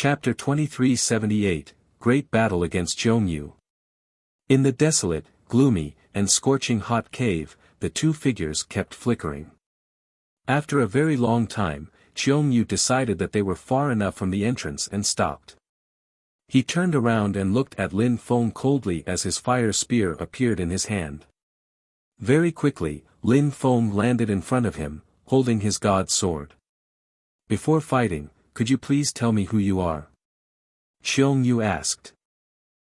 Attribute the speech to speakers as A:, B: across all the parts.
A: Chapter 2378, Great Battle Against Zhongyu. In the desolate, gloomy, and scorching hot cave, the two figures kept flickering. After a very long time, Zhongyu decided that they were far enough from the entrance and stopped. He turned around and looked at Lin Feng coldly as his fire spear appeared in his hand. Very quickly, Lin Feng landed in front of him, holding his god sword. "Before fighting, could you please tell me who you are?" Zhongyu asked.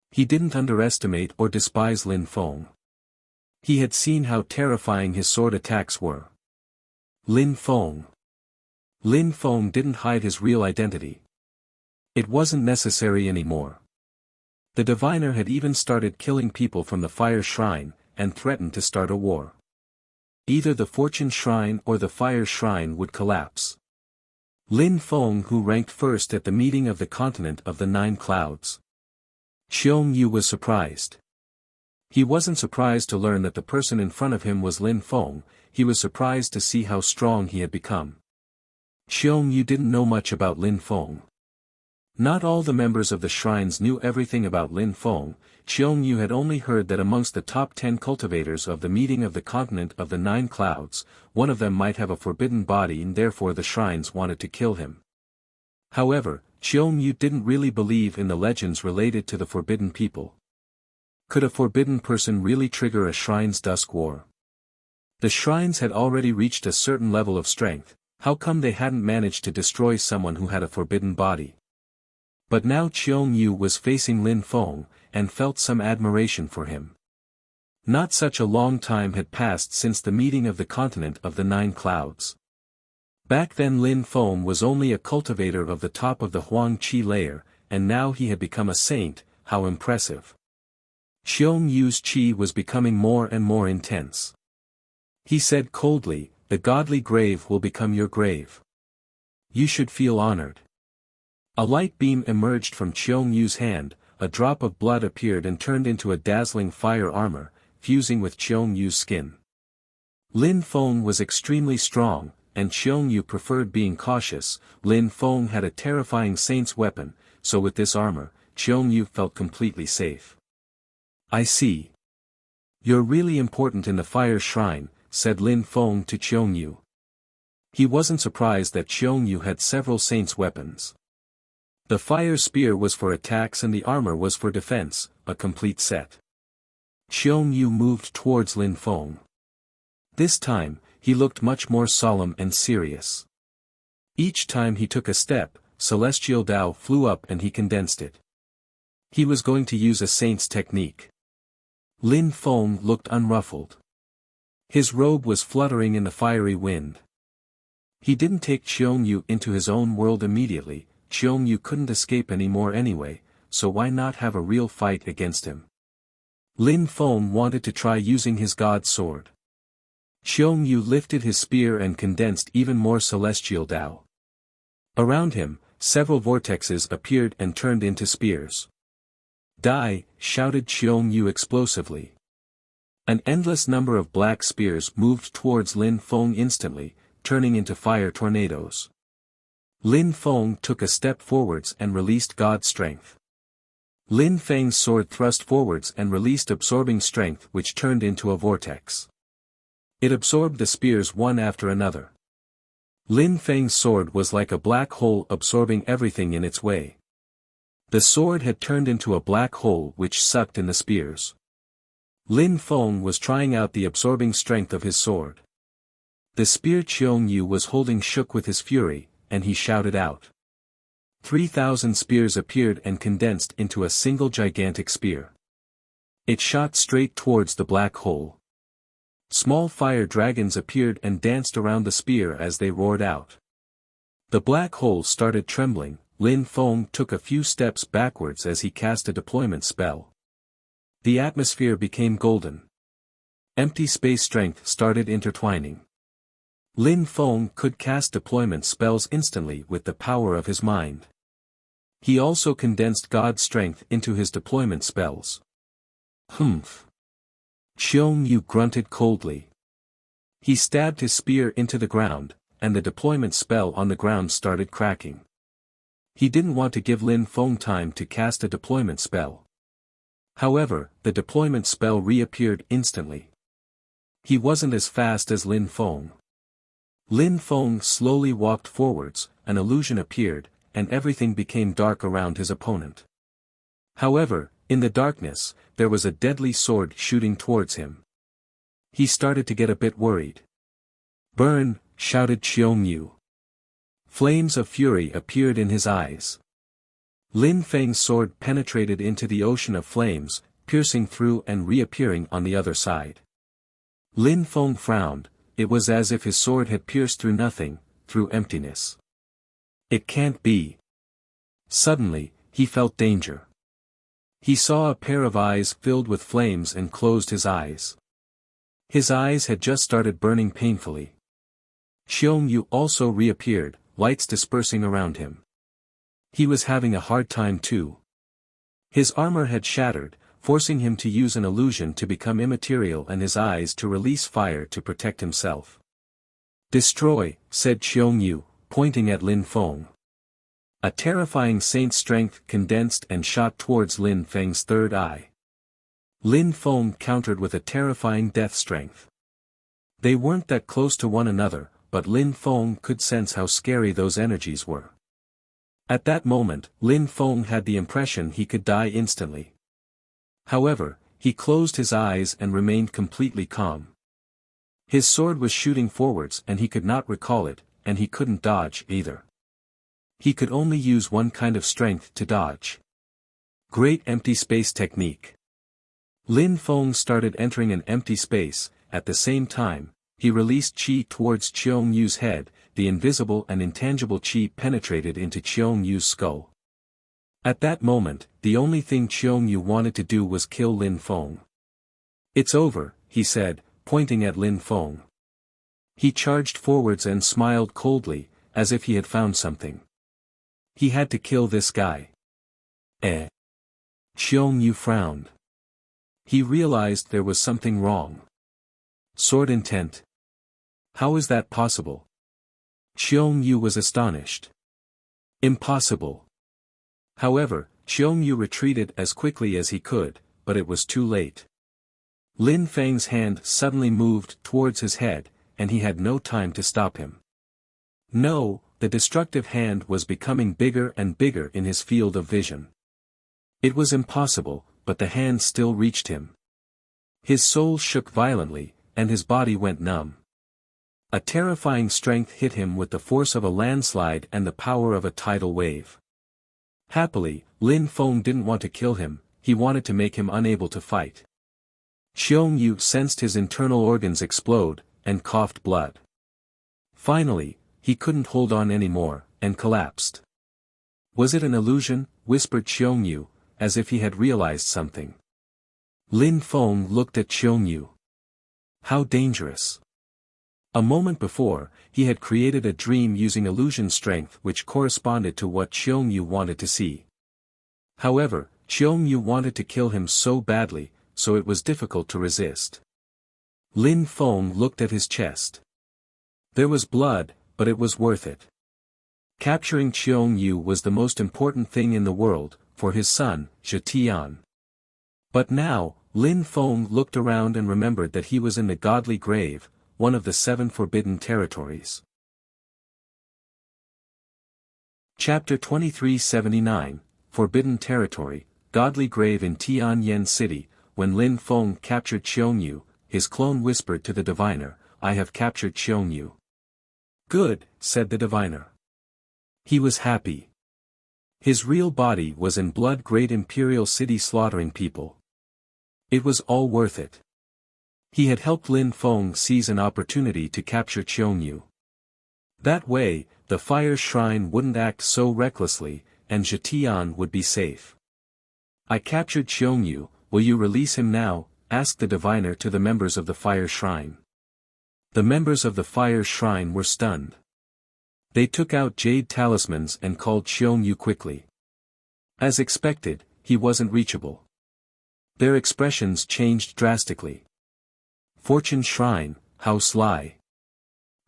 A: He didn't underestimate or despise Lin Feng. He had seen how terrifying his sword attacks were. Lin Feng. Lin Feng didn't hide his real identity. It wasn't necessary anymore. The diviner had even started killing people from the fire shrine, and threatened to start a war. Either the fortune shrine or the fire shrine would collapse. Lin Feng, who ranked first at the meeting of the continent of the 9 clouds. Zhongyu was surprised. He wasn't surprised to learn that the person in front of him was Lin Feng, he was surprised to see how strong he had become. Zhongyu didn't know much about Lin Feng. Not all the members of the shrines knew everything about Lin Feng. Zhongyu had only heard that amongst the top 10 cultivators of the meeting of the continent of the 9 clouds, one of them might have a forbidden body and therefore the shrines wanted to kill him. However, Zhongyu didn't really believe in the legends related to the forbidden people. Could a forbidden person really trigger a shrine's dusk war? The shrines had already reached a certain level of strength, how come they hadn't managed to destroy someone who had a forbidden body? But now Zhongyu was facing Lin Feng, and felt some admiration for him. Not such a long time had passed since the meeting of the continent of the 9 clouds. Back then Lin Feng was only a cultivator of the top of the Huang Qi layer, and now he had become a saint. How impressive. Zhongyu's qi was becoming more and more intense. He said coldly, "The godly grave will become your grave. You should feel honored." A light beam emerged from Zhongyu's hand, a drop of blood appeared and turned into a dazzling fire armor, fusing with Zhongyu's skin. Lin Feng was extremely strong, and Zhongyu preferred being cautious. Lin Feng had a terrifying saint's weapon, so with this armor, Zhongyu felt completely safe. "I see. You're really important in the fire shrine," said Lin Feng to Zhongyu. He wasn't surprised that Zhongyu had several saint's weapons. The fire spear was for attacks and the armor was for defense, a complete set. Zhongyu moved towards Lin Feng. This time, he looked much more solemn and serious. Each time he took a step, celestial Tao flew up and he condensed it. He was going to use a saint's technique. Lin Feng looked unruffled. His robe was fluttering in the fiery wind. He didn't take Zhongyu into his own world immediately. Zhongyu couldn't escape anymore anyway, so why not have a real fight against him? Lin Feng wanted to try using his god sword. Zhongyu lifted his spear and condensed even more celestial Tao. Around him, several vortexes appeared and turned into spears. "Die!" shouted Zhongyu explosively. An endless number of black spears moved towards Lin Feng instantly, turning into fire tornadoes. Lin Feng took a step forwards and released God Strength. Lin Feng's sword thrust forwards and released absorbing strength which turned into a vortex. It absorbed the spears one after another. Lin Feng's sword was like a black hole absorbing everything in its way. The sword had turned into a black hole which sucked in the spears. Lin Feng was trying out the absorbing strength of his sword. The spear Zhongyu was holding shook with his fury, and he shouted out. 3,000 spears appeared and condensed into a single gigantic spear. It shot straight towards the black hole. Small fire dragons appeared and danced around the spear as they roared out. The black hole started trembling. Lin Feng took a few steps backwards as he cast a deployment spell. The atmosphere became golden. Empty space strength started intertwining. Lin Feng could cast deployment spells instantly with the power of his mind. He also condensed God Strength into his deployment spells. "Humph." Zhongyu grunted coldly. He stabbed his spear into the ground, and the deployment spell on the ground started cracking. He didn't want to give Lin Feng time to cast a deployment spell. However, the deployment spell reappeared instantly. He wasn't as fast as Lin Feng. Lin Feng slowly walked forwards, an illusion appeared, and everything became dark around his opponent. However, in the darkness, there was a deadly sword shooting towards him. He started to get a bit worried. "Burn!" shouted Qiong Yu. Flames of fury appeared in his eyes. Lin Feng's sword penetrated into the ocean of flames, piercing through and reappearing on the other side. Lin Feng frowned. It was as if his sword had pierced through nothing, through emptiness. It can't be. Suddenly, he felt danger. He saw a pair of eyes filled with flames and closed his eyes. His eyes had just started burning painfully. Qiong Yu also reappeared, lights dispersing around him. He was having a hard time too. His armor had shattered, forcing him to use an illusion to become immaterial and his eyes to release fire to protect himself. "Destroy," said Qiong Yu, pointing at Lin Feng. A terrifying saint strength condensed and shot towards Lin Feng's third eye. Lin Feng countered with a terrifying death strength. They weren't that close to one another, but Lin Feng could sense how scary those energies were. At that moment, Lin Feng had the impression he could die instantly. However, he closed his eyes and remained completely calm. His sword was shooting forwards and he could not recall it, and he couldn't dodge either. He could only use one kind of strength to dodge. Great empty space technique. Lin Feng started entering an empty space. At the same time, he released qi towards Qiong Yu's head. The invisible and intangible qi penetrated into Qiong Yu's skull. At that moment, the only thing Qiong Yu wanted to do was kill Lin Feng. "It's over," he said, pointing at Lin Feng. He charged forwards and smiled coldly, as if he had found something. He had to kill this guy. Qiong Yu frowned. He realized there was something wrong. Sword intent? How is that possible? Qiong Yu was astonished. Impossible. However, Qiong Yu retreated as quickly as he could, but it was too late. Lin Feng's hand suddenly moved towards his head, and he had no time to stop him. No, the destructive hand was becoming bigger and bigger in his field of vision. It was impossible, but the hand still reached him. His soul shook violently, and his body went numb. A terrifying strength hit him with the force of a landslide and the power of a tidal wave. Happily, Lin Feng didn't want to kill him, he wanted to make him unable to fight. Qiong Yu sensed his internal organs explode, and coughed blood. Finally, he couldn't hold on anymore, and collapsed. "Was it an illusion?" whispered Qiong Yu, as if he had realized something. Lin Feng looked at Qiong Yu. How dangerous. A moment before, he had created a dream using illusion strength which corresponded to what Qiong Yu wanted to see. However, Qiong Yu wanted to kill him so badly, so it was difficult to resist. Lin Feng looked at his chest. There was blood, but it was worth it. Capturing Qiong Yu was the most important thing in the world, for his son, Zhetian. But now, Lin Feng looked around and remembered that he was in the godly grave, one of the 7 forbidden territories. Chapter 2379, Forbidden Territory, Godly Grave in Tianyan City. When Lin Feng captured Qiong Yu, his clone whispered to the diviner, "I have captured Qiong Yu." "Good," said the diviner. He was happy. His real body was in blood great imperial city slaughtering people. It was all worth it. He had helped Lin Feng seize an opportunity to capture Qiong Yu. That way, the fire shrine wouldn't act so recklessly, and Zhetian would be safe. "I captured Qiong Yu, will you release him now?" asked the diviner to the members of the fire shrine. The members of the fire shrine were stunned. They took out jade talismans and called Qiong Yu quickly. As expected, he wasn't reachable. Their expressions changed drastically. "Fortune Shrine, how sly.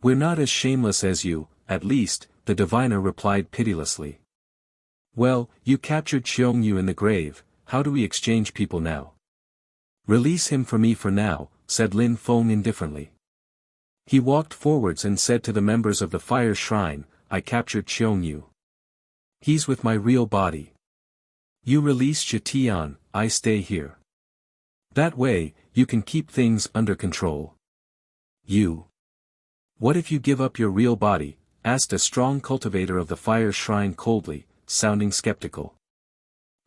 A: We're not as shameless as you, at least," the diviner replied pitilessly. Well, you captured Xiongyu in the grave, how do we exchange people now? Release him for me for now, said Lin Feng indifferently. He walked forwards and said to the members of the fire shrine, I captured Xiongyu. He's with my real body. You release Zhetian, I stay here. That way, you can keep things under control. You. What if you give up your real body? Asked a strong cultivator of the fire shrine coldly, sounding skeptical.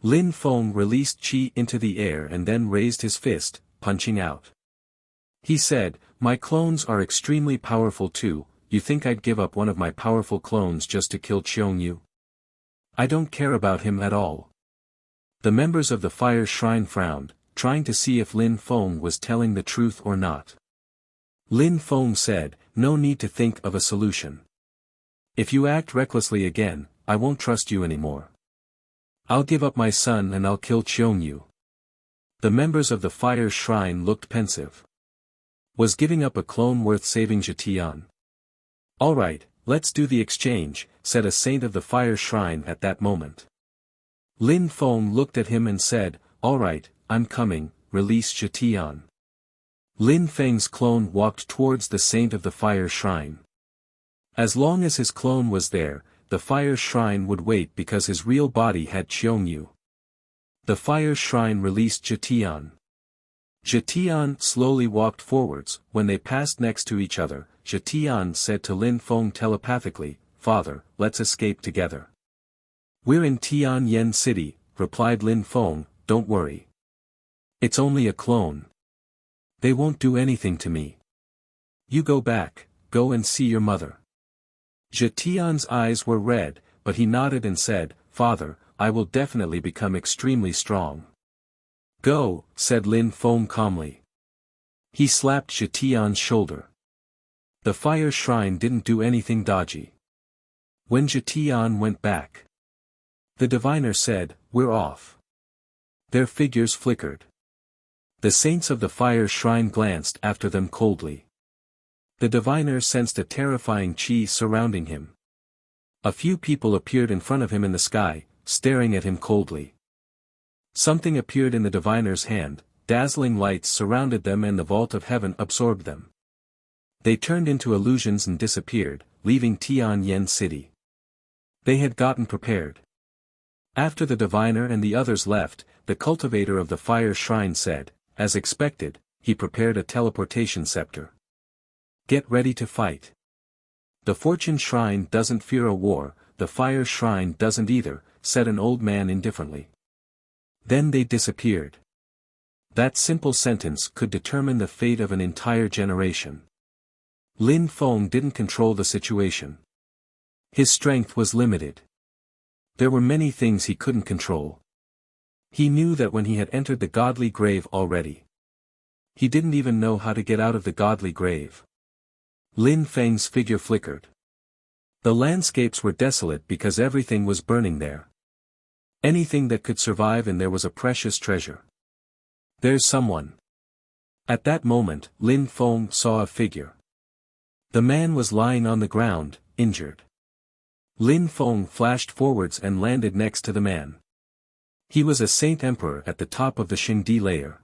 A: Lin Feng released qi into the air and then raised his fist, punching out. He said, my clones are extremely powerful too, you think I'd give up one of my powerful clones just to kill Xiongyu? I don't care about him at all. The members of the fire shrine frowned, trying to see if Lin Feng was telling the truth or not. Lin Feng said, no need to think of a solution. If you act recklessly again, I won't trust you anymore. I'll give up my son and I'll kill Xiongyu. The members of the fire shrine looked pensive. Was giving up a clone worth saving Zhetian? Alright, let's do the exchange, said a saint of the fire shrine at that moment. Lin Feng looked at him and said, alright, I'm coming, release Zhetian. Lin Feng's clone walked towards the saint of the fire shrine. As long as his clone was there, the fire shrine would wait because his real body had Xiongyu. The fire shrine released Zhetian. Zhetian slowly walked forwards. When they passed next to each other, Zhetian said to Lin Feng telepathically, Father, let's escape together. We're in Tianyan City, replied Lin Feng, don't worry. It's only a clone. They won't do anything to me. You go back, go and see your mother. Zhetian's eyes were red, but he nodded and said, Father, I will definitely become extremely strong. Go, said Lin Feng calmly. He slapped Zhetian's shoulder. The fire shrine didn't do anything dodgy. When Zhetian went back, the diviner said, we're off. Their figures flickered. The saints of the fire shrine glanced after them coldly. The diviner sensed a terrifying qi surrounding him. A few people appeared in front of him in the sky, staring at him coldly. Something appeared in the diviner's hand, dazzling lights surrounded them and the vault of heaven absorbed them. They turned into illusions and disappeared, leaving Tianyan City. They had gotten prepared. After the diviner and the others left, the cultivator of the fire shrine said, as expected, he prepared a teleportation scepter. Get ready to fight. The fortune shrine doesn't fear a war, the fire shrine doesn't either, said an old man indifferently. Then they disappeared. That simple sentence could determine the fate of an entire generation. Lin Feng didn't control the situation. His strength was limited. There were many things he couldn't control. He knew that when he had entered the godly grave already. He didn't even know how to get out of the godly grave. Lin Feng's figure flickered. The landscapes were desolate because everything was burning there. Anything that could survive in there was a precious treasure. There's someone. At that moment, Lin Feng saw a figure. The man was lying on the ground, injured. Lin Feng flashed forwards and landed next to the man. He was a saint emperor at the top of the Xingdi layer.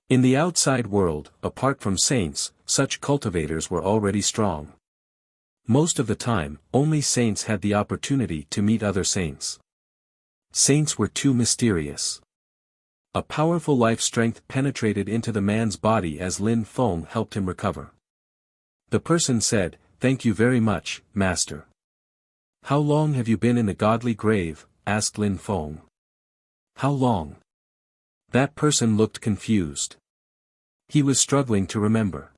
A: In the outside world, apart from saints, such cultivators were already strong. Most of the time, only saints had the opportunity to meet other saints. Saints were too mysterious. A powerful life strength penetrated into the man's body as Lin Feng helped him recover. The person said, Thank you very much, Master. How long have you been in the godly grave? Asked Lin Feng. How long? That person looked confused. He was struggling to remember.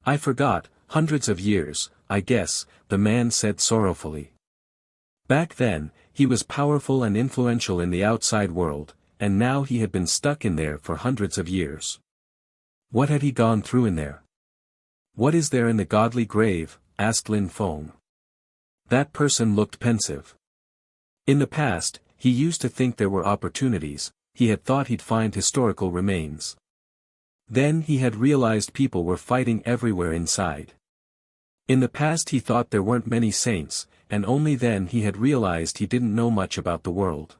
A: I forgot, hundreds of years, I guess, the man said sorrowfully. Back then, he was powerful and influential in the outside world, and now he had been stuck in there for hundreds of years. What had he gone through in there? What is there in the godly grave? Asked Lin Feng. That person looked pensive. In the past, he used to think there were opportunities, he had thought he'd find historical remains. Then he had realized people were fighting everywhere inside. In the past he thought there weren't many saints, and only then he had realized he didn't know much about the world.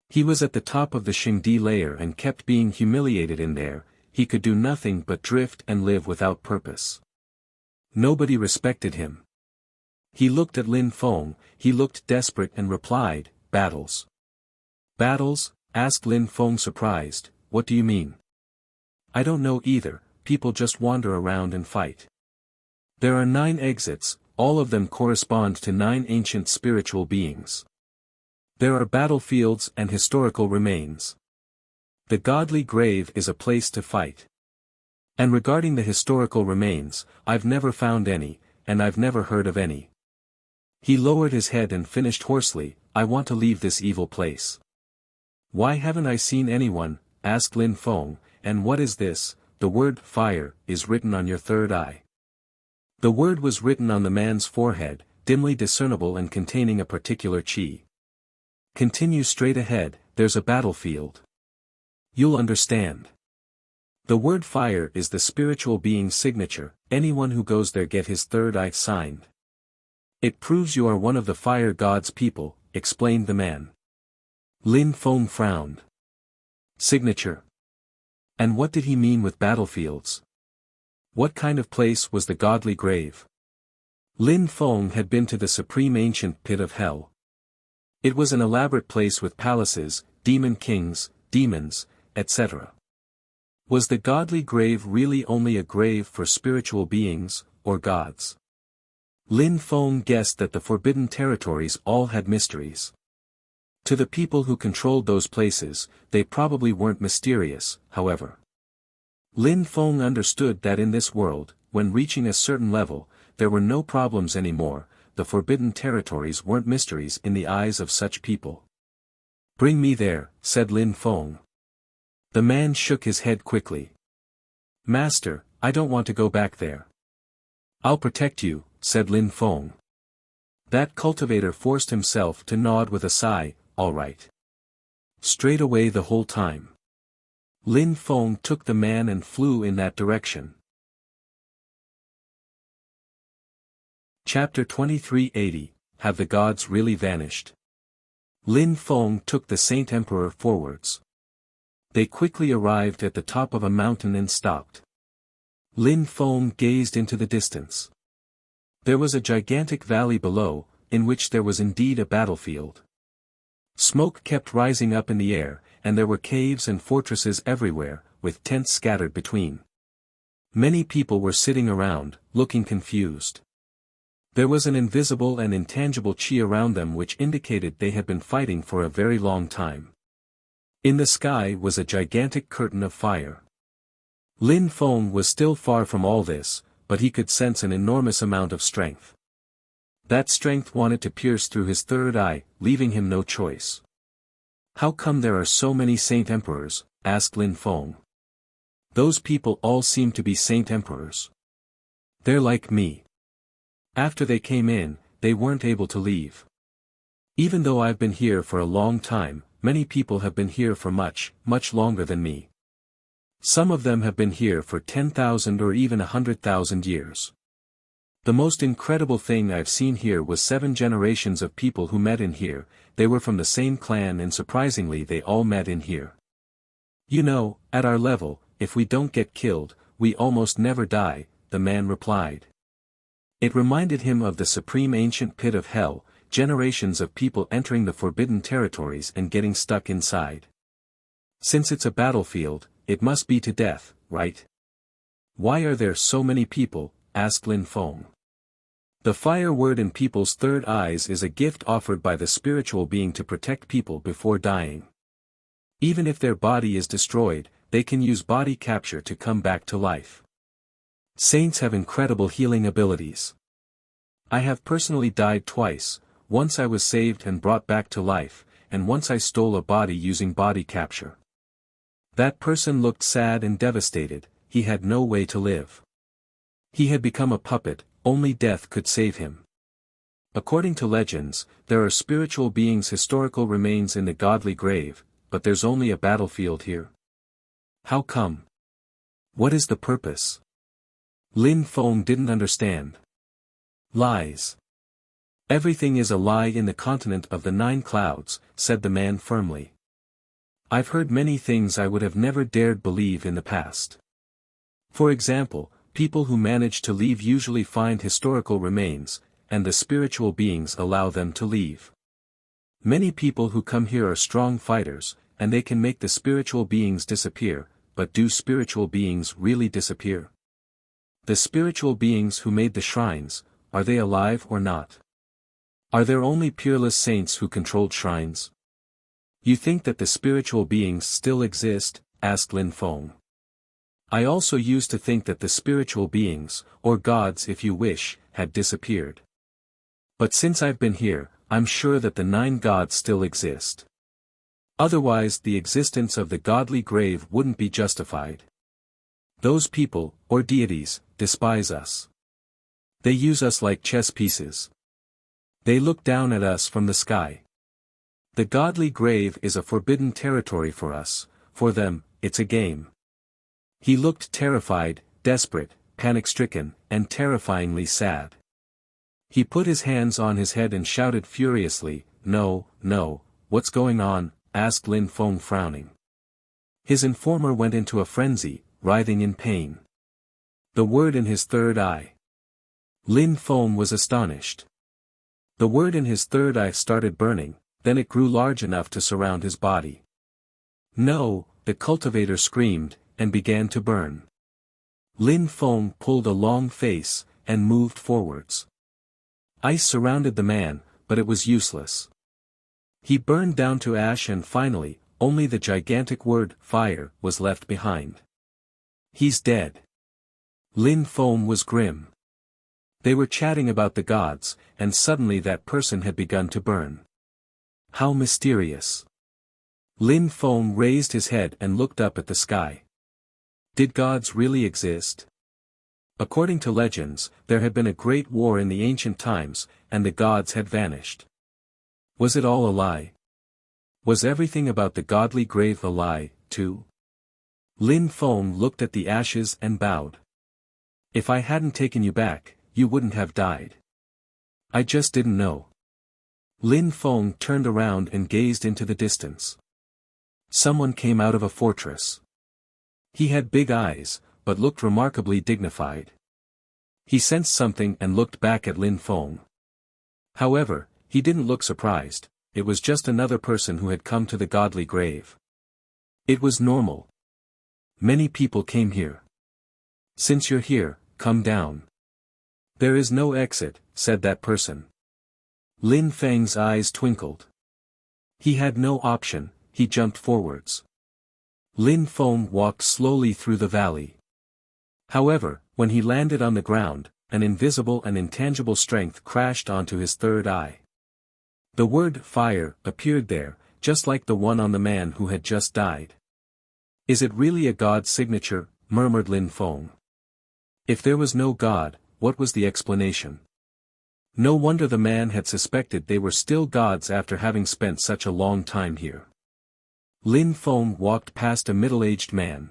A: He was at the top of the Xingdi layer and kept being humiliated in there. He could do nothing but drift and live without purpose. Nobody respected him. He looked at Lin Feng, he looked desperate and replied, "Battles." "Battles?" asked Lin Feng surprised, "What do you mean?" "I don't know either, people just wander around and fight. There are 9 exits, all of them correspond to 9 ancient spiritual beings. There are battlefields and historical remains. The godly grave is a place to fight. And regarding the historical remains, I've never found any, and I've never heard of any." He lowered his head and finished hoarsely, "I want to leave this evil place." "Why haven't I seen anyone?" asked Lin Feng, "and what is this? The word fire is written on your third eye." The word was written on the man's forehead, dimly discernible and containing a particular chi. "Continue straight ahead, there's a battlefield. You'll understand." The word fire is the spiritual being's signature, anyone who goes there get his third eye signed. "It proves you are one of the fire god's people," explained the man. Lin Feng frowned. Signature? And what did he mean with battlefields? What kind of place was the godly grave? Lin Feng had been to the supreme ancient pit of hell. It was an elaborate place with palaces, demon kings, demons, etc. Was the godly grave really only a grave for spiritual beings, or gods? Lin Feng guessed that the forbidden territories all had mysteries. To the people who controlled those places, they probably weren't mysterious, however. Lin Feng understood that in this world, when reaching a certain level, there were no problems anymore. The forbidden territories weren't mysteries in the eyes of such people. "Bring me there," said Lin Feng. The man shook his head quickly. "Master, I don't want to go back there." "I'll protect you," said Lin Feng. That cultivator forced himself to nod with a sigh, "All right." Straight away the whole time. Lin Feng took the man and flew in that direction. Chapter 2380, Have the Gods Really Vanished? Lin Feng took the Saint Emperor forwards. They quickly arrived at the top of a mountain and stopped. Lin Feng gazed into the distance. There was a gigantic valley below, in which there was indeed a battlefield. Smoke kept rising up in the air, and there were caves and fortresses everywhere, with tents scattered between. Many people were sitting around, looking confused. There was an invisible and intangible chi around them which indicated they had been fighting for a very long time. In the sky was a gigantic curtain of fire. Lin Feng was still far from all this, but he could sense an enormous amount of strength. That strength wanted to pierce through his third eye, leaving him no choice. "How come there are so many Saint Emperors?" asked Lin Feng. "Those people all seem to be Saint Emperors. They're like me. After they came in, they weren't able to leave. Even though I've been here for a long time, many people have been here for much, much longer than me. Some of them have been here for 10,000 or even 100,000 years. The most incredible thing I've seen here was 7 generations of people who met in here. They were from the same clan and surprisingly they all met in here. You know, at our level, if we don't get killed, we almost never die," the man replied. It reminded him of the supreme ancient pit of hell, generations of people entering the forbidden territories and getting stuck inside. Since it's a battlefield, it must be to death, right? "Why are there so many people?" asked Lin Feng. The fire word in people's third eyes is a gift offered by the spiritual being to protect people before dying. Even if their body is destroyed, they can use body capture to come back to life. Saints have incredible healing abilities. I have personally died twice. Once I was saved and brought back to life, and once I stole a body using body capture. That person looked sad and devastated, he had no way to live. He had become a puppet, only death could save him. According to legends, there are spiritual beings' historical remains in the godly grave, but there's only a battlefield here. How come? What is the purpose? Lin Feng didn't understand. Lies. Everything is a lie in the continent of the 9 clouds, said the man firmly. I've heard many things I would have never dared believe in the past. For example, people who manage to leave usually find historical remains, and the spiritual beings allow them to leave. Many people who come here are strong fighters, and they can make the spiritual beings disappear, but do spiritual beings really disappear? The spiritual beings who made the shrines, are they alive or not? Are there only peerless saints who controlled shrines? You think that the spiritual beings still exist? Asked Lin Feng. I also used to think that the spiritual beings, or gods if you wish, had disappeared. But since I've been here, I'm sure that the 9 gods still exist. Otherwise the existence of the godly grave wouldn't be justified. Those people, or deities, despise us. They use us like chess pieces. They look down at us from the sky. The godly grave is a forbidden territory for us, for them, it's a game. He looked terrified, desperate, panic-stricken, and terrifyingly sad. He put his hands on his head and shouted furiously, "No, no, what's going on?" asked Lin Feng frowning. His informer went into a frenzy, writhing in pain. The word in his third eye. Lin Feng was astonished. The word in his third eye started burning, then it grew large enough to surround his body. No, the cultivator screamed, and began to burn. Lin Feng pulled a long face, and moved forwards. Ice surrounded the man, but it was useless. He burned down to ash and finally, only the gigantic word, fire, was left behind. He's dead. Lin Feng was grim. They were chatting about the gods, and suddenly that person had begun to burn. How mysterious. Lin Feng raised his head and looked up at the sky. Did gods really exist? According to legends, there had been a great war in the ancient times, and the gods had vanished. Was it all a lie? Was everything about the godly grave a lie, too? Lin Feng looked at the ashes and bowed. If I hadn't taken you back, you wouldn't have died. I just didn't know. Lin Feng turned around and gazed into the distance. Someone came out of a fortress. He had big eyes, but looked remarkably dignified. He sensed something and looked back at Lin Feng. However, he didn't look surprised, it was just another person who had come to the godly grave. It was normal. Many people came here. Since you're here, come down. There is no exit, said that person. Lin Feng's eyes twinkled. He had no option, he jumped forwards. Lin Feng walked slowly through the valley. However, when he landed on the ground, an invisible and intangible strength crashed onto his third eye. The word fire appeared there, just like the one on the man who had just died. Is it really a god's signature? Murmured Lin Feng. If there was no god, what was the explanation? No wonder the man had suspected they were still gods after having spent such a long time here. Lin Feng walked past a middle-aged man.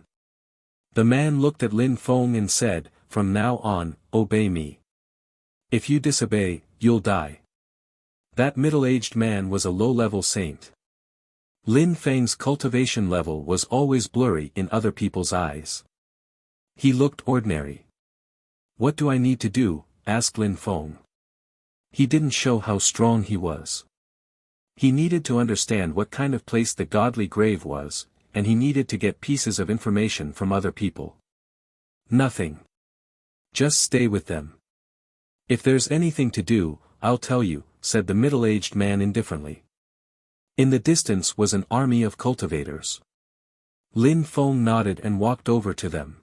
A: The man looked at Lin Feng and said, "From now on, obey me. If you disobey, you'll die." That middle-aged man was a low-level saint. Lin Feng's cultivation level was always blurry in other people's eyes. He looked ordinary. "What do I need to do?" asked Lin Feng. He didn't show how strong he was. He needed to understand what kind of place the godly grave was, and he needed to get pieces of information from other people. Nothing. Just stay with them. If there's anything to do, I'll tell you, said the middle-aged man indifferently. In the distance was an army of cultivators. Lin Feng nodded and walked over to them.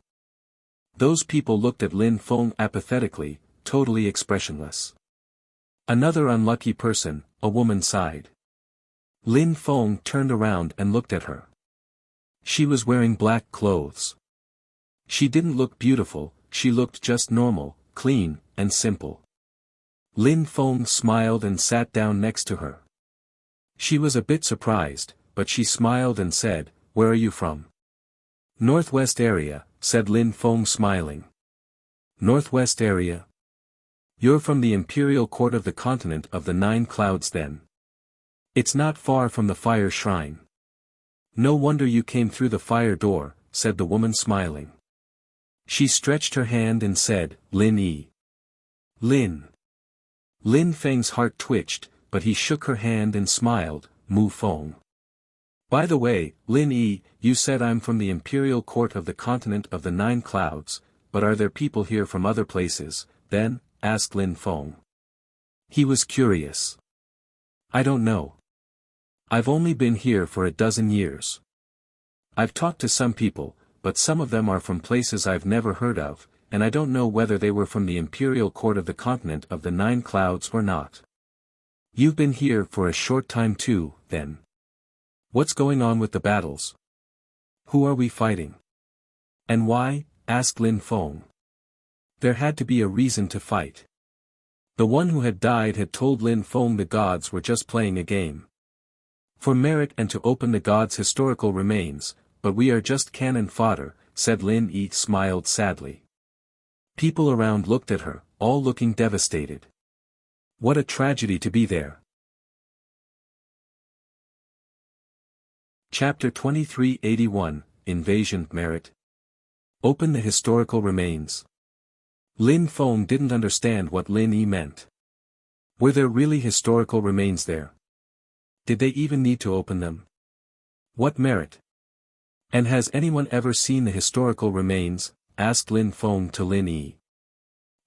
A: Those people looked at Lin Feng apathetically, totally expressionless. Another unlucky person, a woman sighed. Lin Feng turned around and looked at her. She was wearing black clothes. She didn't look beautiful, she looked just normal, clean, and simple. Lin Feng smiled and sat down next to her. She was a bit surprised, but she smiled and said, "Where are you from?" "Northwest area," said Lin Feng smiling. "Northwest area?" You're from the imperial court of the continent of the 9 clouds then. It's not far from the fire shrine. No wonder you came through the fire door, said the woman smiling. She stretched her hand and said, Lin Yi. Lin. Lin Feng's heart twitched, but he shook her hand and smiled, Mu Feng. By the way, Lin Yi, you said I'm from the imperial court of the continent of the 9 clouds, but are there people here from other places, then? Asked Lin Feng. He was curious. I don't know. I've only been here for a dozen years. I've talked to some people, but some of them are from places I've never heard of, and I don't know whether they were from the imperial court of the continent of the 9 clouds or not. You've been here for a short time too, then. What's going on with the battles? Who are we fighting? And why? Asked Lin Feng. There had to be a reason to fight. The one who had died had told Lin Feng the gods were just playing a game. For merit and to open the gods' historical remains, but we are just cannon fodder, said Lin Yi smiled sadly. People around looked at her, all looking devastated. What a tragedy to be there. Chapter 2381, Invasion Merit. Open the historical remains. Lin Feng didn't understand what Lin Yi meant. Were there really historical remains there? Did they even need to open them? What merit? And has anyone ever seen the historical remains? Asked Lin Feng to Lin Yi.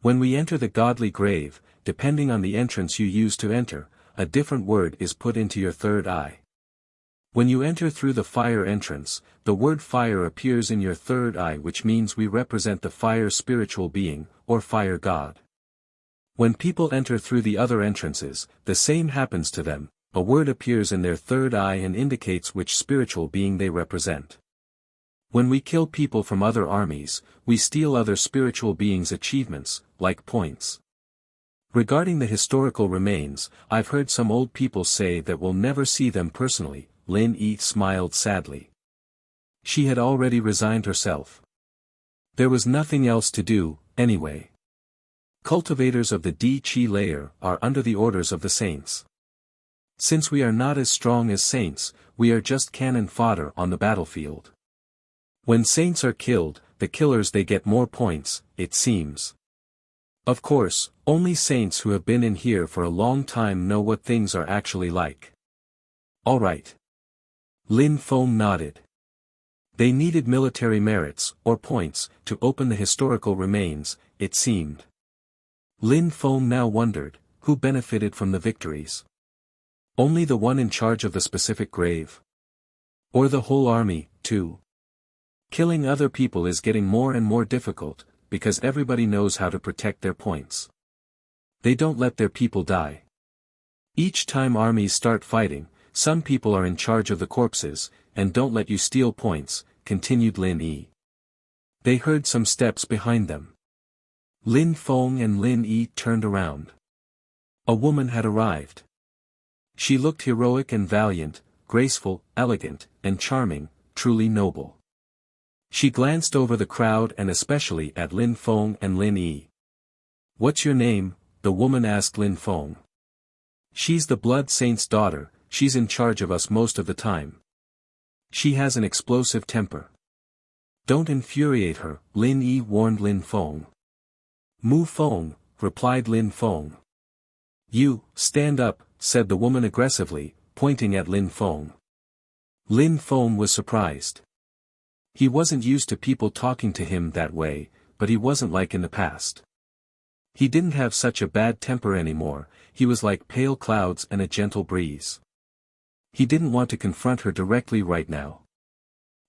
A: When we enter the godly grave, depending on the entrance you use to enter, a different word is put into your third eye. When you enter through the fire entrance, the word fire appears in your third eye, which means we represent the fire spiritual being, or fire god. When people enter through the other entrances, the same happens to them, a word appears in their third eye and indicates which spiritual being they represent. When we kill people from other armies, we steal other spiritual beings' achievements, like points. Regarding the historical remains, I've heard some old people say that we'll never see them personally. Lin Yi smiled sadly. She had already resigned herself. There was nothing else to do, anyway. Cultivators of the Di-Chi layer are under the orders of the saints. Since we are not as strong as saints, we are just cannon fodder on the battlefield. When saints are killed, the killers they get more points, it seems. Of course, only saints who have been in here for a long time know what things are actually like. All right. Lin Feng nodded. They needed military merits, or points, to open the historical remains, it seemed. Lin Feng now wondered, who benefited from the victories? Only the one in charge of the specific grave? Or the whole army, too? Killing other people is getting more and more difficult, because everybody knows how to protect their points. They don't let their people die. Each time armies start fighting, some people are in charge of the corpses, and don't let you steal points, continued Lin Yi. They heard some steps behind them. Lin Feng and Lin Yi turned around. A woman had arrived. She looked heroic and valiant, graceful, elegant, and charming, truly noble. She glanced over the crowd and especially at Lin Feng and Lin Yi. What's your name? The woman asked Lin Feng. She's the Blood Saint's daughter. She's in charge of us most of the time. She has an explosive temper. Don't infuriate her, Lin Yi warned Lin Feng. Mu Feng, replied Lin Feng. You, stand up, said the woman aggressively, pointing at Lin Feng. Lin Feng was surprised. He wasn't used to people talking to him that way, but he wasn't like in the past. He didn't have such a bad temper anymore, he was like pale clouds and a gentle breeze. He didn't want to confront her directly right now.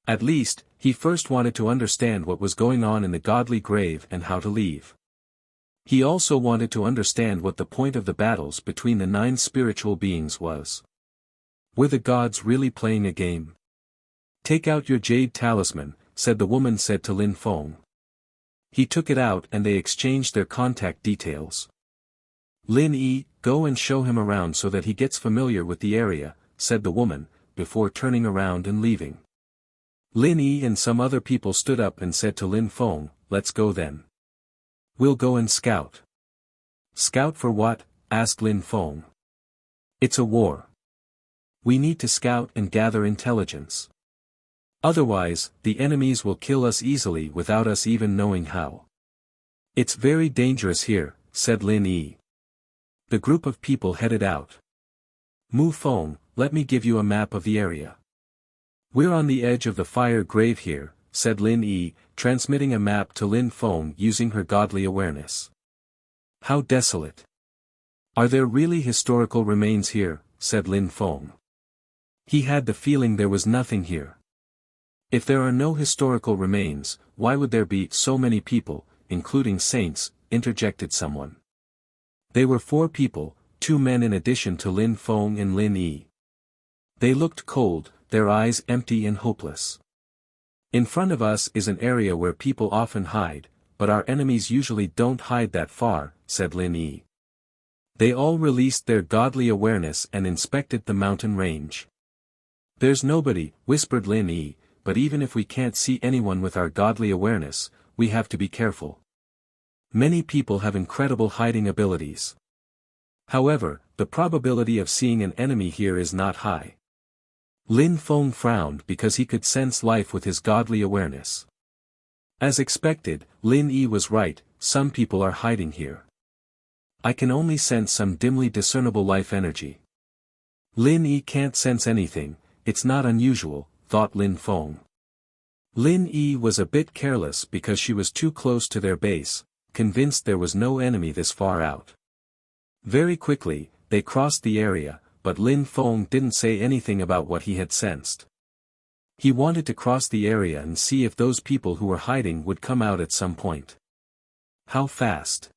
A: At least, he first wanted to understand what was going on in the godly grave and how to leave. He also wanted to understand what the point of the battles between the 9 spiritual beings was. Were the gods really playing a game? Take out your jade talisman, the woman said to Lin Feng. He took it out and they exchanged their contact details. Lin Yi, go and show him around so that he gets familiar with the area, said the woman, before turning around and leaving. Lin Yi and some other people stood up and said to Lin Feng, let's go then. We'll go and scout. Scout for what? Asked Lin Feng. It's a war. We need to scout and gather intelligence. Otherwise, the enemies will kill us easily without us even knowing how. It's very dangerous here, said Lin Yi. The group of people headed out. Mu Feng, let me give you a map of the area. We're on the edge of the fire grave here, said Lin Yi, transmitting a map to Lin Feng using her godly awareness. How desolate. Are there really historical remains here? Said Lin Feng. He had the feeling there was nothing here. If there are no historical remains, why would there be so many people, including saints? Interjected someone. They were 4 people, 2 men in addition to Lin Feng and Lin Yi. They looked cold, their eyes empty and hopeless. In front of us is an area where people often hide, but our enemies usually don't hide that far, said Lin Yi. They all released their godly awareness and inspected the mountain range. There's nobody, whispered Lin Yi, but even if we can't see anyone with our godly awareness, we have to be careful. Many people have incredible hiding abilities. However, the probability of seeing an enemy here is not high. Lin Feng frowned because he could sense life with his godly awareness. As expected, Lin Yi was right, some people are hiding here. I can only sense some dimly discernible life energy. Lin Yi can't sense anything, it's not unusual, thought Lin Feng. Lin Yi was a bit careless because she was too close to their base, convinced there was no enemy this far out. Very quickly, they crossed the area, but Lin Feng didn't say anything about what he had sensed. He wanted to cross the area and see if those people who were hiding would come out at some point. How fast?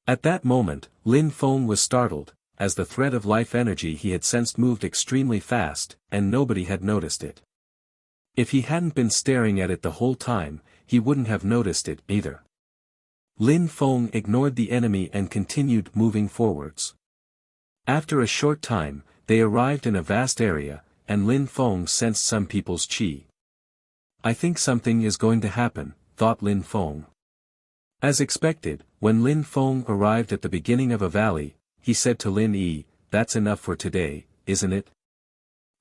A: At that moment, Lin Feng was startled, as the thread of life energy he had sensed moved extremely fast, and nobody had noticed it. If he hadn't been staring at it the whole time, he wouldn't have noticed it either. Lin Feng ignored the enemy and continued moving forwards. After a short time, they arrived in a vast area, and Lin Feng sensed some people's qi. I think something is going to happen, thought Lin Feng. As expected, when Lin Feng arrived at the beginning of a valley, he said to Lin Yi, "That's enough for today, isn't it?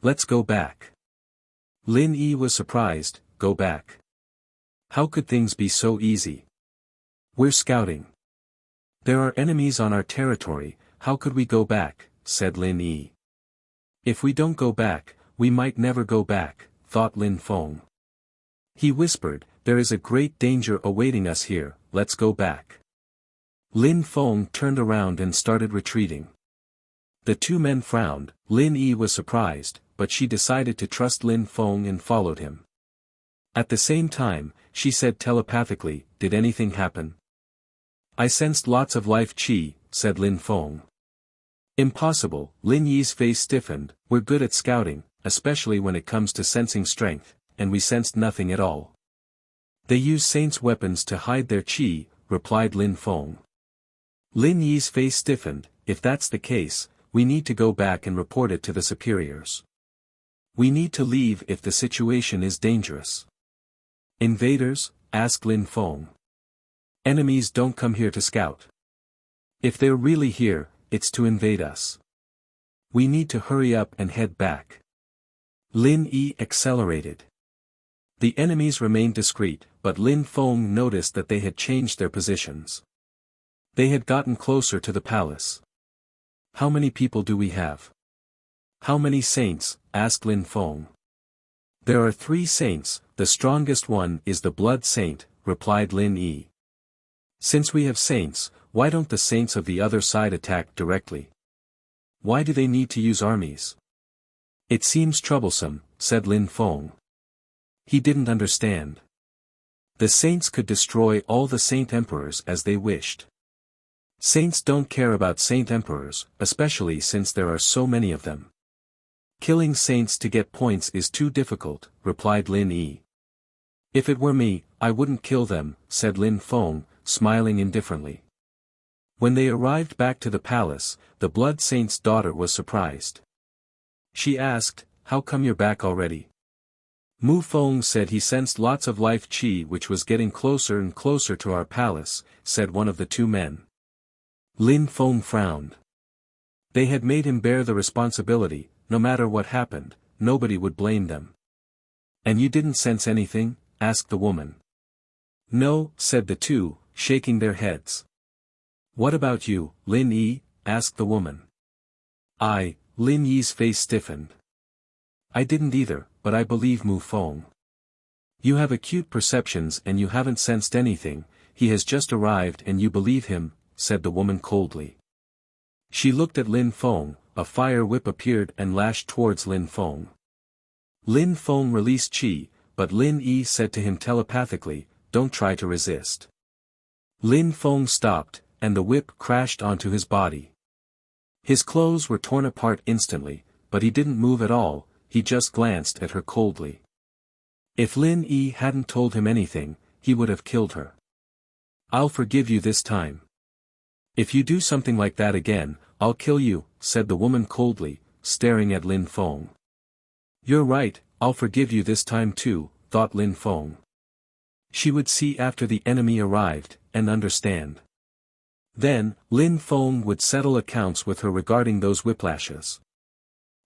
A: Let's go back." Lin Yi was surprised. Go back? How could things be so easy? We're scouting. There are enemies on our territory, how could we go back, said Lin Yi. If we don't go back, we might never go back, thought Lin Feng. He whispered, there is a great danger awaiting us here, let's go back. Lin Feng turned around and started retreating. The 2 men frowned. Lin Yi was surprised, but she decided to trust Lin Feng and followed him. At the same time, she said telepathically, did anything happen? I sensed lots of life qi, said Lin Feng. Impossible, Lin Yi's face stiffened, we're good at scouting, especially when it comes to sensing strength, and we sensed nothing at all. They use saints' weapons to hide their qi, replied Lin Feng. Lin Yi's face stiffened, if that's the case, we need to go back and report it to the superiors. We need to leave if the situation is dangerous. Invaders? Asked Lin Feng. Enemies don't come here to scout. If they're really here, it's to invade us. We need to hurry up and head back. Lin Yi accelerated. The enemies remained discreet, but Lin Feng noticed that they had changed their positions. They had gotten closer to the palace. How many people do we have? How many saints? Asked Lin Feng. There are 3 saints, the strongest one is the blood saint, replied Lin Yi. Since we have saints, why don't the saints of the other side attack directly? Why do they need to use armies? It seems troublesome, said Lin Feng. He didn't understand. The saints could destroy all the saint emperors as they wished. Saints don't care about saint emperors, especially since there are so many of them. Killing saints to get points is too difficult, replied Lin Yi. If it were me, I wouldn't kill them, said Lin Feng, smiling indifferently. When they arrived back to the palace, the blood saint's daughter was surprised. She asked, how come you're back already? Mu Feng said he sensed lots of life qi which was getting closer and closer to our palace, said one of the 2 men. Lin Feng frowned. They had made him bear the responsibility, no matter what happened, nobody would blame them. And you didn't sense anything? Asked the woman. No, said the two, shaking their heads. What about you, Lin Yi? Asked the woman. Lin Yi's face stiffened. I didn't either, but I believe Mu Feng. You have acute perceptions and you haven't sensed anything, he has just arrived and you believe him, said the woman coldly. She looked at Lin Feng, a fire whip appeared and lashed towards Lin Feng. Lin Feng released chi, but Lin Yi said to him telepathically, don't try to resist. Lin Feng stopped, and the whip crashed onto his body. His clothes were torn apart instantly, but he didn't move at all, he just glanced at her coldly. If Lin Yi hadn't told him anything, he would have killed her. I'll forgive you this time. If you do something like that again, I'll kill you, said the woman coldly, staring at Lin Feng. You're right, I'll forgive you this time too, thought Lin Feng. She would see after the enemy arrived, and understand. Then, Lin Feng would settle accounts with her regarding those whiplashes.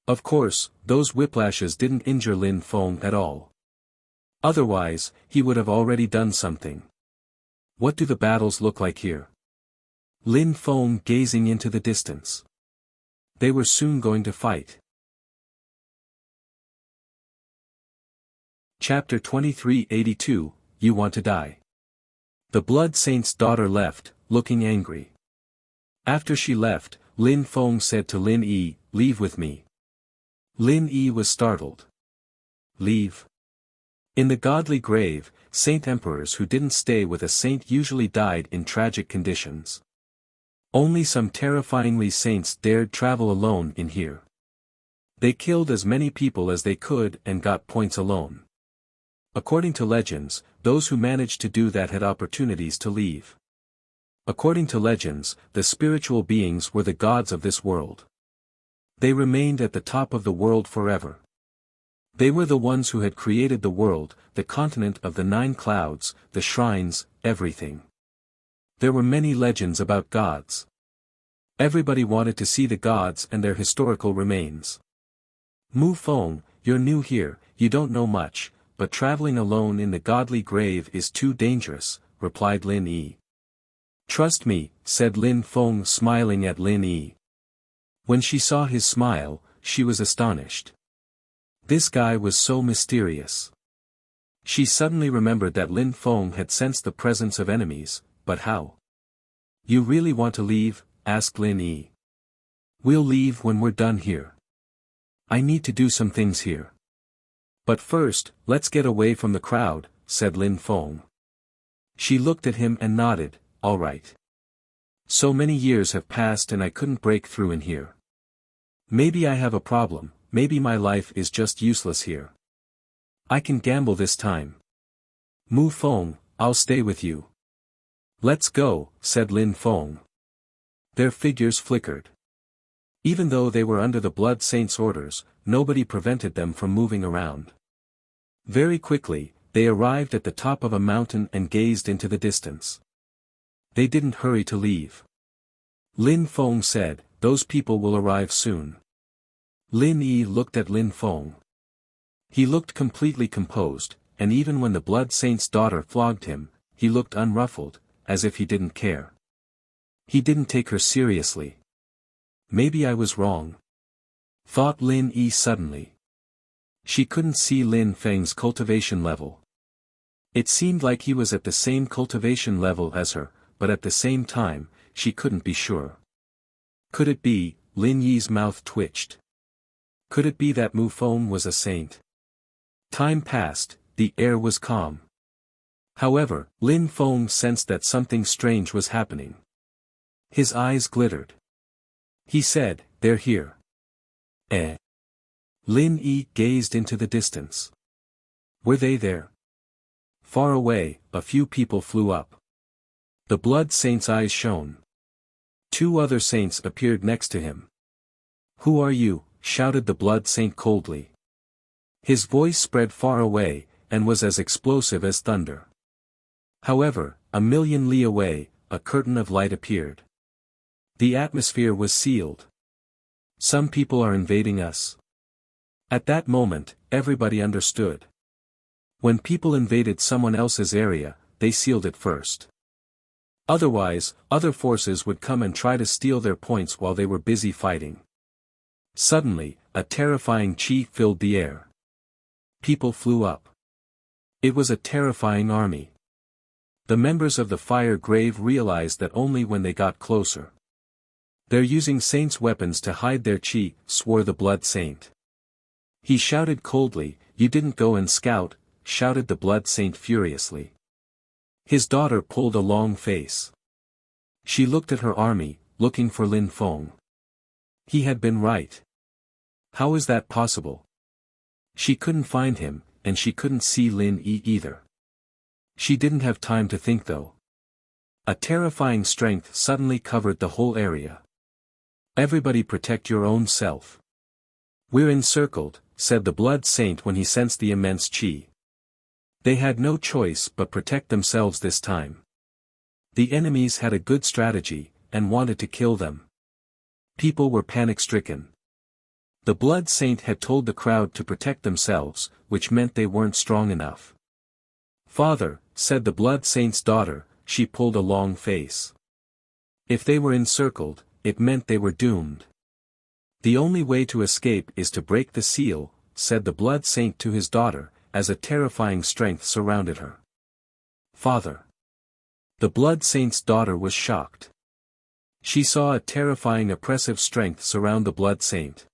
A: Of course, those whiplashes didn't injure Lin Feng at all. Otherwise, he would have already done something. What do the battles look like here? Lin Feng gazing into the distance. They were soon going to fight. Chapter 2382, You Want to Die. The Blood Saint's daughter left, looking angry. After she left, Lin Feng said to Lin Yi, leave with me. Lin Yi was startled. Leave? In the godly grave, saint emperors who didn't stay with a saint usually died in tragic conditions. Only some terrifyingly saints dared travel alone in here. They killed as many people as they could and got points alone. According to legends, those who managed to do that had opportunities to leave. According to legends, the spiritual beings were the gods of this world. They remained at the top of the world forever. They were the ones who had created the world, the continent of the 9 clouds, the shrines, everything. There were many legends about gods. Everybody wanted to see the gods and their historical remains. Mu Feng, you're new here, you don't know much, but traveling alone in the godly grave is too dangerous, replied Lin Yi. Trust me, said Lin Feng smiling at Lin Yi. When she saw his smile, she was astonished. This guy was so mysterious. She suddenly remembered that Lin Feng had sensed the presence of enemies, but how? You really want to leave? Asked Lin Yi. We'll leave when we're done here. I need to do some things here. But first, let's get away from the crowd, said Lin Feng. She looked at him and nodded, all right. So many years have passed and I couldn't break through in here. Maybe I have a problem, maybe my life is just useless here. I can gamble this time. Mu Feng, I'll stay with you. Let's go, said Lin Feng. Their figures flickered. Even though they were under the Blood Saint's orders, nobody prevented them from moving around. Very quickly, they arrived at the top of a mountain and gazed into the distance. They didn't hurry to leave. Lin Feng said, those people will arrive soon. Lin Yi looked at Lin Feng. He looked completely composed, and even when the Blood Saint's daughter flogged him, he looked unruffled, as if he didn't care. He didn't take her seriously. Maybe I was wrong, thought Lin Yi suddenly. She couldn't see Lin Feng's cultivation level. It seemed like he was at the same cultivation level as her, but at the same time, she couldn't be sure. Could it be? Lin Yi's mouth twitched. Could it be that Mu Feng was a saint? Time passed, the air was calm. However, Lin Feng sensed that something strange was happening. His eyes glittered. He said, they're here. Eh? Lin Yi gazed into the distance. Were they there? Far away, a few people flew up. The Blood Saint's eyes shone. 2 other saints appeared next to him. Who are you? Shouted the Blood Saint coldly. His voice spread far away, and was as explosive as thunder. However, a million li away, a curtain of light appeared. The atmosphere was sealed. Some people are invading us. At that moment, everybody understood. When people invaded someone else's area, they sealed it first. Otherwise, other forces would come and try to steal their points while they were busy fighting. Suddenly, a terrifying chi filled the air. People flew up. It was a terrifying army. The members of the fire grave realized that only when they got closer. "They're using saints' weapons to hide their chi," swore the blood saint. He shouted coldly, "You didn't go and scout," shouted the blood saint furiously. His daughter pulled a long face. She looked at her army, looking for Lin Feng. He had been right. How is that possible? She couldn't find him, and she couldn't see Lin Yi either. She didn't have time to think though. A terrifying strength suddenly covered the whole area. "Everybody protect your own self. We're encircled," said the blood saint when he sensed the immense chi. They had no choice but protect themselves this time. The enemies had a good strategy, and wanted to kill them. People were panic-stricken. The blood saint had told the crowd to protect themselves, which meant they weren't strong enough. "Father," said the blood saint's daughter, she pulled a long face. If they were encircled, it meant they were doomed. "The only way to escape is to break the seal," said the blood saint to his daughter, as a terrifying strength surrounded her. "Father." The blood saint's daughter was shocked. She saw a terrifying oppressive strength surround the blood saint.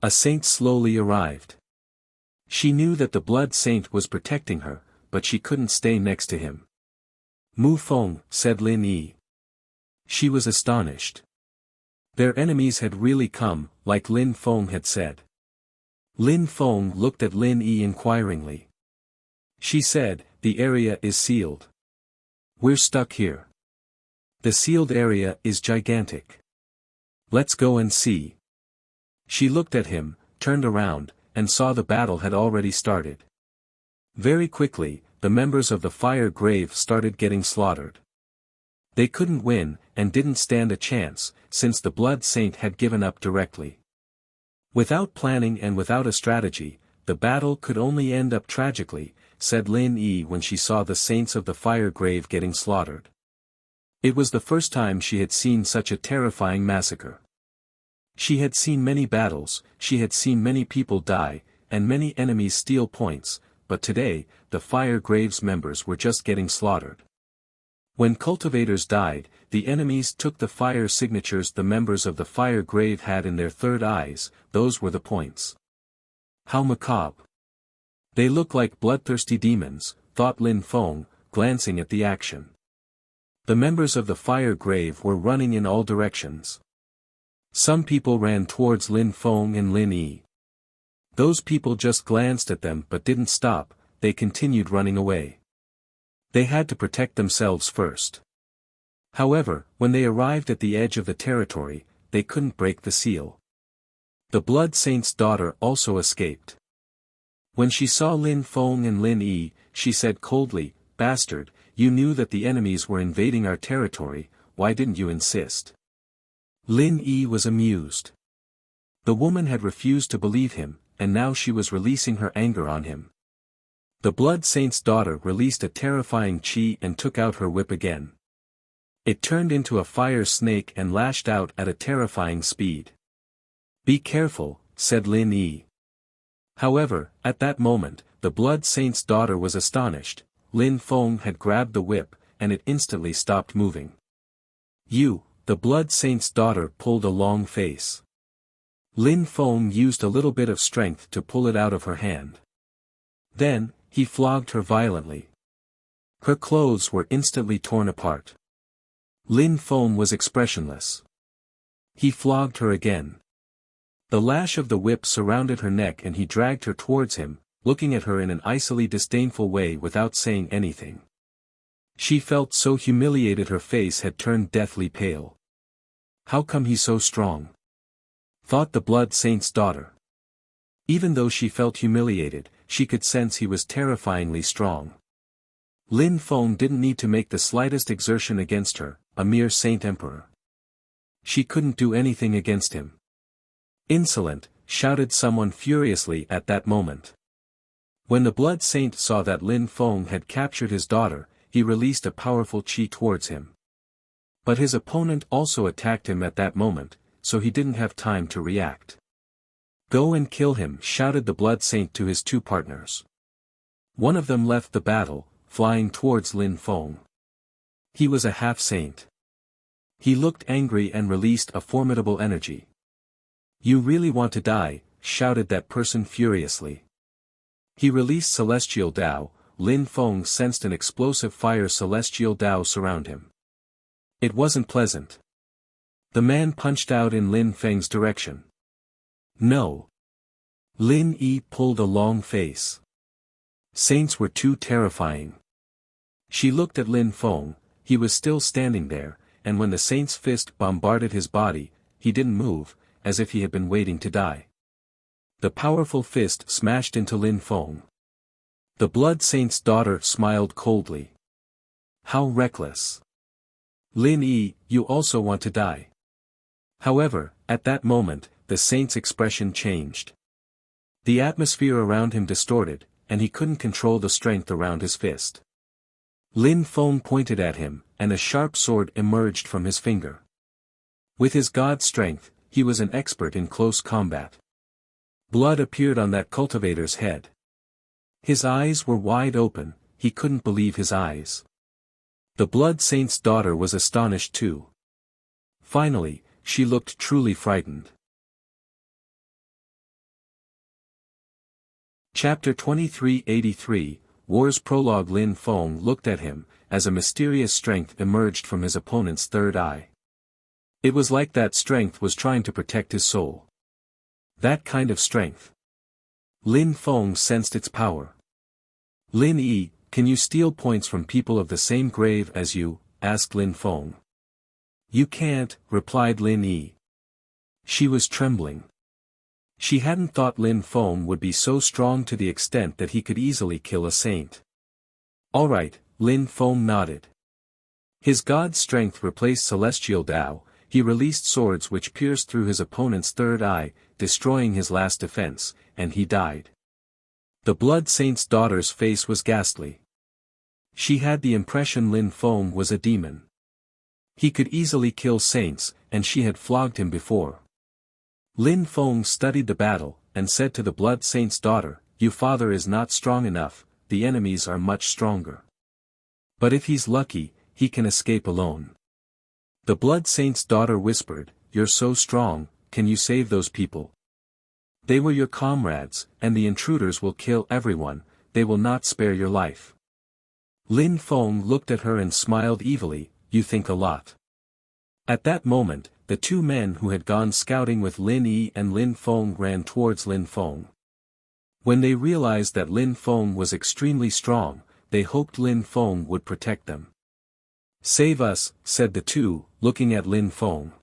A: A saint slowly arrived. She knew that the blood saint was protecting her, but she couldn't stay next to him. "Mu Feng," said Lin Yi. She was astonished. Their enemies had really come, like Lin Feng had said. Lin Feng looked at Lin Yi inquiringly. She said, "The area is sealed. We're stuck here. The sealed area is gigantic. Let's go and see." She looked at him, turned around, and saw the battle had already started. Very quickly, the members of the fire grave started getting slaughtered. They couldn't win, and didn't stand a chance, since the blood saint had given up directly. Without planning and without a strategy, the battle could only end up tragically, said Lin Yi when she saw the saints of the fire grave getting slaughtered. It was the first time she had seen such a terrifying massacre. She had seen many battles, she had seen many people die, and many enemies steal points, but today, the fire grave's members were just getting slaughtered. When cultivators died, the enemies took the fire signatures the members of the fire grave had in their third eyes, those were the points. How macabre. They look like bloodthirsty demons, thought Lin Feng, glancing at the action. The members of the fire grave were running in all directions. Some people ran towards Lin Feng and Lin Yi. Those people just glanced at them but didn't stop, they continued running away. They had to protect themselves first. However, when they arrived at the edge of the territory, they couldn't break the seal. The blood saint's daughter also escaped. When she saw Lin Feng and Lin Yi, she said coldly, "Bastard, you knew that the enemies were invading our territory, why didn't you insist?" Lin Yi was amused. The woman had refused to believe him, and now she was releasing her anger on him. The blood saint's daughter released a terrifying chi and took out her whip again. It turned into a fire snake and lashed out at a terrifying speed. "Be careful," said Lin Yi. However, at that moment, the blood saint's daughter was astonished. Lin Feng had grabbed the whip, and it instantly stopped moving. "You," the blood saint's daughter pulled a long face. Lin Feng used a little bit of strength to pull it out of her hand. Then, he flogged her violently. Her clothes were instantly torn apart. Lin Feng was expressionless. He flogged her again. The lash of the whip surrounded her neck and he dragged her towards him, looking at her in an icily disdainful way without saying anything. She felt so humiliated her face had turned deathly pale. How come he's so strong? Thought the blood saint's daughter. Even though she felt humiliated, she could sense he was terrifyingly strong. Lin Feng didn't need to make the slightest exertion against her, a mere saint emperor. She couldn't do anything against him. Insolent, shouted someone furiously at that moment. When the Blood Saint saw that Lin Feng had captured his daughter, he released a powerful chi towards him. But his opponent also attacked him at that moment, so he didn't have time to react. "Go and kill him," shouted the Blood Saint to his two partners. One of them left the battle, flying towards Lin Feng. He was a half-saint. He looked angry and released a formidable energy. "You really want to die," shouted that person furiously. He released Celestial Dao. Lin Feng sensed an explosive fire Celestial Dao surround him. It wasn't pleasant. The man punched out in Lin Feng's direction. "No." Lin Yi pulled a long face. Saints were too terrifying. She looked at Lin Feng. He was still standing there, and when the saint's fist bombarded his body, he didn't move, as if he had been waiting to die. The powerful fist smashed into Lin Feng. The Blood Saint's daughter smiled coldly. "How reckless. Lin Yi, you also want to die." However, at that moment, the saint's expression changed. The atmosphere around him distorted, and he couldn't control the strength around his fist. Lin Feng pointed at him, and a sharp sword emerged from his finger. With his god strength, he was an expert in close combat. Blood appeared on that cultivator's head. His eyes were wide open, he couldn't believe his eyes. The Blood Saint's daughter was astonished too. Finally, she looked truly frightened. Chapter 2383, War's Prologue. Lin Feng looked at him, as a mysterious strength emerged from his opponent's third eye. It was like that strength was trying to protect his soul. That kind of strength. Lin Feng sensed its power. "Lin Yi, can you steal points from people of the same grave as you?" asked Lin Feng. "You can't," replied Lin Yi. She was trembling. She hadn't thought Lin Feng would be so strong to the extent that he could easily kill a saint. "All right," Lin Feng nodded. His god's strength replaced Celestial Dao. He released swords which pierced through his opponent's third eye, destroying his last defense, and he died. The Blood Saint's daughter's face was ghastly. She had the impression Lin Feng was a demon. He could easily kill saints, and she had flogged him before. Lin Feng studied the battle, and said to the Blood Saint's daughter, "Your father is not strong enough, the enemies are much stronger. But if he's lucky, he can escape alone." The Blood Saint's daughter whispered, "You're so strong, can you save those people? They were your comrades, and the intruders will kill everyone, they will not spare your life." Lin Feng looked at her and smiled evilly, "You think a lot." At that moment, the two men who had gone scouting with Lin Yi and Lin Feng ran towards Lin Feng. When they realized that Lin Feng was extremely strong, they hoped Lin Feng would protect them. "Save us," said the two, looking at Lin Feng.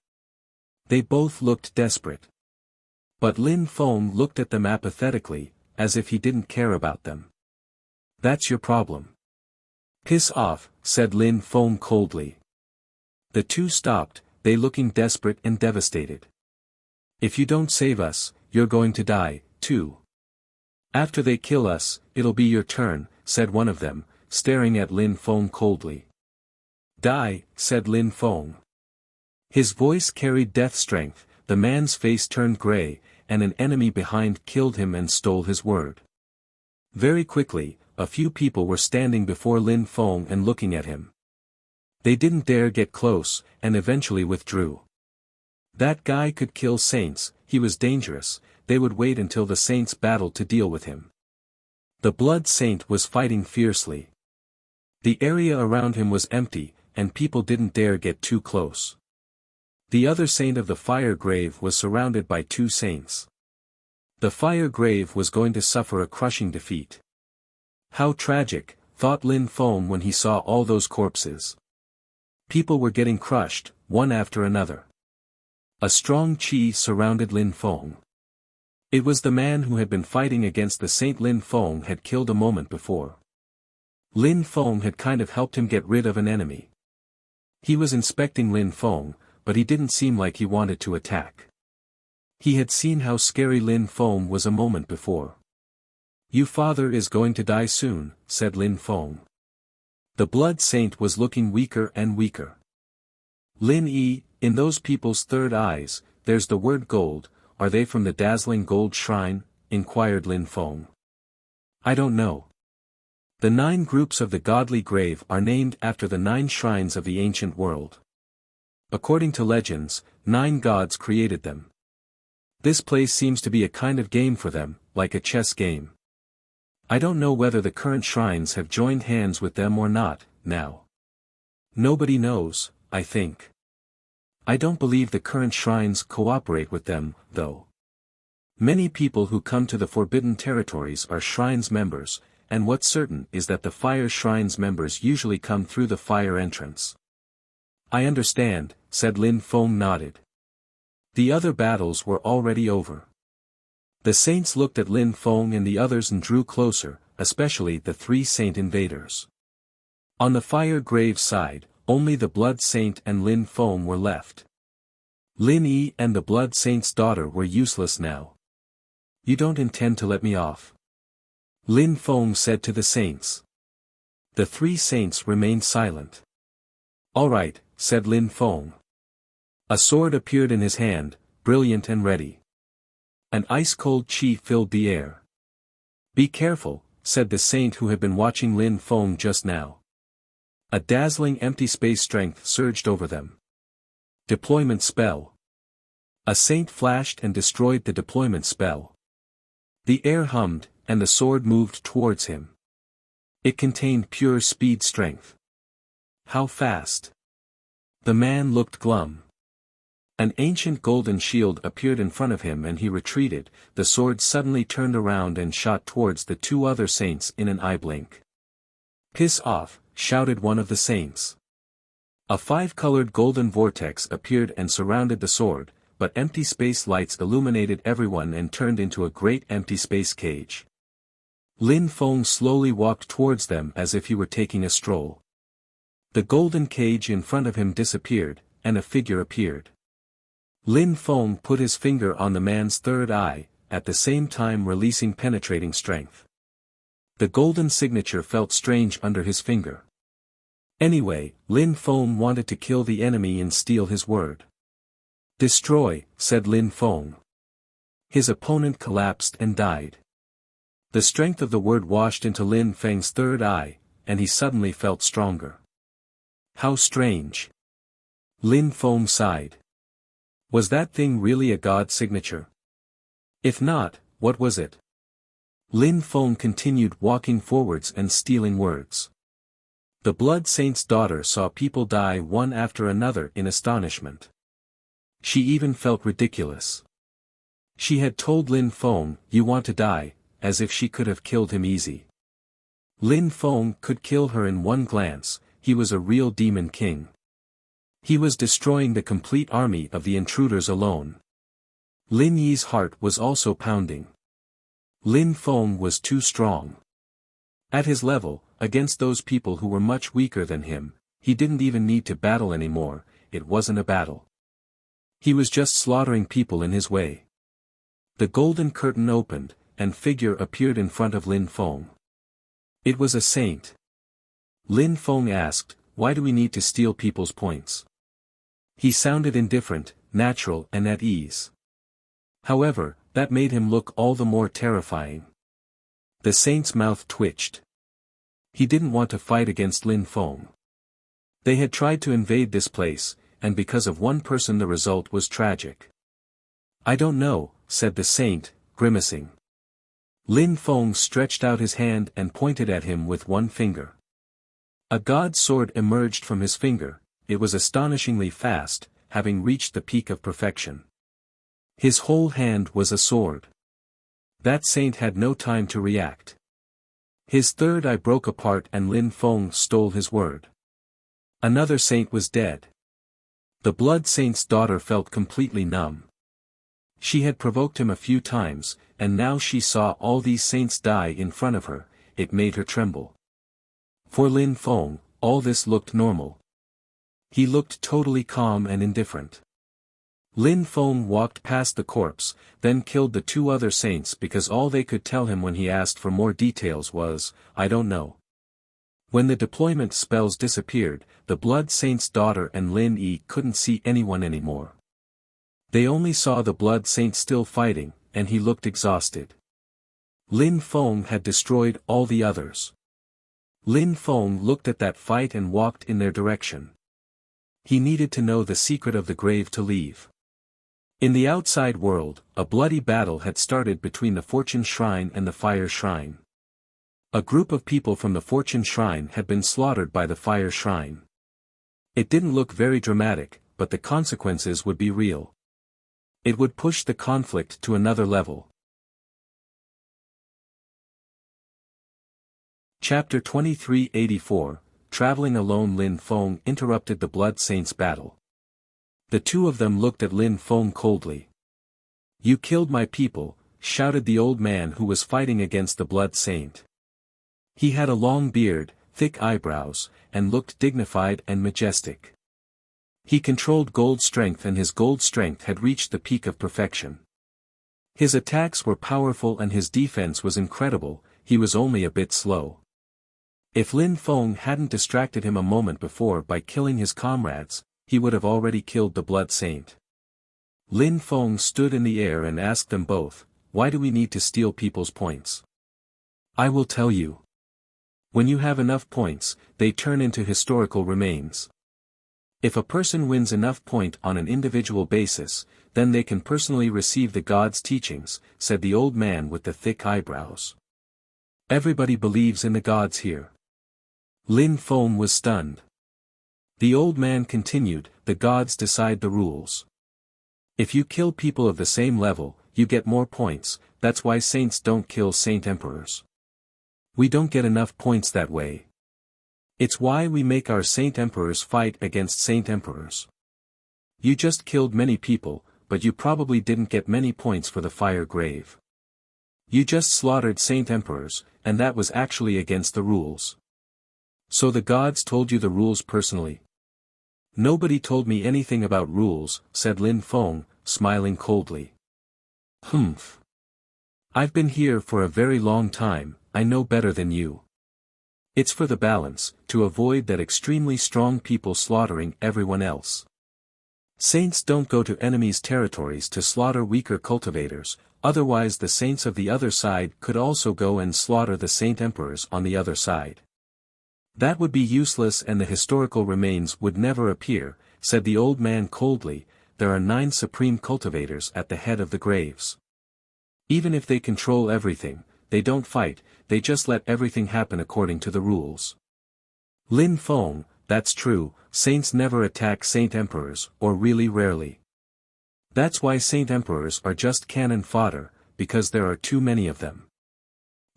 A: They both looked desperate. But Lin Feng looked at them apathetically, as if he didn't care about them. "That's your problem." "Piss off," said Lin Feng coldly. The two stopped, they looking desperate and devastated. "If you don't save us, you're going to die, too. After they kill us, it'll be your turn," said one of them, staring at Lin Feng coldly. "Die," said Lin Feng. His voice carried death strength, the man's face turned gray, and an enemy behind killed him and stole his word. Very quickly, a few people were standing before Lin Feng and looking at him. They didn't dare get close, and eventually withdrew. That guy could kill saints, he was dangerous, they would wait until the saints battled to deal with him. The Blood Saint was fighting fiercely. The area around him was empty, and people didn't dare get too close. The other saint of the fire grave was surrounded by two saints. The fire grave was going to suffer a crushing defeat. How tragic, thought Lin Feng when he saw all those corpses. People were getting crushed, one after another. A strong chi surrounded Lin Feng. It was the man who had been fighting against the saint Lin Feng had killed a moment before. Lin Feng had kind of helped him get rid of an enemy. He was inspecting Lin Feng, but he didn't seem like he wanted to attack. He had seen how scary Lin Feng was a moment before. "Your father is going to die soon," said Lin Feng. The blood saint was looking weaker and weaker. "Lin Yi, in those people's third eyes, there's the word gold, are they from the dazzling gold shrine?" inquired Lin Feng. "I don't know. The 9 groups of the godly grave are named after the 9 shrines of the ancient world. According to legends, 9 gods created them. This place seems to be a kind of game for them, like a chess game. I don't know whether the current shrines have joined hands with them or not, now. Nobody knows, I think. I don't believe the current shrines cooperate with them, though. Many people who come to the Forbidden Territories are shrines members, and what's certain is that the fire shrines members usually come through the fire entrance." "I understand," said Lin Feng nodded. The other battles were already over. The saints looked at Lin Feng and the others and drew closer, especially the 3 saint invaders. On the fire grave side, only the blood saint and Lin Feng were left. Lin Yi and the blood saint's daughter were useless now. "You don't intend to let me off?" Lin Feng said to the saints. The 3 saints remained silent. "All right," said Lin Feng. A sword appeared in his hand, brilliant and ready. An ice-cold chi filled the air. "Be careful," said the saint who had been watching Lin Feng just now. A dazzling empty space strength surged over them. Deployment spell. A saint flashed and destroyed the deployment spell. The air hummed, and the sword moved towards him. It contained pure speed strength. How fast? The man looked glum. An ancient golden shield appeared in front of him and he retreated. The sword suddenly turned around and shot towards the 2 other saints in an eye blink. "Piss off," shouted one of the saints. A 5-colored golden vortex appeared and surrounded the sword, but empty space lights illuminated everyone and turned into a great empty space cage. Lin Feng slowly walked towards them as if he were taking a stroll. The golden cage in front of him disappeared, and a figure appeared. Lin Feng put his finger on the man's third eye, at the same time releasing penetrating strength. The golden signature felt strange under his finger. Anyway, Lin Feng wanted to kill the enemy and steal his word. "Destroy," said Lin Feng. His opponent collapsed and died. The strength of the word washed into Lin Feng's third eye, and he suddenly felt stronger. How strange. Lin Feng sighed. Was that thing really a god signature? If not, what was it? Lin Feng continued walking forwards and stealing words. The blood saint's daughter saw people die one after another in astonishment. She even felt ridiculous. She had told Lin Feng, "You want to die," as if she could have killed him easy. Lin Feng could kill her in one glance. He was a real demon king. He was destroying the complete army of the intruders alone. Lin Yi's heart was also pounding. Lin Feng was too strong. At his level, against those people who were much weaker than him, he didn't even need to battle anymore. It wasn't a battle. He was just slaughtering people in his way. The golden curtain opened, and figure appeared in front of Lin Feng. It was a saint. Lin Feng asked, "Why do we need to steal people's points?" He sounded indifferent, natural and at ease. However, that made him look all the more terrifying. The saint's mouth twitched. He didn't want to fight against Lin Feng. They had tried to invade this place, and because of one person the result was tragic. "I don't know," said the saint, grimacing. Lin Feng stretched out his hand and pointed at him with one finger. A god's sword emerged from his finger. It was astonishingly fast, having reached the peak of perfection. His whole hand was a sword. That saint had no time to react. His third eye broke apart and Lin Feng stole his word. Another saint was dead. The blood saint's daughter felt completely numb. She had provoked him a few times, and now she saw all these saints die in front of her. It made her tremble. For Lin Feng, all this looked normal. He looked totally calm and indifferent. Lin Feng walked past the corpse, then killed the two other saints because all they could tell him when he asked for more details was, "I don't know." When the deployment spells disappeared, the Blood Saint's daughter and Lin Yi couldn't see anyone anymore. They only saw the Blood Saint still fighting, and he looked exhausted. Lin Feng had destroyed all the others. Lin Feng looked at that fight and walked in their direction. He needed to know the secret of the grave to leave. In the outside world, a bloody battle had started between the Fortune Shrine and the Fire Shrine. A group of people from the Fortune Shrine had been slaughtered by the Fire Shrine. It didn't look very dramatic, but the consequences would be real. It would push the conflict to another level. Chapter 2384, Traveling alone. Lin Feng interrupted the Blood Saints' battle. The two of them looked at Lin Feng coldly. "You killed my people," shouted the old man who was fighting against the Blood Saint. He had a long beard, thick eyebrows, and looked dignified and majestic. He controlled gold strength, and his gold strength had reached the peak of perfection. His attacks were powerful and his defense was incredible. He was only a bit slow. If Lin Feng hadn't distracted him a moment before by killing his comrades, he would have already killed the Blood Saint. Lin Feng stood in the air and asked them both, "Why do we need to steal people's points?" "I will tell you. When you have enough points, they turn into historical remains. If a person wins enough point on an individual basis, then they can personally receive the God's teachings," said the old man with the thick eyebrows. "Everybody believes in the gods here." Lin Feng was stunned. The old man continued, "The gods decide the rules. If you kill people of the same level, you get more points. That's why saints don't kill saint emperors. We don't get enough points that way. It's why we make our saint emperors fight against saint emperors. You just killed many people, but you probably didn't get many points for the fire grave. You just slaughtered saint emperors, and that was actually against the rules. So the gods told you the rules personally?" "Nobody told me anything about rules," said Lin Feng, smiling coldly. "Humph. I've been here for a very long time, I know better than you. It's for the balance, to avoid that extremely strong people slaughtering everyone else. Saints don't go to enemies' territories to slaughter weaker cultivators, otherwise the saints of the other side could also go and slaughter the saint emperors on the other side. That would be useless and the historical remains would never appear," said the old man coldly. "There are 9 supreme cultivators at the head of the graves. Even if they control everything, they don't fight, they just let everything happen according to the rules." "Lin Feng, that's true, saints never attack saint emperors, or really rarely. That's why saint emperors are just cannon fodder, because there are too many of them.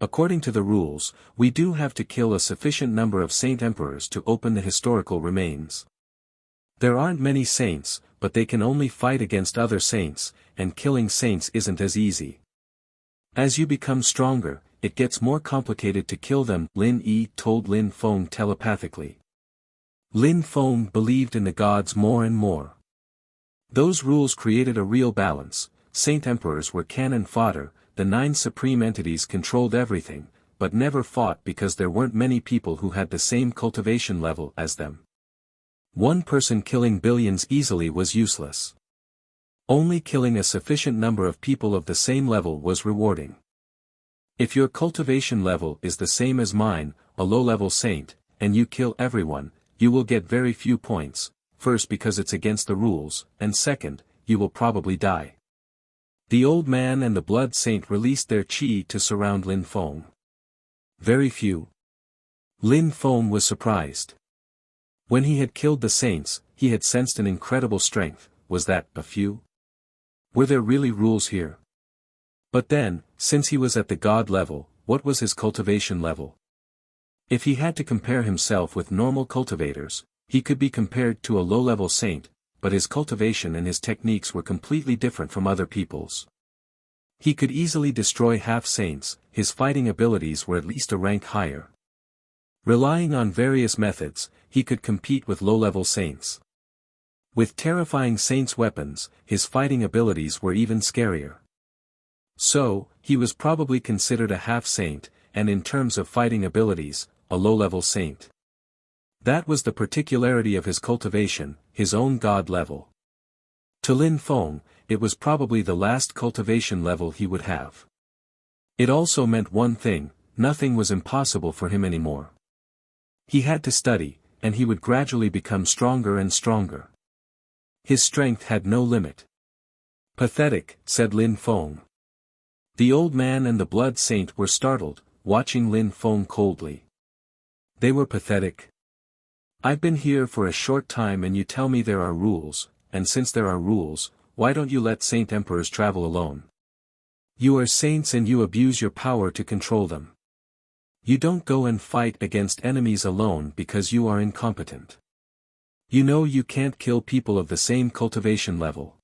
A: According to the rules, we do have to kill a sufficient number of saint emperors to open the historical remains. There aren't many saints, but they can only fight against other saints, and killing saints isn't as easy. As you become stronger, it gets more complicated to kill them," Lin Yi told Lin Feng telepathically. Lin Feng believed in the gods more and more. Those rules created a real balance. Saint emperors were cannon fodder, the 9 supreme entities controlled everything, but never fought because there weren't many people who had the same cultivation level as them. One person killing billions easily was useless. Only killing a sufficient number of people of the same level was rewarding. If your cultivation level is the same as mine, a low-level saint, and you kill everyone, you will get very few points, first because it's against the rules, and second, you will probably die. The old man and the Blood Saint released their chi to surround Lin Feng. Very few. Lin Feng was surprised. When he had killed the saints, he had sensed an incredible strength. Was that a few? Were there really rules here? But then, since he was at the god level, what was his cultivation level? If he had to compare himself with normal cultivators, he could be compared to a low-level saint, but his cultivation and his techniques were completely different from other people's. He could easily destroy half-saints, his fighting abilities were at least a rank higher. Relying on various methods, he could compete with low-level saints. With terrifying Saint's weapons, his fighting abilities were even scarier. So, he was probably considered a half-saint, and in terms of fighting abilities, a low-level saint. That was the particularity of his cultivation, his own god level. To Lin Feng, it was probably the last cultivation level he would have. It also meant one thing: nothing was impossible for him anymore. He had to study, and he would gradually become stronger and stronger. His strength had no limit. Pathetic, said Lin Feng. The old man and the blood saint were startled, watching Lin Feng coldly. They were pathetic. I've been here for a short time and you tell me there are rules, and since there are rules, why don't you let saint emperors travel alone? You are saints and you abuse your power to control them. You don't go and fight against enemies alone because you are incompetent. You know you can't kill people of the same cultivation level.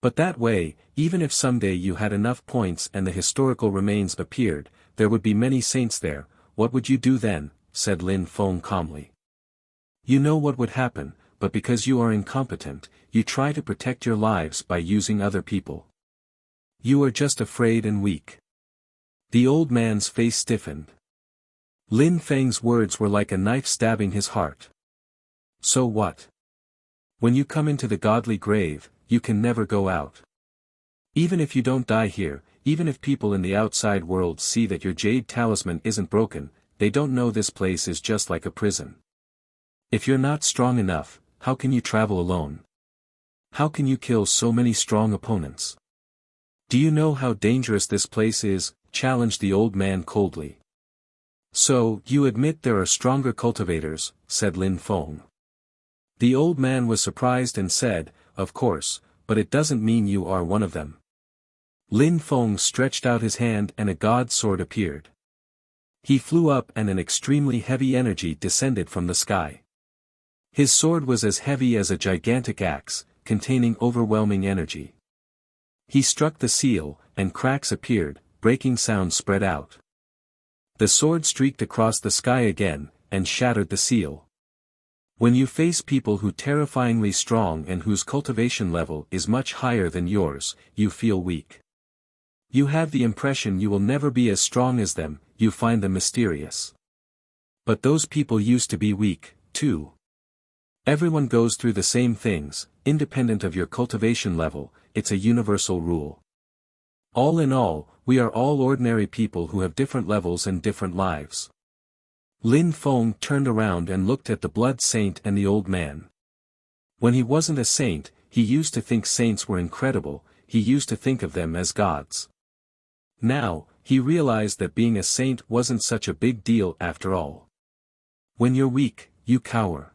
A: But that way, even if someday you had enough points and the historical remains appeared, there would be many saints there. What would you do then? Said Lin Feng calmly. You know what would happen, but because you are incompetent, you try to protect your lives by using other people. You are just afraid and weak. The old man's face stiffened. Lin Feng's words were like a knife stabbing his heart. So what? When you come into the godly grave, you can never go out. Even if you don't die here, even if people in the outside world see that your jade talisman isn't broken, they don't know this place is just like a prison. If you're not strong enough, how can you travel alone? How can you kill so many strong opponents? Do you know how dangerous this place is? Challenged the old man coldly. So, you admit there are stronger cultivators, said Lin Feng. The old man was surprised and said, of course, but it doesn't mean you are one of them. Lin Feng stretched out his hand and a god sword appeared. He flew up and an extremely heavy energy descended from the sky. His sword was as heavy as a gigantic axe, containing overwhelming energy. He struck the seal, and cracks appeared, breaking sounds spread out. The sword streaked across the sky again, and shattered the seal. When you face people who are terrifyingly strong and whose cultivation level is much higher than yours, you feel weak. You have the impression you will never be as strong as them, you find them mysterious. But those people used to be weak, too. Everyone goes through the same things, independent of your cultivation level, it's a universal rule. All in all, we are all ordinary people who have different levels and different lives. Lin Feng turned around and looked at the blood saint and the old man. When he wasn't a saint, he used to think saints were incredible, he used to think of them as gods. Now, he realized that being a saint wasn't such a big deal after all. When you're weak, you cower.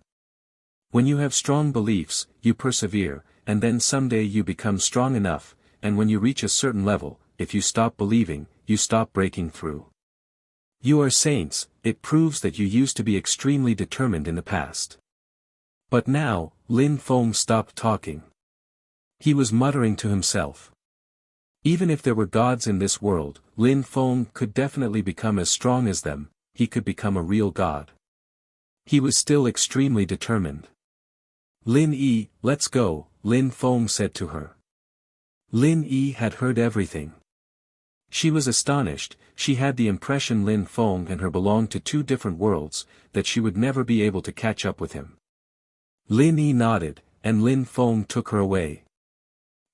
A: When you have strong beliefs, you persevere, and then someday you become strong enough, and when you reach a certain level, if you stop believing, you stop breaking through. You are saints, it proves that you used to be extremely determined in the past. But now, Lin Feng stopped talking. He was muttering to himself. Even if there were gods in this world, Lin Feng could definitely become as strong as them, he could become a real god. He was still extremely determined. Lin Yi, let's go, Lin Feng said to her. Lin Yi had heard everything. She was astonished, she had the impression Lin Feng and her belonged to two different worlds, that she would never be able to catch up with him. Lin Yi nodded, and Lin Feng took her away.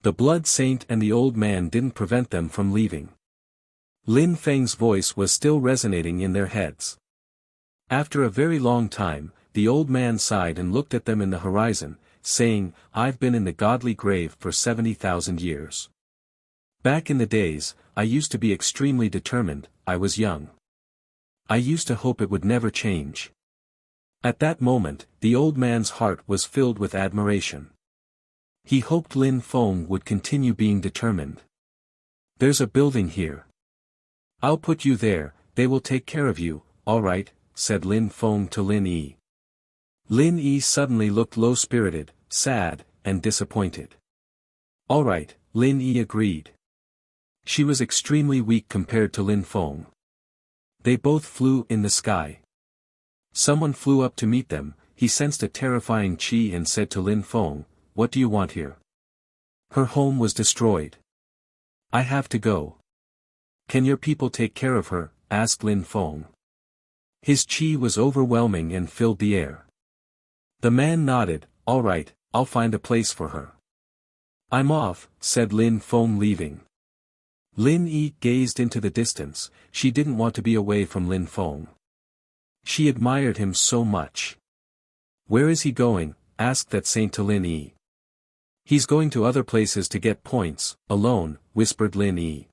A: The blood saint and the old man didn't prevent them from leaving. Lin Feng's voice was still resonating in their heads. After a very long time, the old man sighed and looked at them in the horizon, saying, I've been in the godly grave for 70,000 years. Back in the days, I used to be extremely determined, I was young. I used to hope it would never change. At that moment, the old man's heart was filled with admiration. He hoped Lin Feng would continue being determined. There's a building here. I'll put you there, they will take care of you, all right, said Lin Feng to Lin Yi. Lin Yi suddenly looked low-spirited, sad, and disappointed. All right, Lin Yi agreed. She was extremely weak compared to Lin Feng. They both flew in the sky. Someone flew up to meet them, he sensed a terrifying qi and said to Lin Feng, "What do you want here?" "Her home was destroyed. I have to go." "Can your people take care of her?" asked Lin Feng. His qi was overwhelming and filled the air. The man nodded, "All right, I'll find a place for her." "I'm off," said Lin Feng, leaving. Lin Yi gazed into the distance. She didn't want to be away from Lin Feng. She admired him so much. "Where is he going?" asked that saint to Lin Yi. "He's going to other places to get points, alone," whispered Lin Yi.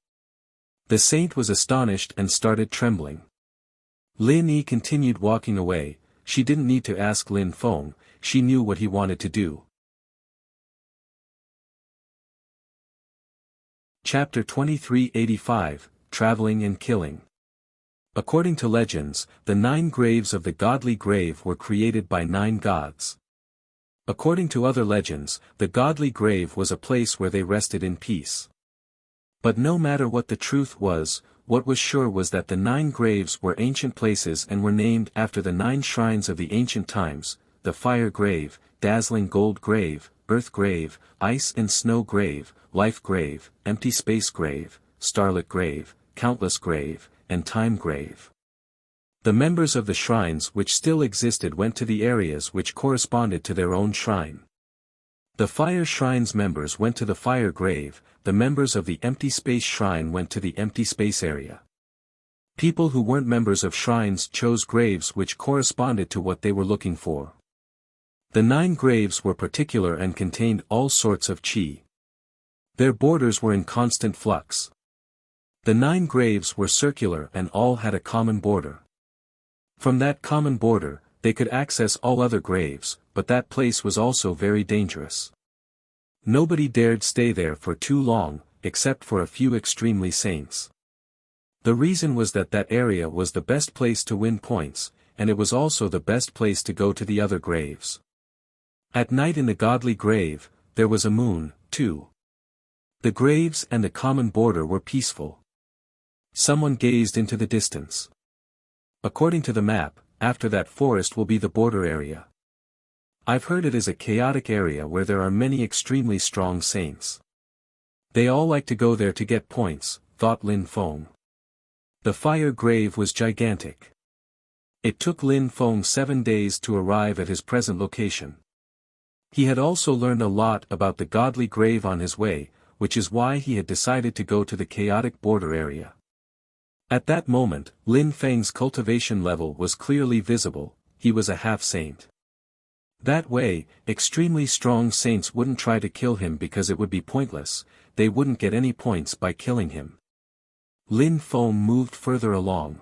A: The saint was astonished and started trembling. Lin Yi continued walking away. She didn't need to ask Lin Feng, she knew what he wanted to do. Chapter 2385, Traveling and Killing. According to legends, the 9 graves of the godly grave were created by 9 gods. According to other legends, the godly grave was a place where they rested in peace. But no matter what the truth was, what was sure was that the 9 graves were ancient places and were named after the 9 shrines of the ancient times: the fire grave, dazzling gold grave, earth grave, ice and snow grave, life grave, empty space grave, starlit grave, countless grave, and time grave. The members of the shrines which still existed went to the areas which corresponded to their own shrine. The fire shrine's members went to the fire grave, the members of the empty space shrine went to the empty space area. People who weren't members of shrines chose graves which corresponded to what they were looking for. The 9 graves were particular and contained all sorts of qi. Their borders were in constant flux. The 9 graves were circular and all had a common border. From that common border, they could access all other graves, but that place was also very dangerous. Nobody dared stay there for too long, except for a few extremely saints. The reason was that that area was the best place to win points, and it was also the best place to go to the other graves. At night in the godly grave, there was a moon, too. The graves and the common border were peaceful. Someone gazed into the distance. According to the map, after that forest will be the border area. I've heard it is a chaotic area where there are many extremely strong saints. They all like to go there to get points, thought Lin Feng. The fire grave was gigantic. It took Lin Feng 7 days to arrive at his present location. He had also learned a lot about the godly grave on his way, which is why he had decided to go to the chaotic border area. At that moment, Lin Feng's cultivation level was clearly visible, he was a half-saint. That way, extremely strong saints wouldn't try to kill him because it would be pointless, they wouldn't get any points by killing him. Lin Feng moved further along.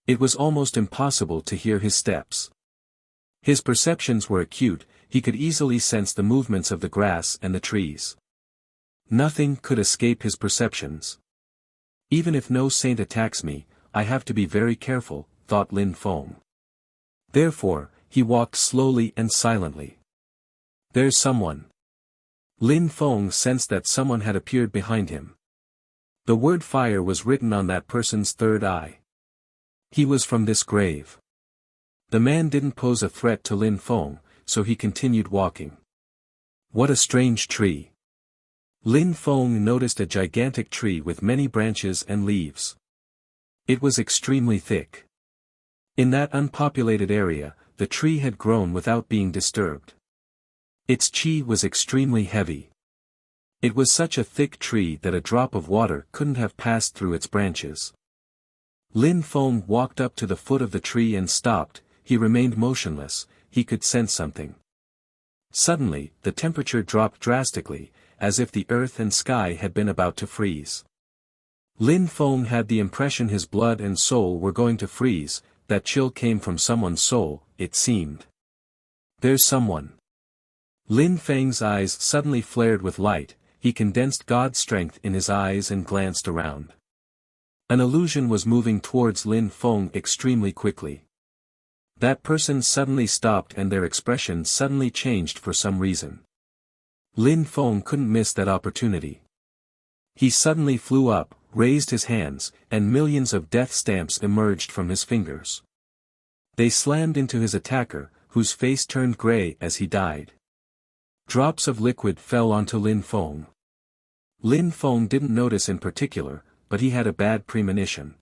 A: It was almost impossible to hear his steps. His perceptions were acute, he could easily sense the movements of the grass and the trees. Nothing could escape his perceptions. Even if no saint attacks me, I have to be very careful, thought Lin Feng. Therefore, he walked slowly and silently. There's someone. Lin Feng sensed that someone had appeared behind him. The word fire was written on that person's third eye. He was from this grave. The man didn't pose a threat to Lin Feng, so he continued walking. What a strange tree. Lin Feng noticed a gigantic tree with many branches and leaves. It was extremely thick. In that unpopulated area, the tree had grown without being disturbed. Its qi was extremely heavy. It was such a thick tree that a drop of water couldn't have passed through its branches. Lin Feng walked up to the foot of the tree and stopped, he remained motionless, he could sense something. Suddenly, the temperature dropped drastically, as if the earth and sky had been about to freeze. Lin Feng had the impression his blood and soul were going to freeze, that chill came from someone's soul, it seemed. There's someone. Lin Feng's eyes suddenly flared with light, he condensed God's strength in his eyes and glanced around. An illusion was moving towards Lin Feng extremely quickly. That person suddenly stopped and their expression suddenly changed for some reason. Lin Feng couldn't miss that opportunity. He suddenly flew up, raised his hands, and millions of death stamps emerged from his fingers. They slammed into his attacker, whose face turned gray as he died. Drops of liquid fell onto Lin Feng. Lin Feng didn't notice in particular, but he had a bad premonition.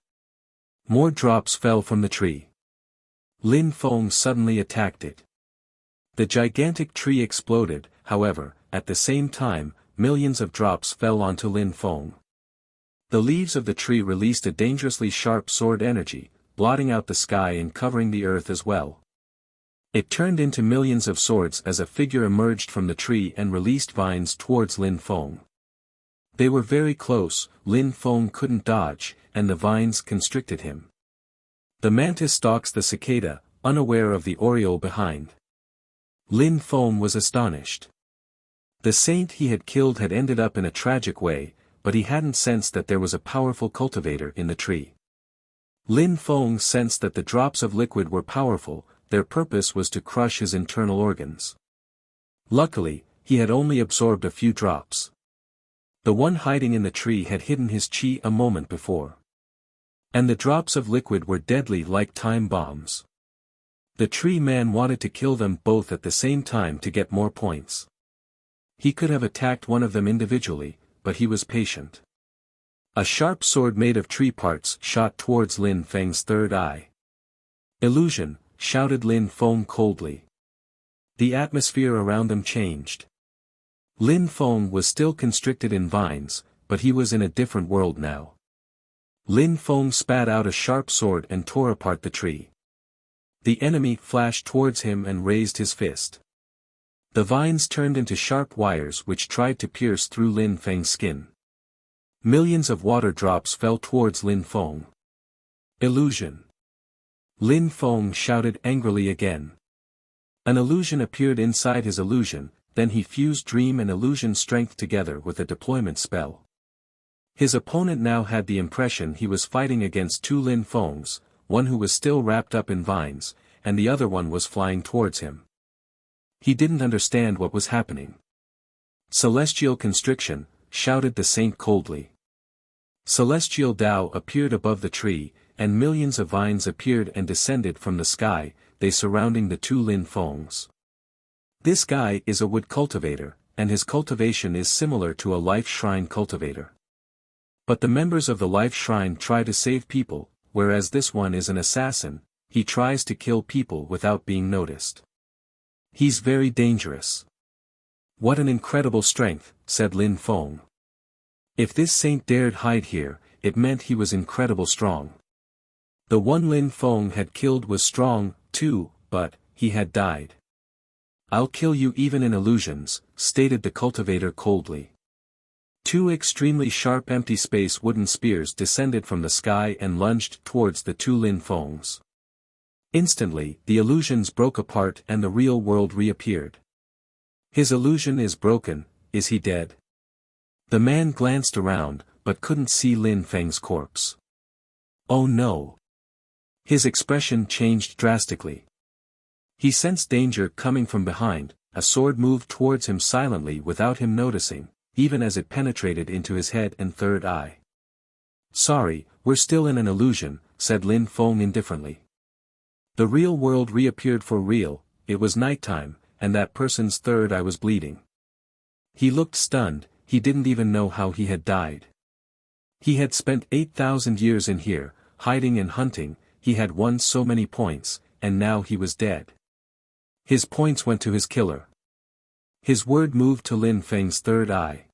A: More drops fell from the tree. Lin Feng suddenly attacked it. The gigantic tree exploded, however, at the same time, millions of drops fell onto Lin Feng. The leaves of the tree released a dangerously sharp sword energy, blotting out the sky and covering the earth as well. It turned into millions of swords as a figure emerged from the tree and released vines towards Lin Feng. They were very close, Lin Feng couldn't dodge, and the vines constricted him. The mantis stalks the cicada, unaware of the oriole behind. Lin Feng was astonished. The saint he had killed had ended up in a tragic way, but he hadn't sensed that there was a powerful cultivator in the tree. Lin Feng sensed that the drops of liquid were powerful, their purpose was to crush his internal organs. Luckily, he had only absorbed a few drops. The one hiding in the tree had hidden his chi a moment before. And the drops of liquid were deadly like time bombs. The tree man wanted to kill them both at the same time to get more points. He could have attacked one of them individually, but he was patient. A sharp sword made of tree parts shot towards Lin Feng's third eye. Illusion, shouted Lin Feng coldly. The atmosphere around them changed. Lin Feng was still constricted in vines, but he was in a different world now. Lin Feng spat out a sharp sword and tore apart the tree. The enemy flashed towards him and raised his fist. The vines turned into sharp wires which tried to pierce through Lin Feng's skin. Millions of water drops fell towards Lin Feng. Illusion. Lin Feng shouted angrily again. An illusion appeared inside his illusion, then he fused dream and illusion strength together with a deployment spell. His opponent now had the impression he was fighting against two Lin Fengs, one who was still wrapped up in vines, and the other one was flying towards him. He didn't understand what was happening. Celestial constriction, shouted the saint coldly. Celestial Tao appeared above the tree, and millions of vines appeared and descended from the sky, they surrounding the two Lin Fengs. This guy is a wood cultivator, and his cultivation is similar to a life shrine cultivator. But the members of the life shrine try to save people, whereas this one is an assassin, he tries to kill people without being noticed. He's very dangerous. What an incredible strength, said Lin Feng. If this saint dared hide here, it meant he was incredibly strong. The one Lin Feng had killed was strong, too, but he had died. I'll kill you even in illusions, stated the cultivator coldly. Two extremely sharp empty space wooden spears descended from the sky and lunged towards the two Lin Fengs. Instantly, the illusions broke apart and the real world reappeared. His illusion is broken, is he dead? The man glanced around, but couldn't see Lin Feng's corpse. Oh no! His expression changed drastically. He sensed danger coming from behind, a sword moved towards him silently without him noticing, even as it penetrated into his head and third eye. Sorry, we're still in an illusion, said Lin Feng indifferently. The real world reappeared for real, it was nighttime, and that person's third eye was bleeding. He looked stunned, he didn't even know how he had died. He had spent 8,000 years in here, hiding and hunting, he had won so many points, and now he was dead. His points went to his killer. His word moved to Lin Feng's third eye.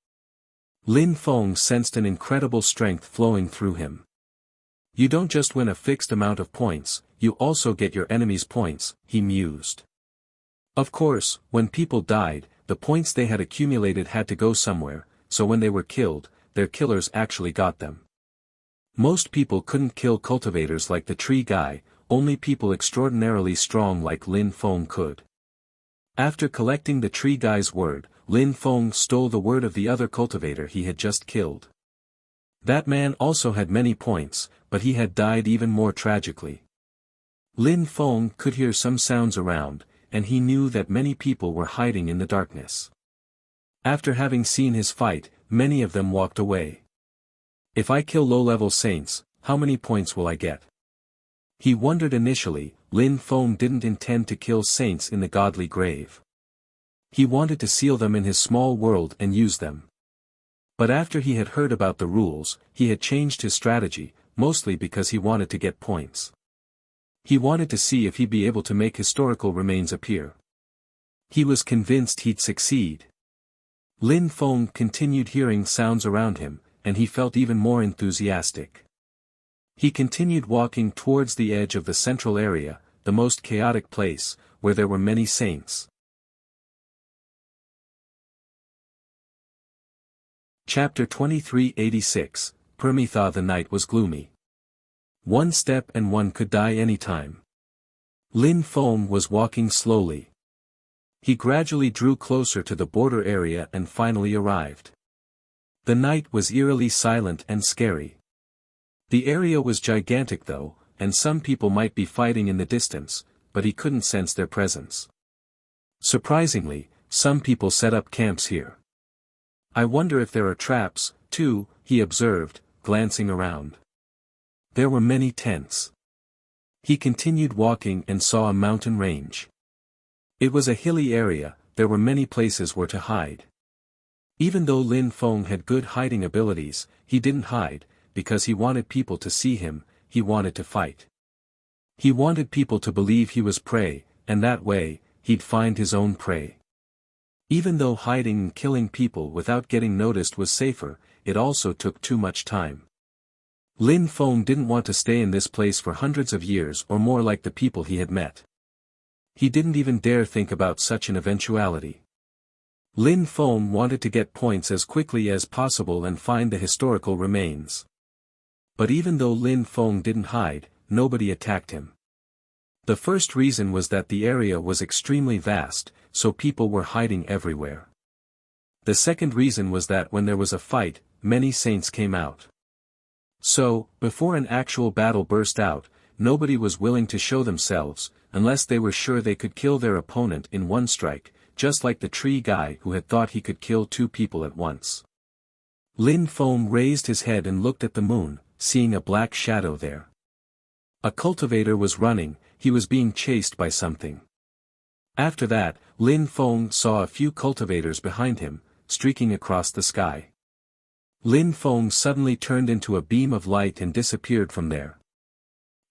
A: Lin Feng sensed an incredible strength flowing through him. You don't just win a fixed amount of points, you also get your enemy's points, he mused. Of course, when people died, the points they had accumulated had to go somewhere, so when they were killed, their killers actually got them. Most people couldn't kill cultivators like the tree guy, only people extraordinarily strong like Lin Feng could. After collecting the tree guy's word, Lin Feng stole the word of the other cultivator he had just killed. That man also had many points, but he had died even more tragically. Lin Feng could hear some sounds around, and he knew that many people were hiding in the darkness. After having seen his fight, many of them walked away. If I kill low-level saints, how many points will I get? He wondered initially, Lin Feng didn't intend to kill saints in the godly grave. He wanted to seal them in his small world and use them. But after he had heard about the rules, he had changed his strategy, mostly because he wanted to get points. He wanted to see if he'd be able to make historical remains appear. He was convinced he'd succeed. Lin Feng continued hearing sounds around him, and he felt even more enthusiastic. He continued walking towards the edge of the central area, the most chaotic place, where there were many saints. Chapter 2386, Permitha. The night was gloomy. One step and one could die any time. Lin Feng was walking slowly. He gradually drew closer to the border area and finally arrived. The night was eerily silent and scary. The area was gigantic though, and some people might be fighting in the distance, but he couldn't sense their presence. Surprisingly, some people set up camps here. I wonder if there are traps, too, he observed, glancing around. There were many tents. He continued walking and saw a mountain range. It was a hilly area, there were many places where to hide. Even though Lin Feng had good hiding abilities, he didn't hide, because he wanted people to see him, he wanted to fight. He wanted people to believe he was prey, and that way, he'd find his own prey. Even though hiding and killing people without getting noticed was safer, it also took too much time. Lin Feng didn't want to stay in this place for hundreds of years or more like the people he had met. He didn't even dare think about such an eventuality. Lin Feng wanted to get points as quickly as possible and find the historical remains. But even though Lin Feng didn't hide, nobody attacked him. The first reason was that the area was extremely vast, so people were hiding everywhere. The second reason was that when there was a fight, many saints came out. So, before an actual battle burst out, nobody was willing to show themselves, unless they were sure they could kill their opponent in one strike, just like the tree guy who had thought he could kill two people at once. Lin Feng raised his head and looked at the moon, seeing a black shadow there. A cultivator was running, he was being chased by something. After that, Lin Feng saw a few cultivators behind him, streaking across the sky. Lin Feng suddenly turned into a beam of light and disappeared from there.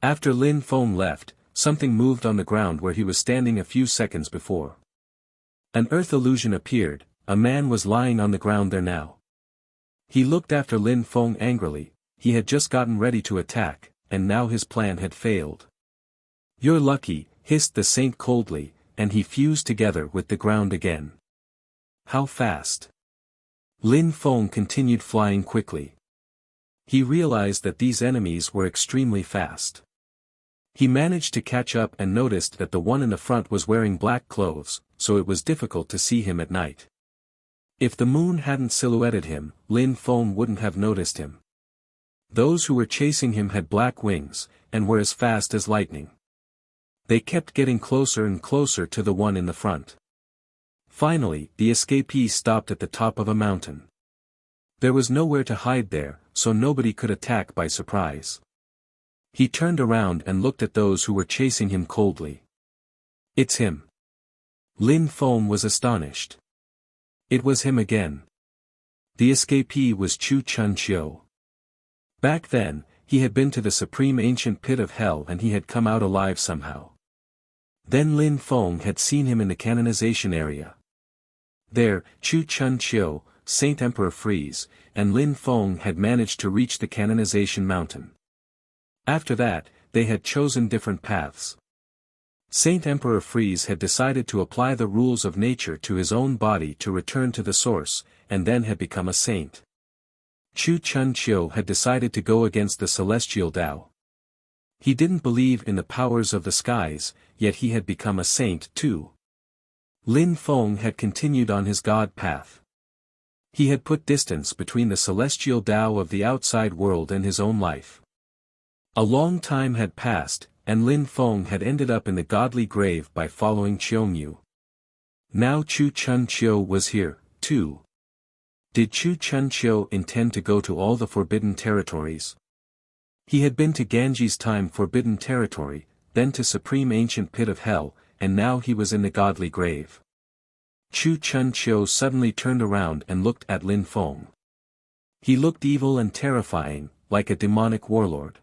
A: After Lin Feng left, something moved on the ground where he was standing a few seconds before. An earth illusion appeared, a man was lying on the ground there now. He looked after Lin Feng angrily, he had just gotten ready to attack, and now his plan had failed. "You're lucky," hissed the saint coldly, and he fused together with the ground again. How fast? Lin Feng continued flying quickly. He realized that these enemies were extremely fast. He managed to catch up and noticed that the one in the front was wearing black clothes, so it was difficult to see him at night. If the moon hadn't silhouetted him, Lin Feng wouldn't have noticed him. Those who were chasing him had black wings, and were as fast as lightning. They kept getting closer and closer to the one in the front. Finally, the escapee stopped at the top of a mountain. There was nowhere to hide there, so nobody could attack by surprise. He turned around and looked at those who were chasing him coldly. "It's him." Lin Feng was astonished. It was him again. The escapee was Chu Chun Chiu. Back then, he had been to the supreme ancient pit of hell and he had come out alive somehow. Then Lin Feng had seen him in the canonization area. There, Chu Chun Chiu, Saint Emperor Freeze, and Lin Feng had managed to reach the canonization mountain. After that, they had chosen different paths. Saint Emperor Freeze had decided to apply the rules of nature to his own body to return to the source, and then had become a saint. Chu Chun Chiu had decided to go against the celestial Tao. He didn't believe in the powers of the skies, yet he had become a saint too. Lin Feng had continued on his God path. He had put distance between the celestial Tao of the outside world and his own life. A long time had passed, and Lin Feng had ended up in the godly grave by following Qiongyu. Now Chu Chun Chiu was here, too. Did Chu Chun Chiu intend to go to all the forbidden territories? He had been to Ganji's time forbidden territory, then to supreme ancient pit of hell, and now he was in the godly grave. Chu Chun Chiu suddenly turned around and looked at Lin Feng. He looked evil and terrifying, like a demonic warlord.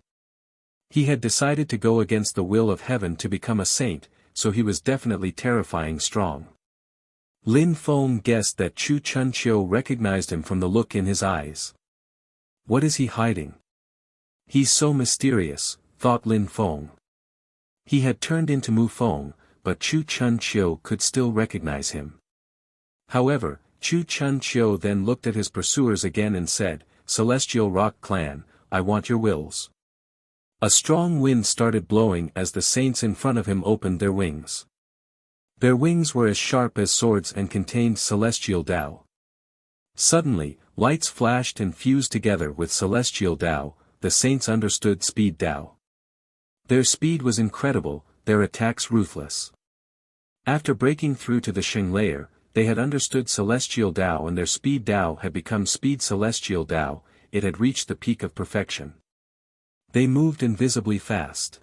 A: He had decided to go against the will of heaven to become a saint, so he was definitely terrifying strong. Lin Feng guessed that Chu Chun Chiu recognized him from the look in his eyes. What is he hiding? He's so mysterious, thought Lin Feng. He had turned into Mu Feng, but Chu Chun Chiu could still recognize him. However, Chu Chun Chiu then looked at his pursuers again and said, "Celestial Rock Clan, I want your wills." A strong wind started blowing as the saints in front of him opened their wings. Their wings were as sharp as swords and contained celestial Tao. Suddenly, lights flashed and fused together with celestial Tao. The saints understood speed Tao. Their speed was incredible, their attacks ruthless. After breaking through to the Sheng layer, they had understood celestial Tao and their speed Tao had become speed celestial Tao, it had reached the peak of perfection. They moved invisibly fast.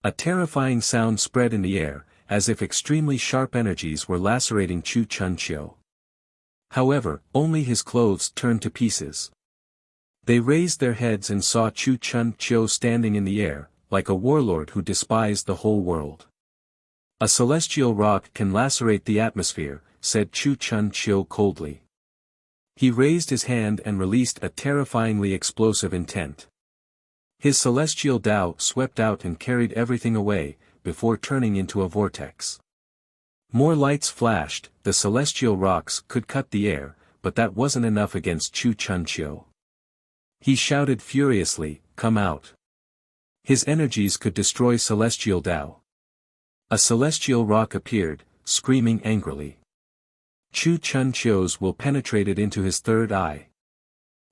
A: A terrifying sound spread in the air, as if extremely sharp energies were lacerating Chu Chun Chiu. However, only his clothes turned to pieces. They raised their heads and saw Chu Chun Chiu standing in the air, like a warlord who despised the whole world. "A celestial rock can lacerate the atmosphere," said Chu Chun Chiu coldly. He raised his hand and released a terrifyingly explosive intent. His celestial Tao swept out and carried everything away, before turning into a vortex. More lights flashed, the celestial rocks could cut the air, but that wasn't enough against Chu Chun Chiu. He shouted furiously, "Come out." His energies could destroy celestial Tao. A celestial rock appeared, screaming angrily. Chu Chun Chiu's will penetrated into his third eye.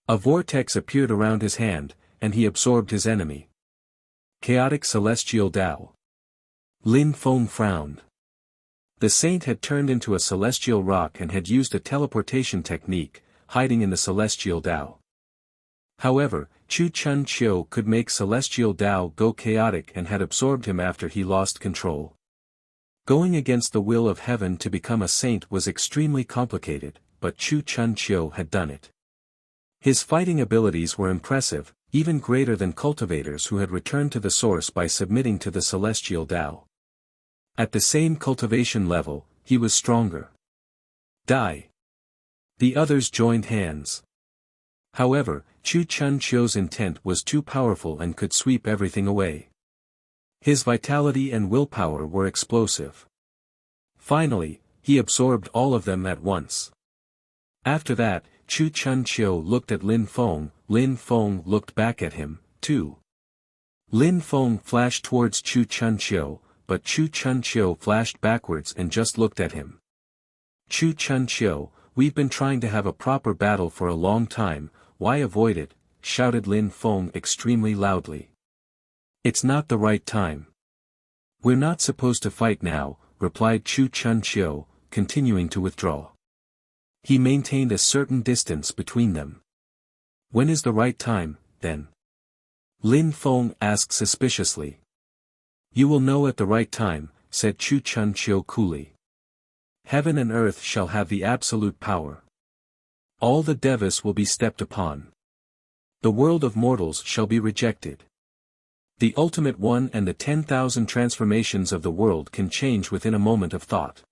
A: A vortex appeared around his hand, and he absorbed his enemy. Chaotic celestial Tao. Lin Feng frowned. The saint had turned into a celestial rock and had used a teleportation technique, hiding in the celestial Tao. However, Chu Chun Chiu could make celestial Tao go chaotic and had absorbed him after he lost control. Going against the will of heaven to become a saint was extremely complicated, but Chu Chun Chiu had done it. His fighting abilities were impressive, even greater than cultivators who had returned to the source by submitting to the celestial Tao. At the same cultivation level, he was stronger. Die. The others joined hands. However, Chu Chun Chiu's intent was too powerful and could sweep everything away. His vitality and willpower were explosive. Finally, he absorbed all of them at once. After that, Chu Chun Chiu looked at Lin Feng looked back at him, too. Lin Feng flashed towards Chu Chun Chiu, but Chu Chun Chiu flashed backwards and just looked at him. "Chu Chun Chiu, we've been trying to have a proper battle for a long time, why avoid it?" shouted Lin Feng extremely loudly. "It's not the right time. We're not supposed to fight now," replied Chu Chun Chiu, continuing to withdraw. He maintained a certain distance between them. "When is the right time, then?" Lin Feng asked suspiciously. "You will know at the right time," said Chu Chun Chiu coolly. "Heaven and earth shall have the absolute power. All the devas will be stepped upon. The world of mortals shall be rejected. The ultimate one and the 10,000 transformations of the world can change within a moment of thought."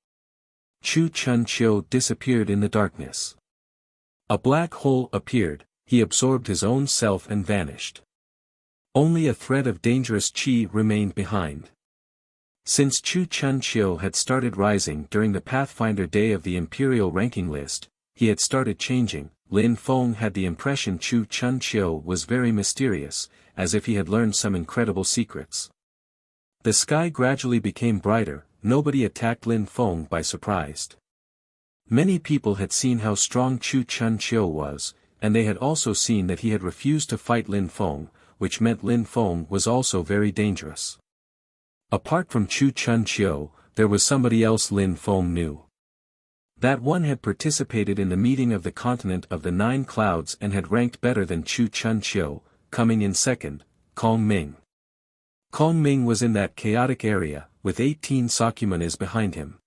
A: Chu Chun Chiu disappeared in the darkness. A black hole appeared, he absorbed his own self and vanished. Only a thread of dangerous qi remained behind. Since Chu Chun Chiu had started rising during the Pathfinder day of the Imperial ranking list, he had started changing. Lin Feng had the impression Chu Chun Chiu was very mysterious, as if he had learned some incredible secrets. The sky gradually became brighter, nobody attacked Lin Feng by surprise. Many people had seen how strong Chu Chun Chiu was, and they had also seen that he had refused to fight Lin Feng, which meant Lin Feng was also very dangerous. Apart from Chu Chun Chiu, there was somebody else Lin Feng knew. That one had participated in the meeting of the continent of the 9 clouds and had ranked better than Chu Chun Chiu, coming in second. Kong Ming. Kong Ming was in that chaotic area, with 18 Sakyamanas behind him.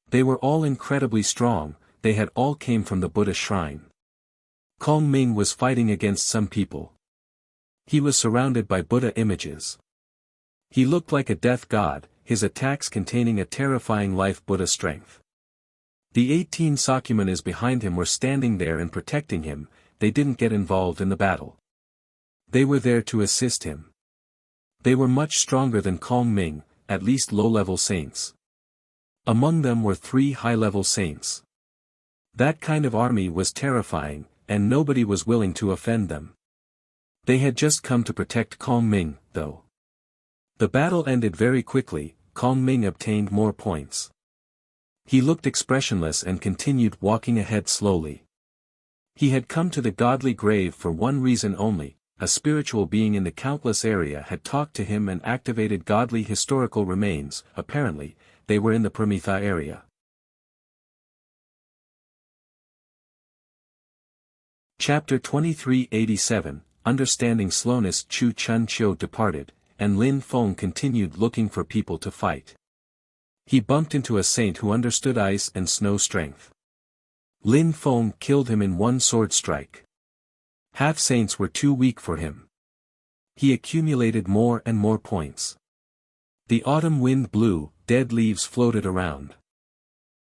A: They were all incredibly strong, they had all came from the Buddha shrine. Kong Ming was fighting against some people. He was surrounded by Buddha images. He looked like a death god, his attacks containing a terrifying life Buddha strength. The 18 Sakyamanas behind him were standing there and protecting him, they didn't get involved in the battle. They were there to assist him. They were much stronger than Kong Ming, at least low-level saints. Among them were 3 high-level saints. That kind of army was terrifying, and nobody was willing to offend them. They had just come to protect Kong Ming, though. The battle ended very quickly, Kong Ming obtained more points. He looked expressionless and continued walking ahead slowly. He had come to the godly grave for one reason only. A spiritual being in the countless area had talked to him and activated godly historical remains. Apparently, they were in the Pramitha area. Chapter 2387, Understanding Slowness. Chu Chun Chiu departed, and Lin Feng continued looking for people to fight. He bumped into a saint who understood ice and snow strength. Lin Feng killed him in one sword strike. Half-saints were too weak for him. He accumulated more and more points. The autumn wind blew, dead leaves floated around.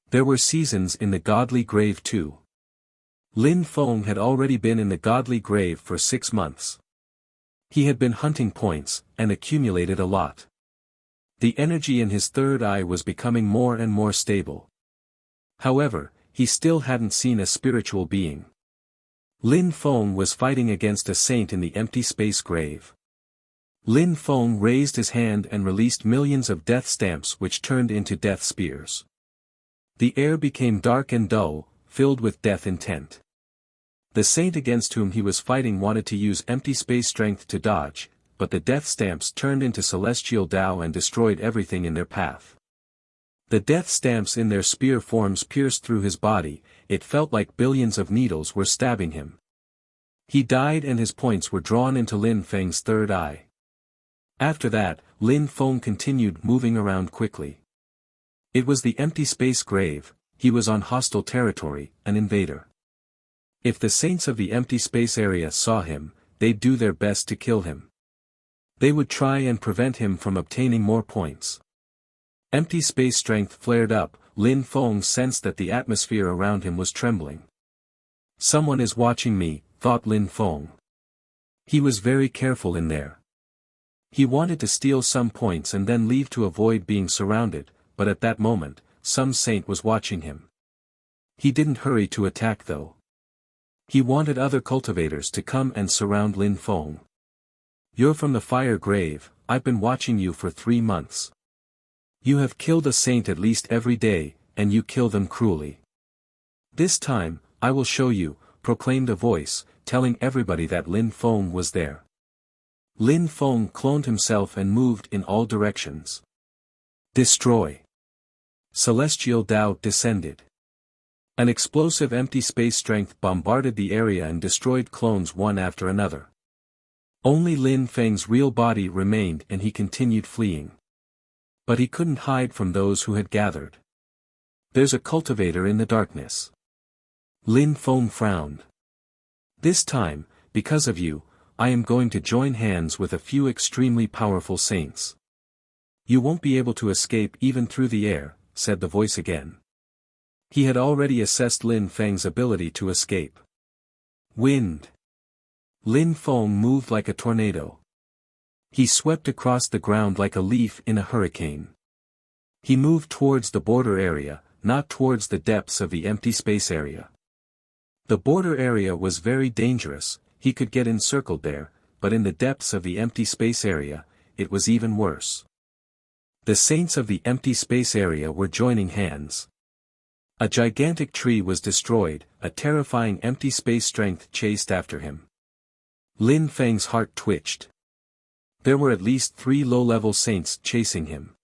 A: There were seasons in the godly grave too. Lin Feng had already been in the godly grave for 6 months. He had been hunting points, and accumulated a lot. The energy in his third eye was becoming more and more stable. However, he still hadn't seen a spiritual being. Lin Feng was fighting against a saint in the empty space grave. Lin Feng raised his hand and released millions of death stamps which turned into death spears. The air became dark and dull, filled with death intent. The saint against whom he was fighting wanted to use empty space strength to dodge, but the death stamps turned into celestial Tao and destroyed everything in their path. The death stamps in their spear forms pierced through his body, it felt like billions of needles were stabbing him. He died and his points were drawn into Lin Feng's third eye. After that, Lin Feng continued moving around quickly. It was the empty space grave, he was on hostile territory, an invader. If the saints of the empty space area saw him, they'd do their best to kill him. They would try and prevent him from obtaining more points. Empty space strength flared up, Lin Feng sensed that the atmosphere around him was trembling. Someone is watching me, thought Lin Feng. He was very careful in there. He wanted to steal some points and then leave to avoid being surrounded, but at that moment, some saint was watching him. He didn't hurry to attack though. He wanted other cultivators to come and surround Lin Feng. You're from the fire grave, I've been watching you for 3 months. You have killed a saint at least every day, and you kill them cruelly. This time, I will show you, proclaimed a voice, telling everybody that Lin Feng was there. Lin Feng cloned himself and moved in all directions. Destroy. Celestial Tao descended. An explosive empty space strength bombarded the area and destroyed clones one after another. Only Lin Feng's real body remained and he continued fleeing. But he couldn't hide from those who had gathered. There's a cultivator in the darkness. Lin Feng frowned. This time, because of you, I am going to join hands with a few extremely powerful saints. You won't be able to escape even through the air, said the voice again. He had already assessed Lin Feng's ability to escape. Wind. Lin Feng moved like a tornado. He swept across the ground like a leaf in a hurricane. He moved towards the border area, not towards the depths of the empty space area. The border area was very dangerous, he could get encircled there, but in the depths of the empty space area, it was even worse. The saints of the empty space area were joining hands. A gigantic tree was destroyed, a terrifying empty space strength chased after him. Lin Feng's heart twitched. There were at least 3 low-level saints chasing him.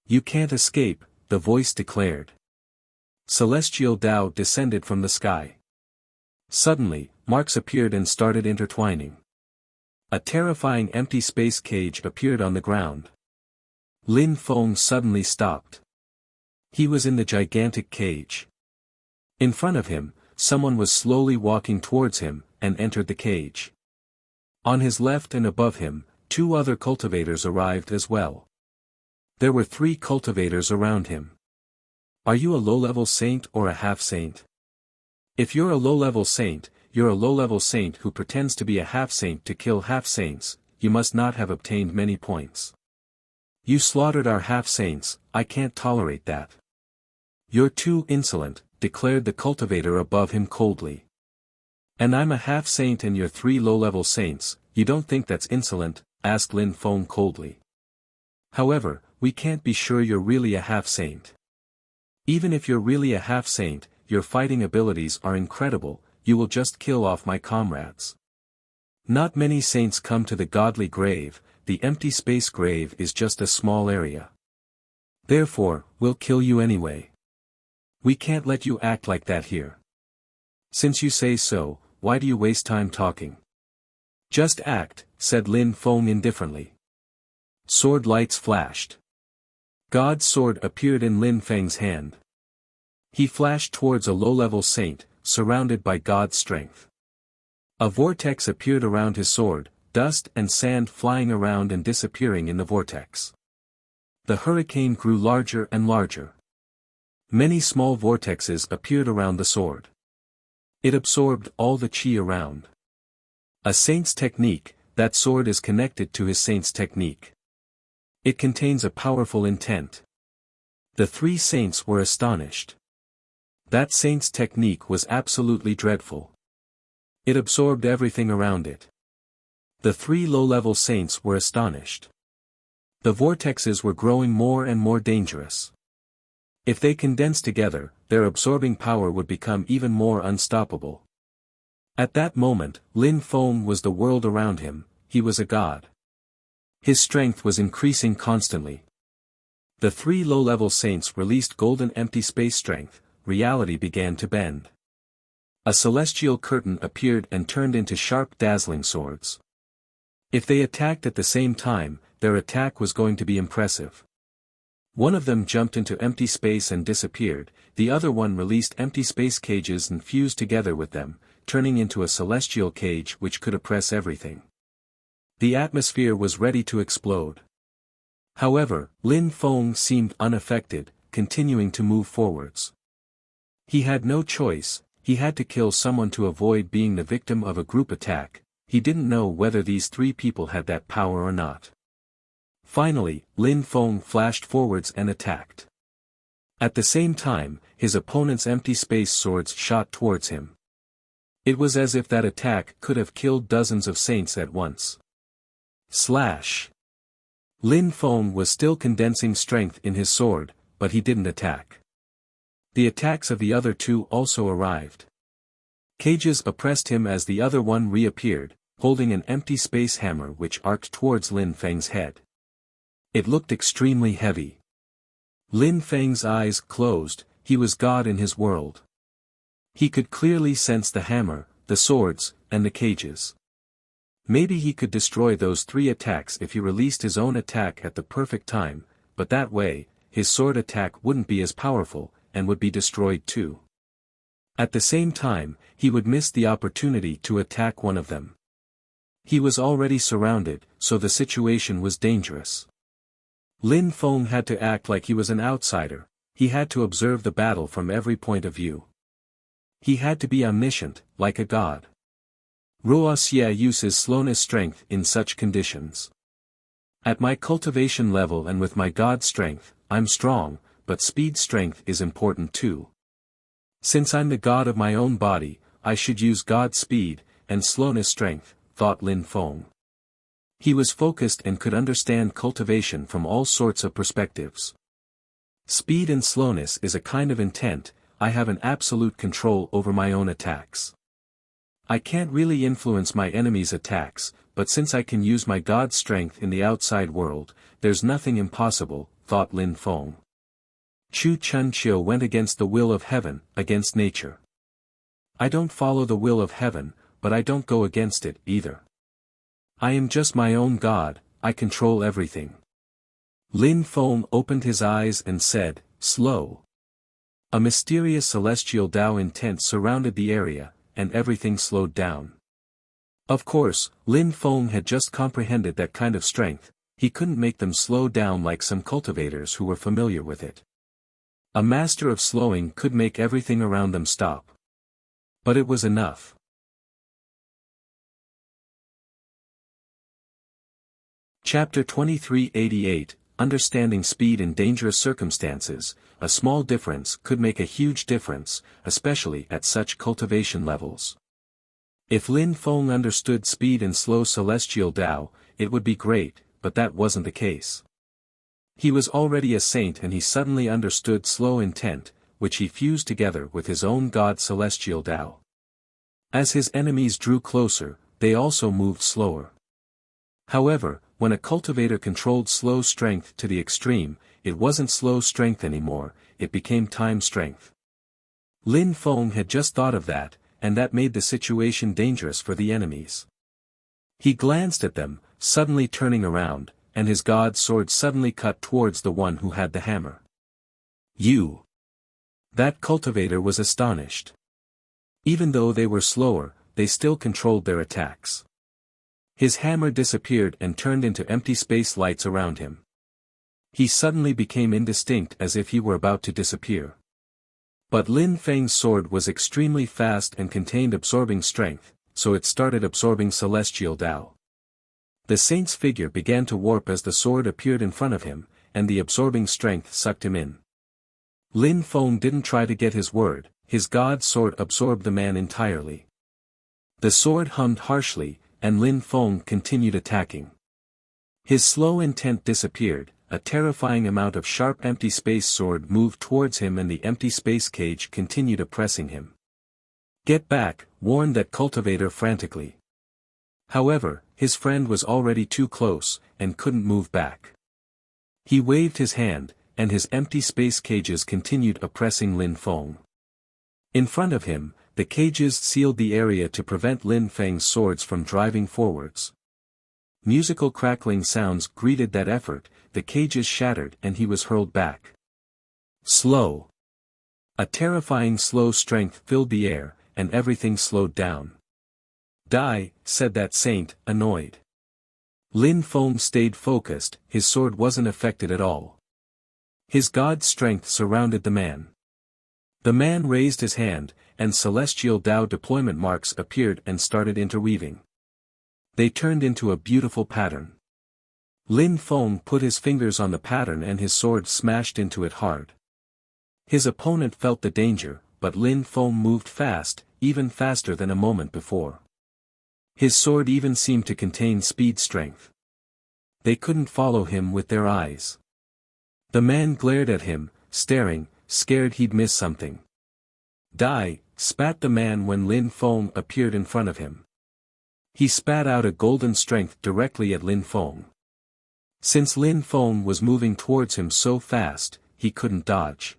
A: You can't escape, the voice declared. Celestial Tao descended from the sky. Suddenly, marks appeared and started intertwining. A terrifying empty space cage appeared on the ground. Lin Feng suddenly stopped. He was in the gigantic cage. In front of him, someone was slowly walking towards him, and entered the cage. On his left and above him, 2 other cultivators arrived as well. There were 3 cultivators around him. Are you a low-level saint or a half-saint? If you're a low-level saint, you're a low-level saint who pretends to be a half-saint to kill half-saints. You must not have obtained many points. You slaughtered our half-saints, I can't tolerate that. You're too insolent, declared the cultivator above him coldly. And I'm a half-saint and you're 3 low-level saints, you don't think that's insolent? Asked Lin Feng coldly. However, we can't be sure you're really a half-saint. Even if you're really a half-saint, your fighting abilities are incredible, you will just kill off my comrades. Not many saints come to the godly grave, the empty space grave is just a small area. Therefore, we'll kill you anyway. We can't let you act like that here. Since you say so, why do you waste time talking? Just act, said Lin Feng indifferently. Sword lights flashed. God's sword appeared in Lin Feng's hand. He flashed towards a low-level saint, surrounded by God's strength. A vortex appeared around his sword, dust and sand flying around and disappearing in the vortex. The hurricane grew larger and larger. Many small vortexes appeared around the sword. It absorbed all the chi around. A saint's technique, that sword is connected to his saint's technique. It contains a powerful intent. The 3 saints were astonished. That saint's technique was absolutely dreadful. It absorbed everything around it. The 3 low-level saints were astonished. The vortexes were growing more and more dangerous. If they condensed together, their absorbing power would become even more unstoppable. At that moment, Lin Feng was the world around him, he was a god. His strength was increasing constantly. The 3 low-level saints released golden empty space strength, reality began to bend. A celestial curtain appeared and turned into sharp dazzling swords. If they attacked at the same time, their attack was going to be impressive. One of them jumped into empty space and disappeared, the other one released empty space cages and fused together with them, turning into a celestial cage which could oppress everything. The atmosphere was ready to explode. However, Lin Feng seemed unaffected, continuing to move forwards. He had no choice, he had to kill someone to avoid being the victim of a group attack. He didn't know whether these 3 people had that power or not. Finally, Lin Feng flashed forwards and attacked. At the same time, his opponent's empty space swords shot towards him. It was as if that attack could have killed dozens of saints at once. Slash! Lin Feng was still condensing strength in his sword, but he didn't attack. The attacks of the other 2 also arrived. Cages oppressed him as the other one reappeared, holding an empty space hammer which arced towards Lin Feng's head. It looked extremely heavy. Lin Feng's eyes closed, he was God in his world. He could clearly sense the hammer, the swords, and the cages. Maybe he could destroy those 3 attacks if he released his own attack at the perfect time, but that way, his sword attack wouldn't be as powerful, and would be destroyed too. At the same time, he would miss the opportunity to attack one of them. He was already surrounded, so the situation was dangerous. Lin Feng had to act like he was an outsider, he had to observe the battle from every point of view. He had to be omniscient, like a god. Wuxia uses slowness strength in such conditions. At my cultivation level and with my god strength, I'm strong, but speed strength is important too. Since I'm the god of my own body, I should use god speed, and slowness strength, thought Lin Feng. He was focused and could understand cultivation from all sorts of perspectives. Speed and slowness is a kind of intent, I have an absolute control over my own attacks. I can't really influence my enemy's attacks, but since I can use my god strength in the outside world, there's nothing impossible, thought Lin Feng. Chu Chunqiu went against the will of heaven, against nature. I don't follow the will of heaven, but I don't go against it either. I am just my own god, I control everything. Lin Feng opened his eyes and said, slow. A mysterious celestial Tao intent surrounded the area, and everything slowed down. Of course, Lin Feng had just comprehended that kind of strength, he couldn't make them slow down like some cultivators who were familiar with it. A master of slowing could make everything around them stop. But it was enough. Chapter 2388, Understanding Speed in Dangerous Circumstances. A small difference could make a huge difference, especially at such cultivation levels. If Lin Feng understood speed in slow celestial Tao, it would be great, but that wasn't the case. He was already a saint and he suddenly understood slow intent, which he fused together with his own god celestial Tao. As his enemies drew closer, they also moved slower. However, when a cultivator controlled slow strength to the extreme, it wasn't slow strength anymore, it became time strength. Lin Feng had just thought of that, and that made the situation dangerous for the enemies. He glanced at them, suddenly turning around, and his god sword suddenly cut towards the one who had the hammer. You! That cultivator was astonished. Even though they were slower, they still controlled their attacks. His hammer disappeared and turned into empty space lights around him. He suddenly became indistinct as if he were about to disappear. But Lin Feng's sword was extremely fast and contained absorbing strength, so it started absorbing celestial Tao. The saint's figure began to warp as the sword appeared in front of him, and the absorbing strength sucked him in. Lin Feng didn't try to get his word, his god's sword absorbed the man entirely. The sword hummed harshly, and Lin Feng continued attacking. His slow intent disappeared, a terrifying amount of sharp empty space sword moved towards him and the empty space cage continued oppressing him. Get back, warned that cultivator frantically. However, his friend was already too close, and couldn't move back. He waved his hand, and his empty space cages continued oppressing Lin Feng. In front of him, the cages sealed the area to prevent Lin Feng's swords from driving forwards. Musical crackling sounds greeted that effort, the cages shattered and he was hurled back. Slow. A terrifying slow strength filled the air, and everything slowed down. Die, said that saint, annoyed. Lin Feng stayed focused, his sword wasn't affected at all. His god's strength surrounded the man. The man raised his hand, and celestial Tao deployment marks appeared and started interweaving. They turned into a beautiful pattern. Lin Feng put his fingers on the pattern and his sword smashed into it hard. His opponent felt the danger, but Lin Feng moved fast, even faster than a moment before. His sword even seemed to contain speed strength. They couldn't follow him with their eyes. The man glared at him, staring, scared he'd miss something. Die, spat the man when Lin Feng appeared in front of him. He spat out a golden strength directly at Lin Feng. Since Lin Feng was moving towards him so fast, he couldn't dodge.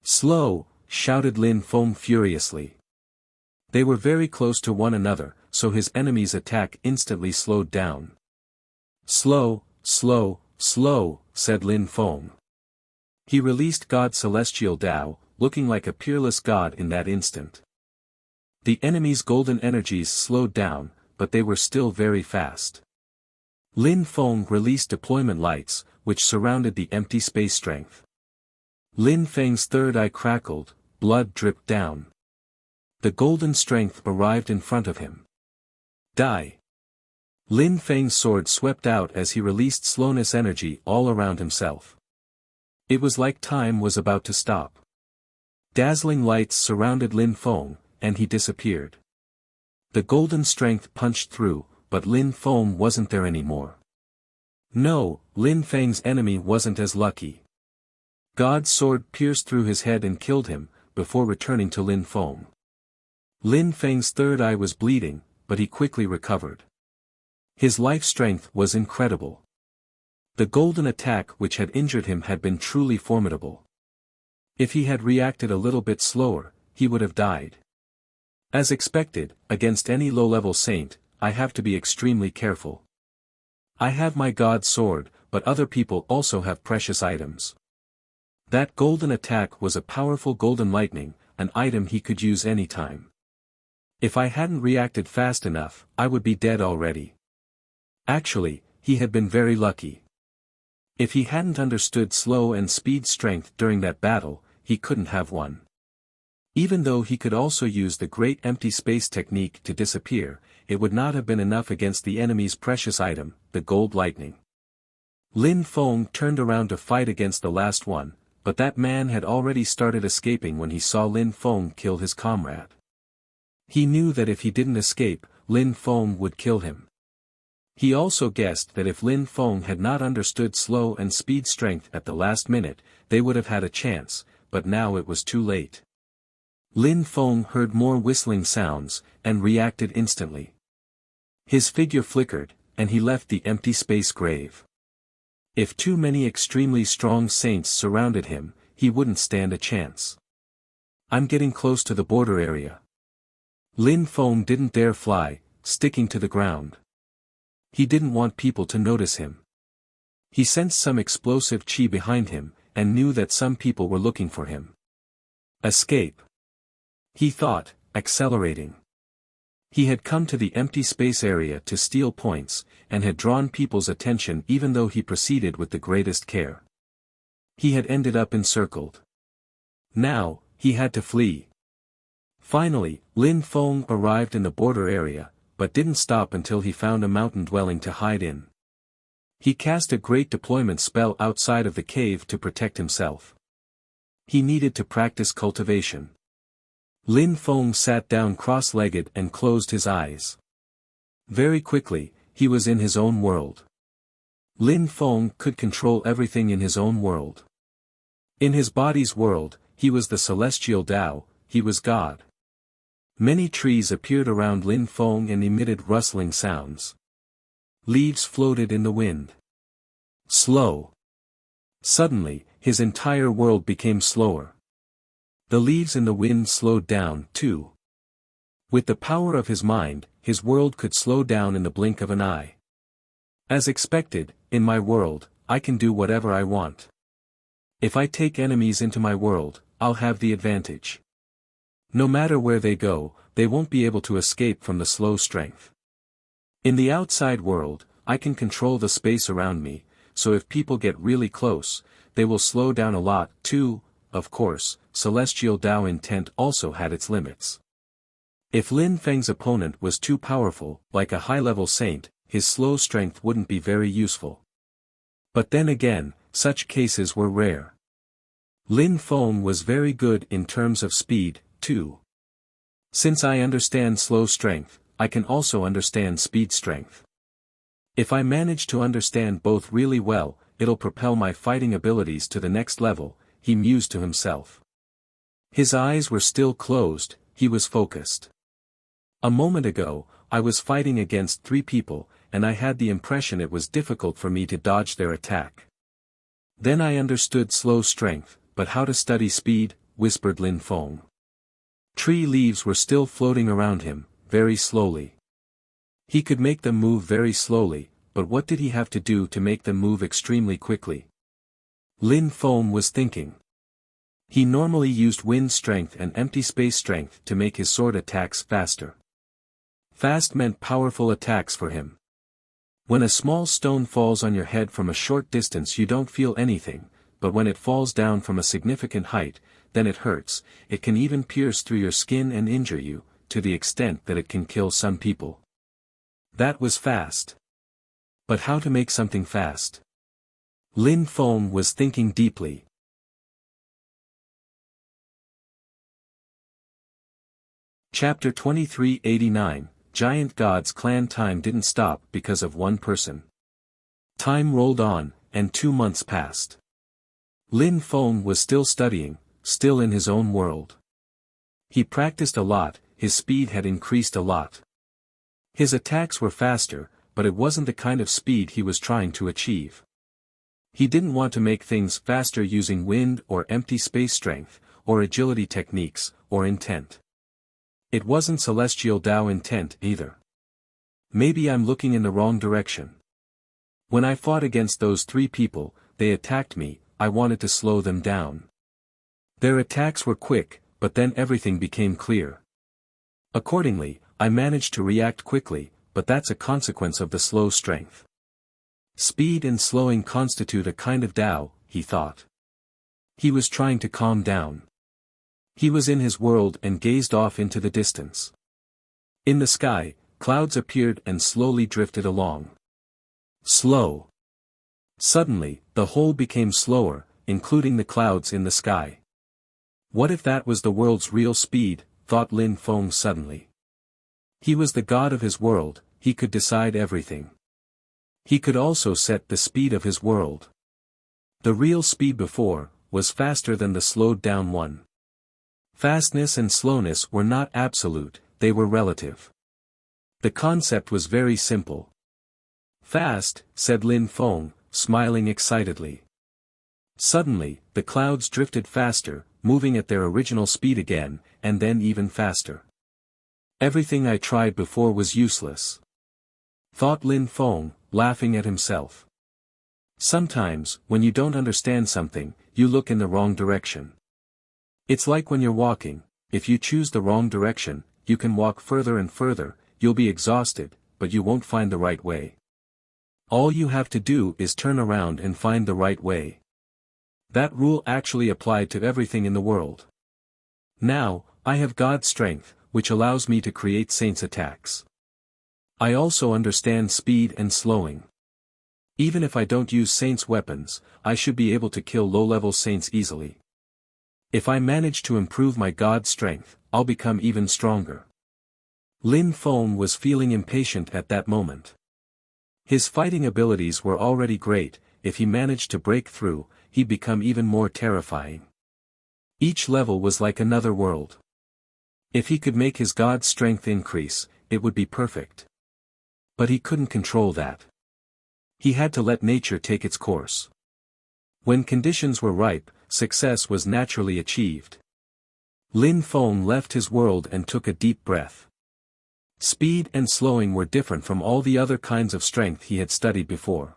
A: Slow, shouted Lin Feng furiously. They were very close to one another, so his enemy's attack instantly slowed down. Slow, slow, slow, said Lin Feng. He released God Celestial Tao, looking like a peerless god in that instant. The enemy's golden energies slowed down, but they were still very fast. Lin Feng released deployment lights, which surrounded the empty space strength. Lin Feng's third eye crackled, blood dripped down. The golden strength arrived in front of him. Die. Lin Feng's sword swept out as he released slowness energy all around himself. It was like time was about to stop. Dazzling lights surrounded Lin Feng, and he disappeared. The golden strength punched through, but Lin Feng wasn't there anymore. No, Lin Feng's enemy wasn't as lucky. God's sword pierced through his head and killed him, before returning to Lin Feng. Lin Feng's third eye was bleeding, but he quickly recovered. His life strength was incredible. The golden attack which had injured him had been truly formidable. If he had reacted a little bit slower, he would have died. As expected, against any low-level saint, I have to be extremely careful. I have my god sword, but other people also have precious items. That golden attack was a powerful golden lightning, an item he could use anytime. If I hadn't reacted fast enough, I would be dead already. Actually, he had been very lucky. If he hadn't understood slow and speed strength during that battle, he couldn't have won. Even though he could also use the great empty space technique to disappear, it would not have been enough against the enemy's precious item, the gold lightning. Lin Feng turned around to fight against the last one, but that man had already started escaping when he saw Lin Feng kill his comrade. He knew that if he didn't escape, Lin Feng would kill him. He also guessed that if Lin Feng had not understood slow and speed strength at the last minute, they would have had a chance, but now it was too late. Lin Feng heard more whistling sounds, and reacted instantly. His figure flickered, and he left the empty space grave. If too many extremely strong saints surrounded him, he wouldn't stand a chance. I'm getting close to the border area. Lin Feng didn't dare fly, sticking to the ground. He didn't want people to notice him. He sensed some explosive chi behind him, and knew that some people were looking for him. Escape. He thought, accelerating. He had come to the empty space area to steal points, and had drawn people's attention even though he proceeded with the greatest care. He had ended up encircled. Now, he had to flee. Finally, Lin Feng arrived in the border area, but didn't stop until he found a mountain dwelling to hide in. He cast a great deployment spell outside of the cave to protect himself. He needed to practice cultivation. Lin Feng sat down cross-legged and closed his eyes. Very quickly, he was in his own world. Lin Feng could control everything in his own world. In his body's world, he was the celestial Tao, he was God. Many trees appeared around Lin Feng and emitted rustling sounds. Leaves floated in the wind. Slow. Suddenly, his entire world became slower. The leaves in the wind slowed down, too. With the power of his mind, his world could slow down in the blink of an eye. As expected, in my world, I can do whatever I want. If I take enemies into my world, I'll have the advantage. No matter where they go, they won't be able to escape from the slow strength. In the outside world, I can control the space around me, so if people get really close, they will slow down a lot, too. Of course, celestial Tao intent also had its limits. If Lin Feng's opponent was too powerful, like a high-level saint, his slow strength wouldn't be very useful. But then again, such cases were rare. Lin Feng was very good in terms of speed, too. Since I understand slow strength, I can also understand speed strength. If I manage to understand both really well, it'll propel my fighting abilities to the next level, he mused to himself. His eyes were still closed, he was focused. A moment ago, I was fighting against 3 people, and I had the impression it was difficult for me to dodge their attack. Then I understood slow strength, but how to study speed, whispered Lin Feng. Tree leaves were still floating around him, very slowly. He could make them move very slowly, but what did he have to do to make them move extremely quickly? Lin Feng was thinking. He normally used wind strength and empty space strength to make his sword attacks faster. Fast meant powerful attacks for him. When a small stone falls on your head from a short distance you don't feel anything, but when it falls down from a significant height, then it hurts. It can even pierce through your skin and injure you, to the extent that it can kill some people. That was fast. But how to make something fast? Lin Feng was thinking deeply. Chapter 2389, Giant God's Clan. Time didn't stop because of one person. Time rolled on, and 2 months passed. Lin Feng was still studying, still in his own world. He practiced a lot, his speed had increased a lot. His attacks were faster, but it wasn't the kind of speed he was trying to achieve. He didn't want to make things faster using wind or empty space strength, or agility techniques, or intent. It wasn't celestial Tao intent either. Maybe I'm looking in the wrong direction. When I fought against those 3 people, they attacked me, I wanted to slow them down. Their attacks were quick, but then everything became clear. Accordingly, I managed to react quickly, but that's a consequence of the slow strength. Speed and slowing constitute a kind of Tao, he thought. He was trying to calm down. He was in his world and gazed off into the distance. In the sky, clouds appeared and slowly drifted along. Slow. Suddenly, the whole became slower, including the clouds in the sky. What if that was the world's real speed, thought Lin Feng suddenly. He was the god of his world, he could decide everything. He could also set the speed of his world. The real speed before, was faster than the slowed down one. Fastness and slowness were not absolute, they were relative. The concept was very simple. Fast, said Lin Feng, smiling excitedly. Suddenly, the clouds drifted faster, moving at their original speed again, and then even faster. Everything I tried before was useless. Thought Lin Feng, laughing at himself. Sometimes, when you don't understand something, you look in the wrong direction. It's like when you're walking, if you choose the wrong direction, you can walk further and further, you'll be exhausted, but you won't find the right way. All you have to do is turn around and find the right way. That rule actually applied to everything in the world. Now, I have God's strength, which allows me to create saints' attacks. I also understand speed and slowing. Even if I don't use saints' weapons, I should be able to kill low-level saints easily. If I manage to improve my God's strength, I'll become even stronger. Lin Feng was feeling impatient at that moment. His fighting abilities were already great, if he managed to break through, he'd become even more terrifying. Each level was like another world. If he could make his God's strength increase, it would be perfect. But he couldn't control that. He had to let nature take its course. When conditions were ripe, success was naturally achieved. Lin Feng left his world and took a deep breath. Speed and slowing were different from all the other kinds of strength he had studied before.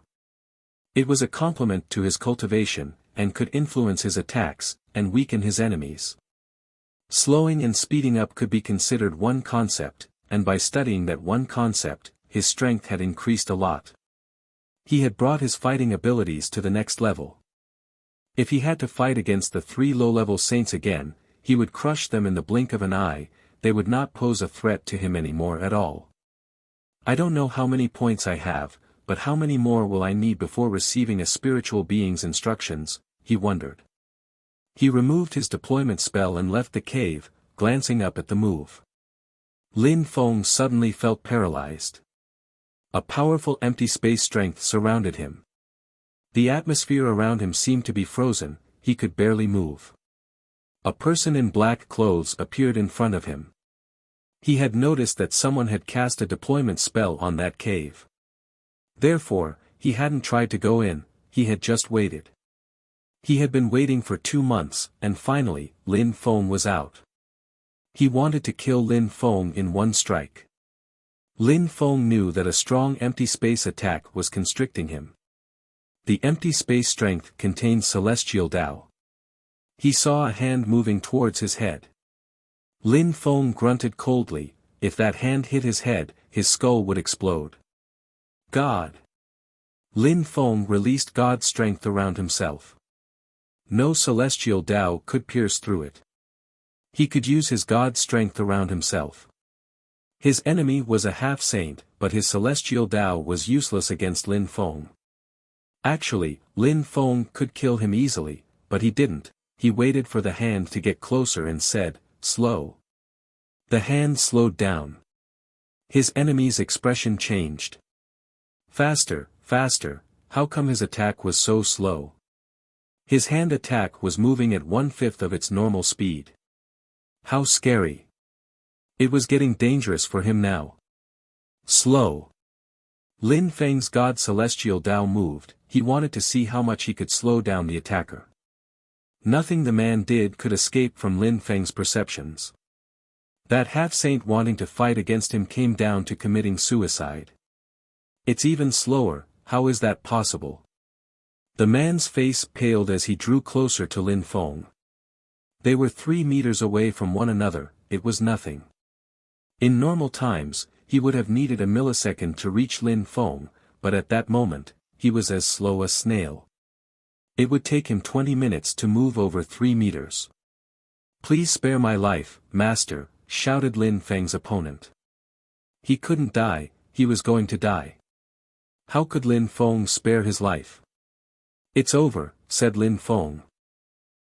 A: It was a complement to his cultivation, and could influence his attacks, and weaken his enemies. Slowing and speeding up could be considered one concept, and by studying that one concept, his strength had increased a lot. He had brought his fighting abilities to the next level. If he had to fight against the 3 low-level saints again, he would crush them in the blink of an eye, they would not pose a threat to him anymore at all. I don't know how many points I have, but how many more will I need before receiving a spiritual being's instructions, he wondered. He removed his deployment spell and left the cave, glancing up at the move. Lin Feng suddenly felt paralyzed. A powerful empty space strength surrounded him. The atmosphere around him seemed to be frozen, he could barely move. A person in black clothes appeared in front of him. He had noticed that someone had cast a deployment spell on that cave. Therefore, he hadn't tried to go in, he had just waited. He had been waiting for 2 months, and finally, Lin Feng was out. He wanted to kill Lin Feng in one strike. Lin Feng knew that a strong empty space attack was constricting him. The empty space strength contained celestial Tao. He saw a hand moving towards his head. Lin Feng grunted coldly, if that hand hit his head, his skull would explode. God! Lin Feng released God's strength around himself. No celestial Tao could pierce through it. He could use his God's strength around himself. His enemy was a half-saint, but his celestial Tao was useless against Lin Feng. Actually, Lin Feng could kill him easily, but he didn't. He waited for the hand to get closer and said, "Slow." The hand slowed down. His enemy's expression changed. Faster, faster, how come his attack was so slow? His hand attack was moving at 1/5 of its normal speed. How scary. It was getting dangerous for him now. Slow. Lin Feng's God Celestial Tao moved, he wanted to see how much he could slow down the attacker. Nothing the man did could escape from Lin Feng's perceptions. That half-saint wanting to fight against him came down to committing suicide. It's even slower, how is that possible? The man's face paled as he drew closer to Lin Feng. They were 3 meters away from one another, it was nothing. In normal times, he would have needed a millisecond to reach Lin Feng, but at that moment, he was as slow as a snail. It would take him 20 minutes to move over 3 meters. Please spare my life, master, shouted Lin Feng's opponent. He couldn't die, he was going to die. How could Lin Feng spare his life? It's over, said Lin Feng.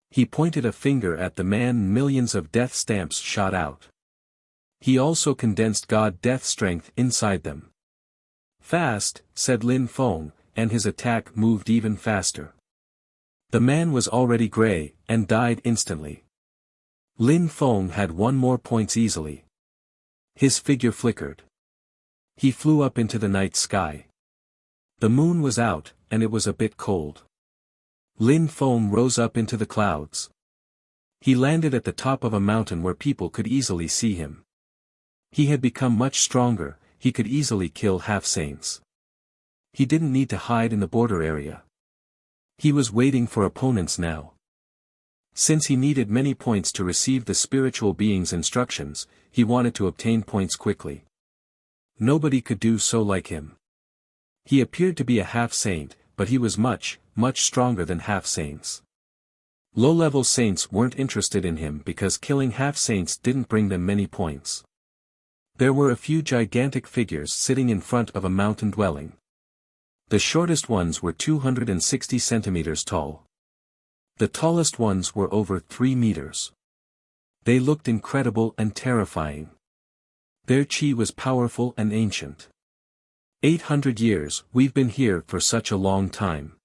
A: He pointed a finger at the man and millions of death stamps shot out. He also condensed God death strength inside them. Fast, said Lin Feng, and his attack moved even faster. The man was already gray, and died instantly. Lin Feng had 1 more points easily. His figure flickered. He flew up into the night sky. The moon was out, and it was a bit cold. Lin Feng rose up into the clouds. He landed at the top of a mountain where people could easily see him. He had become much stronger, he could easily kill half-saints. He didn't need to hide in the border area. He was waiting for opponents now. Since he needed many points to receive the spiritual being's instructions, he wanted to obtain points quickly. Nobody could do so like him. He appeared to be a half-saint, but he was much, much stronger than half-saints. Low-level saints weren't interested in him because killing half-saints didn't bring them many points. There were a few gigantic figures sitting in front of a mountain dwelling. The shortest ones were 260 centimeters tall. The tallest ones were over 3 meters. They looked incredible and terrifying. Their chi was powerful and ancient. 800 years, we've been here for such a long time.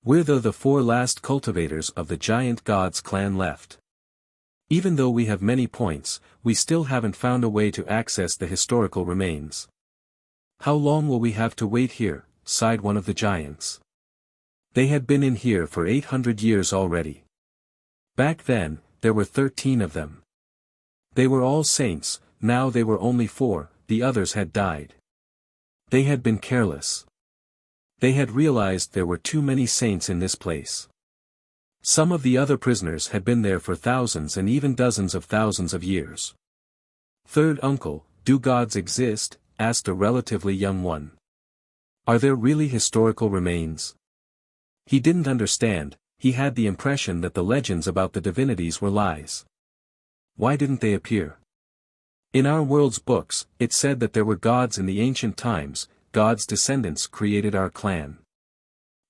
A: We're the 4 last cultivators of the giant god's clan left. Even though we have many points, we still haven't found a way to access the historical remains. How long will we have to wait here? Sighed one of the giants. They had been in here for 800 years already. Back then, there were 13 of them. They were all saints, now they were only 4, the others had died. They had been careless. They had realized there were too many saints in this place. Some of the other prisoners had been there for thousands and even dozens of thousands of years. Third uncle, do gods exist? Asked a relatively young one. Are there really historical remains? He didn't understand, he had the impression that the legends about the divinities were lies. Why didn't they appear? In our world's books, it said that there were gods in the ancient times, God's descendants created our clan.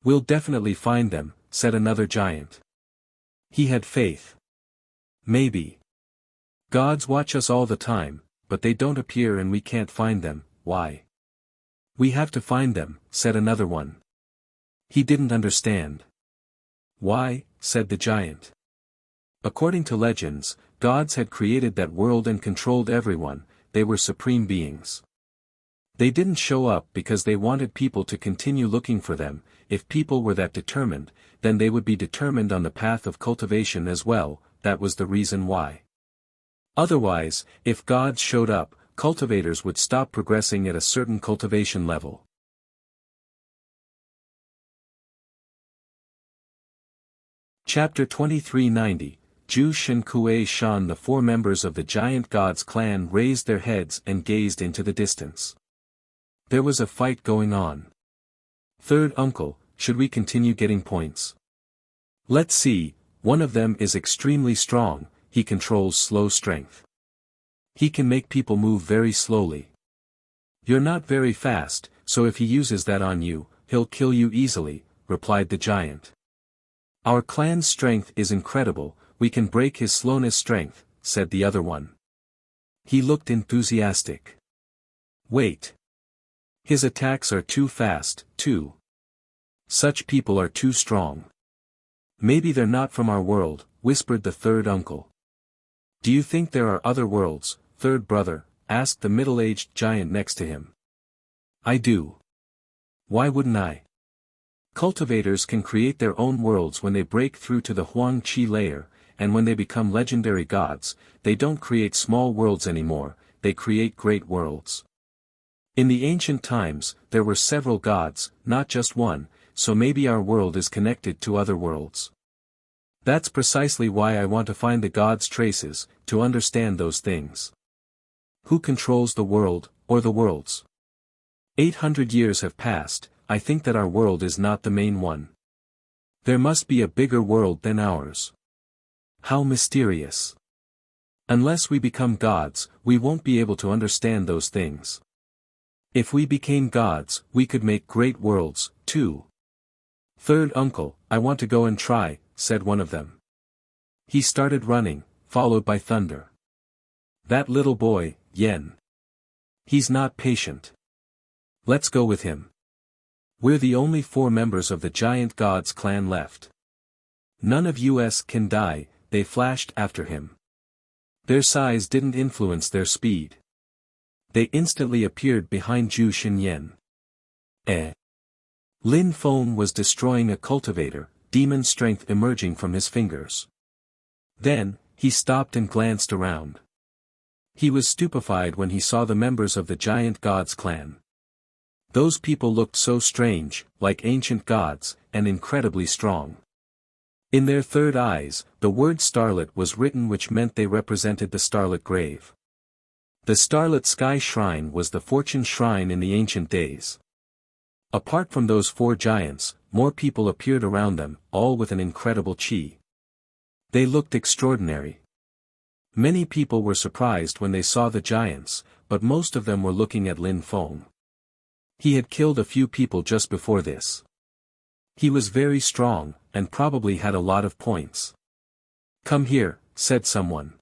A: We'll definitely find them, said another giant. He had faith. Maybe. Gods watch us all the time, but they don't appear and we can't find them, why? We have to find them, said another one. He didn't understand. Why, said the giant. According to legends, gods had created that world and controlled everyone, they were supreme beings. They didn't show up because they wanted people to continue looking for them. If people were that determined, then they would be determined on the path of cultivation as well, that was the reason why. Otherwise, if gods showed up, cultivators would stop progressing at a certain cultivation level. Chapter 2390, Zhu Shen Kuei Shan. The 4 members of the giant god's clan raised their heads and gazed into the distance. There was a fight going on. Third uncle, should we continue getting points? Let's see, one of them is extremely strong, he controls slow strength. He can make people move very slowly. You're not very fast, so if he uses that on you, he'll kill you easily, replied the giant. Our clan's strength is incredible, we can break his slowness strength, said the other one. He looked enthusiastic. Wait. His attacks are too fast, too. Such people are too strong. Maybe they're not from our world, whispered the third uncle. Do you think there are other worlds, third brother? Asked the middle-aged giant next to him. I do. Why wouldn't I? Cultivators can create their own worlds when they break through to the Huang Qi layer, and when they become legendary gods, they don't create small worlds anymore, they create great worlds. In the ancient times, there were several gods, not just one, so maybe our world is connected to other worlds. That's precisely why I want to find the gods' traces, to understand those things. Who controls the world, or the worlds? 800 years have passed, I think that our world is not the main one. There must be a bigger world than ours. How mysterious. Unless we become gods, we won't be able to understand those things. If we became gods, we could make great worlds, too. Third uncle, I want to go and try, said one of them. He started running, followed by Thunder. That little boy, Yen. He's not patient. Let's go with him. We're the only 4 members of the giant gods clan left. None of us can die, they flashed after him. Their size didn't influence their speed. They instantly appeared behind Zhu Xinyan. Lin Feng was destroying a cultivator, demon strength emerging from his fingers. Then, he stopped and glanced around. He was stupefied when he saw the members of the giant gods clan. Those people looked so strange, like ancient gods, and incredibly strong. In their third eyes, the word starlit was written, which meant they represented the starlit grave. The starlit sky shrine was the fortune shrine in the ancient days. Apart from those 4 giants, more people appeared around them, all with an incredible chi. They looked extraordinary. Many people were surprised when they saw the giants, but most of them were looking at Lin Feng. He had killed a few people just before this. He was very strong, and probably had a lot of points. Come here, said someone.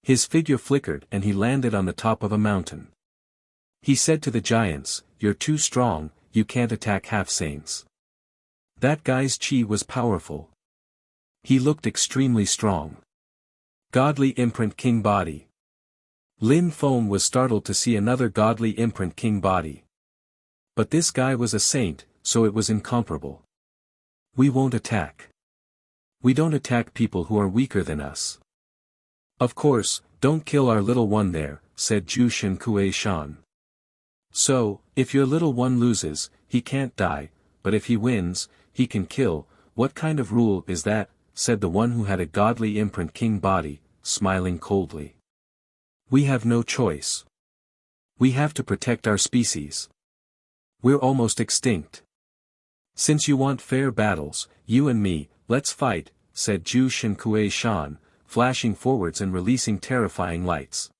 A: His figure flickered and he landed on the top of a mountain. He said to the giants, "You're too strong, you can't attack half-saints." That guy's chi was powerful. He looked extremely strong. Godly imprint king body. Lin Feng was startled to see another godly imprint king body. But this guy was a saint, so it was incomparable. We won't attack. We don't attack people who are weaker than us. Of course, don't kill our little one there, said Zhu Xinkue Shan. So, if your little one loses, he can't die, but if he wins, he can kill. What kind of rule is that, said the one who had a godly imprint king body, smiling coldly. We have no choice. We have to protect our species. We're almost extinct. Since you want fair battles, you and me, let's fight, said Zhu Xinkue Shan, flashing forwards and releasing terrifying lights.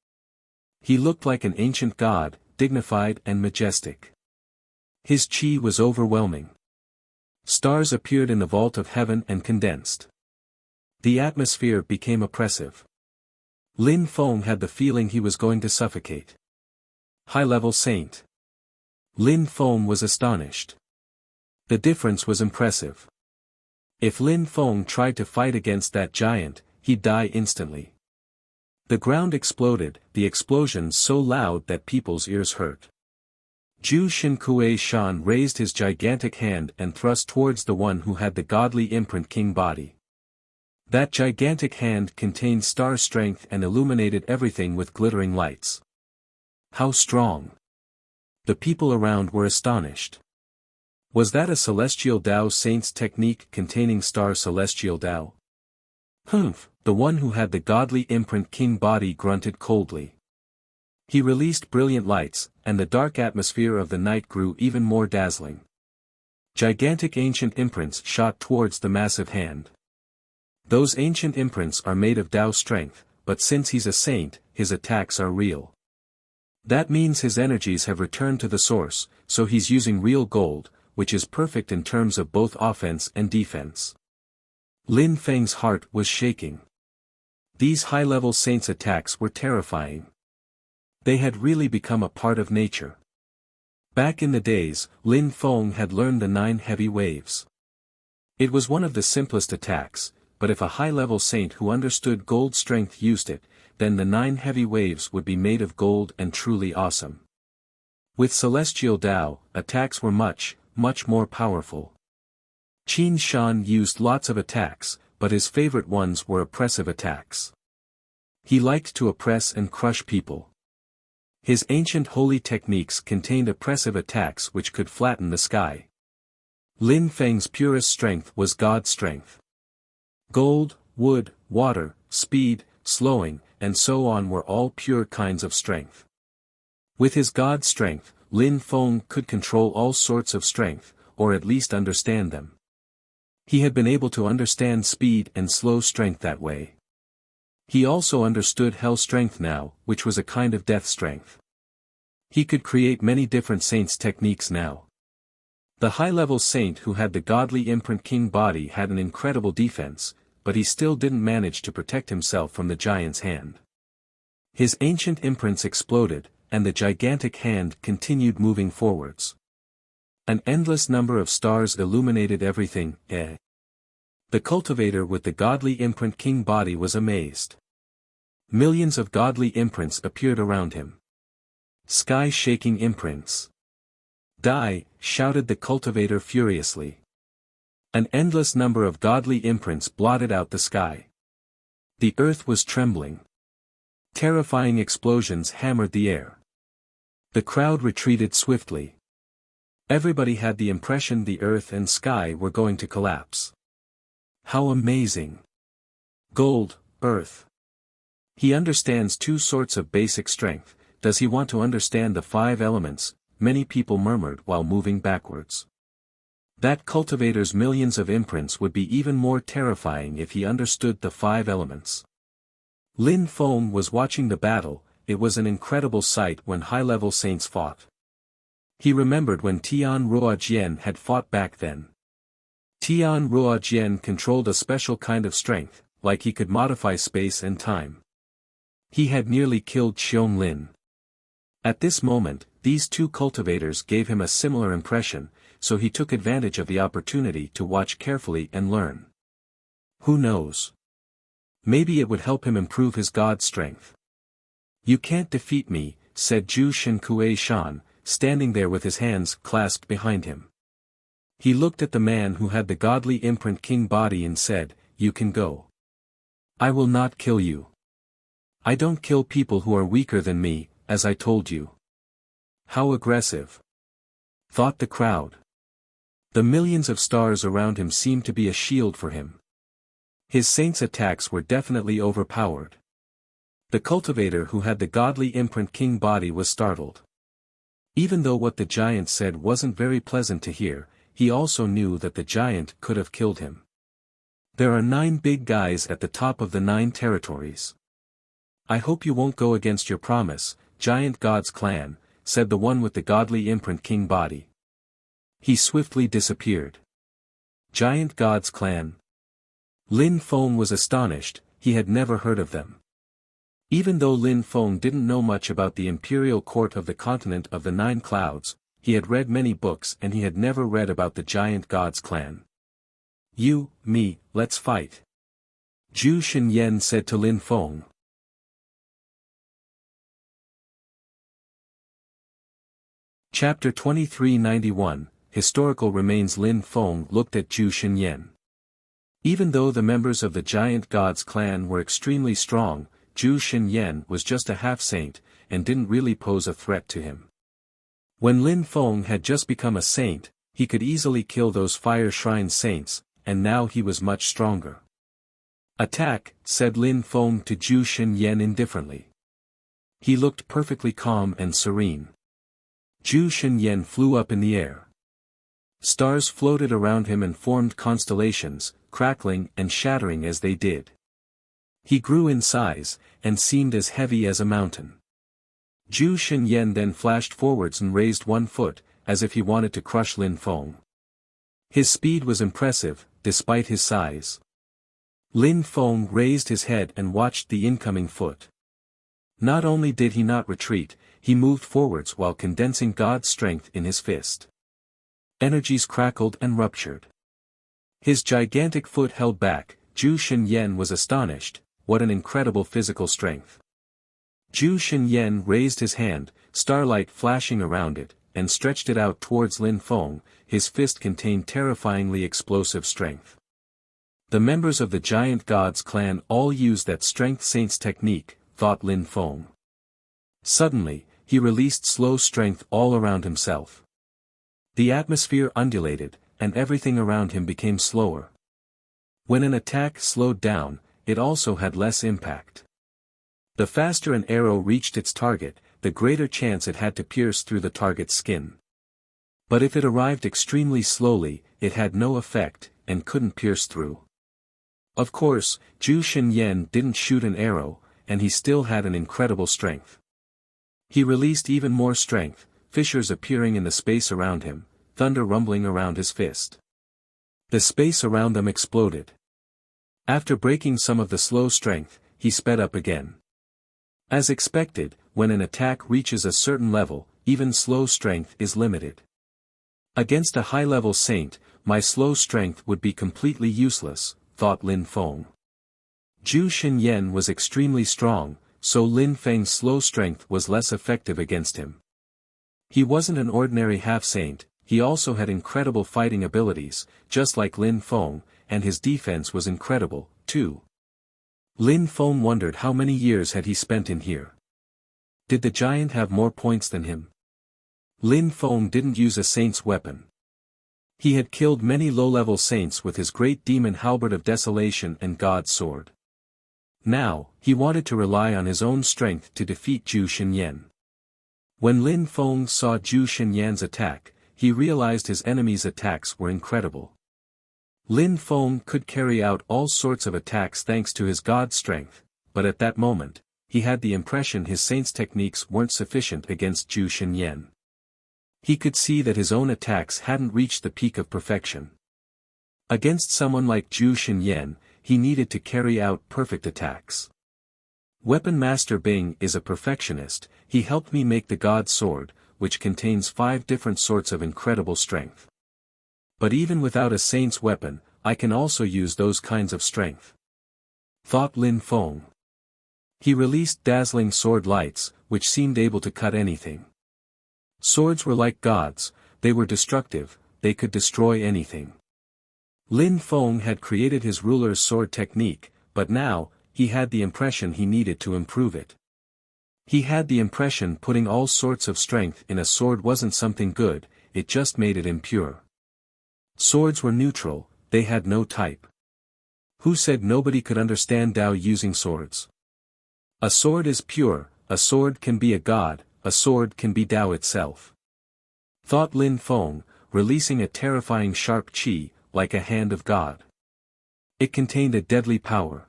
A: He looked like an ancient god, dignified and majestic. His chi was overwhelming. Stars appeared in the vault of heaven and condensed. The atmosphere became oppressive. Lin Feng had the feeling he was going to suffocate. High-level saint. Lin Feng was astonished. The difference was impressive. If Lin Feng tried to fight against that giant, he'd die instantly. The ground exploded, the explosions so loud that people's ears hurt. Zhu Xinkue Shan raised his gigantic hand and thrust towards the one who had the godly imprint king body. That gigantic hand contained star strength and illuminated everything with glittering lights. How strong! The people around were astonished. Was that a celestial Dao saint's technique containing star celestial Dao? Humph, the one who had the godly imprint king body grunted coldly. He released brilliant lights, and the dark atmosphere of the night grew even more dazzling. Gigantic ancient imprints shot towards the massive hand. Those ancient imprints are made of Dao strength, but since he's a saint, his attacks are real. That means his energies have returned to the source, so he's using real gold, which is perfect in terms of both offense and defense. Lin Feng's heart was shaking. These high-level saints' attacks were terrifying. They had really become a part of nature. Back in the days, Lin Feng had learned the 9 heavy waves. It was one of the simplest attacks, but if a high-level saint who understood gold strength used it, then the 9 heavy waves would be made of gold and truly awesome. With Celestial Dao, attacks were much more powerful. Qin Shan used lots of attacks, but his favorite ones were oppressive attacks. He liked to oppress and crush people. His ancient holy techniques contained oppressive attacks which could flatten the sky. Lin Feng's purest strength was God strength. Gold, wood, water, speed, slowing, and so on were all pure kinds of strength. With his God strength, Lin Feng could control all sorts of strength, or at least understand them. He had been able to understand speed and slow strength that way. He also understood hell strength now, which was a kind of death strength. He could create many different saints' techniques now. The high-level saint who had the godly imprint king body had an incredible defense, but he still didn't manage to protect himself from the giant's hand. His ancient imprints exploded, and the gigantic hand continued moving forwards. An endless number of stars illuminated everything. The cultivator with the godly imprint king body was amazed. Millions of godly imprints appeared around him. Sky-shaking imprints. Die, shouted the cultivator furiously. An endless number of godly imprints blotted out the sky. The earth was trembling. Terrifying explosions hammered the air. The crowd retreated swiftly. Everybody had the impression the earth and sky were going to collapse. How amazing! Gold, earth. He understands two sorts of basic strength. Does he want to understand the 5 elements? Many people murmured while moving backwards. That cultivator's millions of imprints would be even more terrifying if he understood the 5 elements. Lin Feng was watching the battle. It was an incredible sight when high-level saints fought. He remembered when Tian Ruojian had fought back then. Tian Ruojian controlled a special kind of strength, like he could modify space and time. He had nearly killed Xiong Lin. At this moment, these two cultivators gave him a similar impression, so he took advantage of the opportunity to watch carefully and learn. Who knows? Maybe it would help him improve his god strength. You can't defeat me, said Zhu Shinkui Shan, standing there with his hands clasped behind him. He looked at the man who had the godly imprint king body and said, "You can go. I will not kill you. I don't kill people who are weaker than me, as I told you." How aggressive! Thought the crowd. The millions of stars around him seemed to be a shield for him. His saints' attacks were definitely overpowered. The cultivator who had the godly imprint king body was startled. Even though what the giant said wasn't very pleasant to hear, he also knew that the giant could have killed him. There are 9 big guys at the top of the 9 territories. I hope you won't go against your promise, Giant God's clan, said the one with the godly imprint king body. He swiftly disappeared. Giant God's clan. Lin Feng was astonished, he had never heard of them. Even though Lin Feng didn't know much about the imperial court of the continent of the 9 clouds, he had read many books and he had never read about the Giant God's clan. You, me, let's fight. Zhu Xinyan said to Lin Feng. Chapter 2391, Historical Remains. Lin Feng looked at Zhu Xinyan. Even though the members of the Giant God's clan were extremely strong, Zhu Xinyan was just a half-saint, and didn't really pose a threat to him. When Lin Feng had just become a saint, he could easily kill those fire shrine saints, and now he was much stronger. Attack, said Lin Feng to Zhu Xinyan indifferently. He looked perfectly calm and serene. Zhu Xinyan flew up in the air. Stars floated around him and formed constellations, crackling and shattering as they did. He grew in size, and seemed as heavy as a mountain. Zhu Xinyan then flashed forwards and raised one foot, as if he wanted to crush Lin Feng. His speed was impressive, despite his size. Lin Feng raised his head and watched the incoming foot. Not only did he not retreat, he moved forwards while condensing God's strength in his fist. Energies crackled and ruptured. His gigantic foot held back. Zhu Xinyan was astonished. What an incredible physical strength. Zhu Xinyan raised his hand, starlight flashing around it, and stretched it out towards Lin Feng. His fist contained terrifyingly explosive strength. The members of the giant god's clan all use that strength saint's technique, thought Lin Feng. Suddenly, he released slow strength all around himself. The atmosphere undulated, and everything around him became slower. When an attack slowed down, it also had less impact. The faster an arrow reached its target, the greater chance it had to pierce through the target's skin. But if it arrived extremely slowly, it had no effect, and couldn't pierce through. Of course, Zhu Xinyan didn't shoot an arrow, and he still had an incredible strength. He released even more strength, fissures appearing in the space around him, thunder rumbling around his fist. The space around them exploded. After breaking some of the slow strength, he sped up again. As expected, when an attack reaches a certain level, even slow strength is limited. Against a high-level saint, my slow strength would be completely useless, thought Lin Feng. Zhu Xinyan was extremely strong, so Lin Feng's slow strength was less effective against him. He wasn't an ordinary half-saint, he also had incredible fighting abilities, just like Lin Feng, and his defense was incredible, too. Lin Feng wondered how many years had he spent in here. Did the giant have more points than him? Lin Feng didn't use a saint's weapon. He had killed many low-level saints with his great demon halberd of desolation and God's sword. Now, he wanted to rely on his own strength to defeat Zhu Xinyan. When Lin Feng saw Zhu Xinyan's attack, he realized his enemy's attacks were incredible. Lin Feng could carry out all sorts of attacks thanks to his god strength, but at that moment, he had the impression his saint's techniques weren't sufficient against Zhu Xinyan. He could see that his own attacks hadn't reached the peak of perfection. Against someone like Zhu Xinyan, he needed to carry out perfect attacks. Weapon Master Bing is a perfectionist. He helped me make the God Sword, which contains 5 different sorts of incredible strength. But even without a saint's weapon, I can also use those kinds of strength, thought Lin Feng. He released dazzling sword lights, which seemed able to cut anything. Swords were like gods, they were destructive, they could destroy anything. Lin Feng had created his ruler's sword technique, but now, he had the impression he needed to improve it. He had the impression putting all sorts of strength in a sword wasn't something good, it just made it impure. Swords were neutral, they had no type. Who said nobody could understand Tao using swords? A sword is pure, a sword can be a god, a sword can be Tao itself. Thought Lin Feng, releasing a terrifying sharp qi, like a hand of God. It contained a deadly power.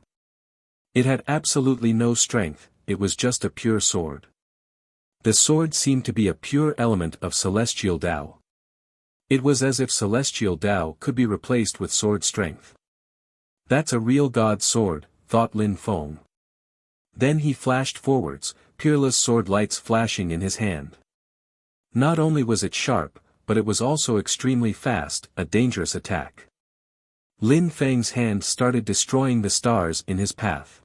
A: It had absolutely no strength, it was just a pure sword. The sword seemed to be a pure element of celestial Tao. It was as if celestial Tao could be replaced with sword strength. That's a real God sword, thought Lin Feng. Then he flashed forwards, Peerless sword lights flashing in his hand. Not only was it sharp, but it was also extremely fast, a dangerous attack. Lin Feng's hand started destroying the stars in his path.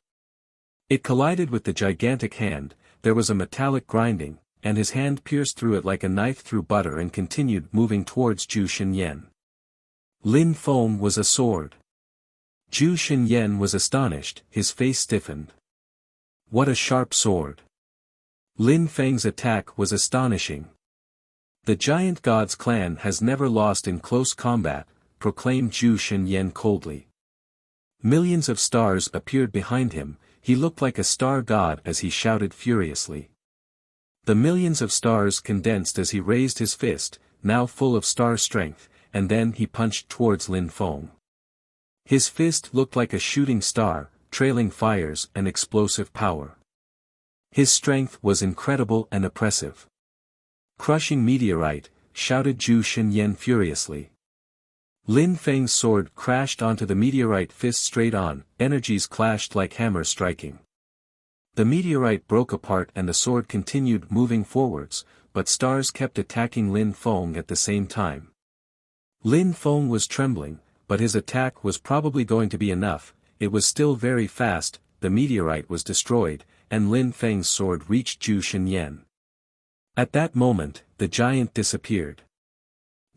A: It collided with the gigantic hand, there was a metallic grinding, and his hand pierced through it like a knife through butter and continued moving towards Zhu Xinyan. Lin Feng was a sword. Zhu Xinyan was astonished, his face stiffened. What a sharp sword! Lin Feng's attack was astonishing. The giant god's clan has never lost in close combat, proclaimed Zhu Xinyan coldly. Millions of stars appeared behind him, he looked like a star god as he shouted furiously. The millions of stars condensed as he raised his fist, now full of star strength, and then he punched towards Lin Feng. His fist looked like a shooting star, trailing fires and explosive power. His strength was incredible and oppressive. Crushing meteorite, shouted Zhu Xinyan furiously. Lin Feng's sword crashed onto the meteorite fist straight on, energies clashed like hammers striking. The meteorite broke apart and the sword continued moving forwards, but stars kept attacking Lin Feng at the same time. Lin Feng was trembling, but his attack was probably going to be enough, it was still very fast, the meteorite was destroyed, and Lin Feng's sword reached Zhu Xinyan. At that moment, the giant disappeared.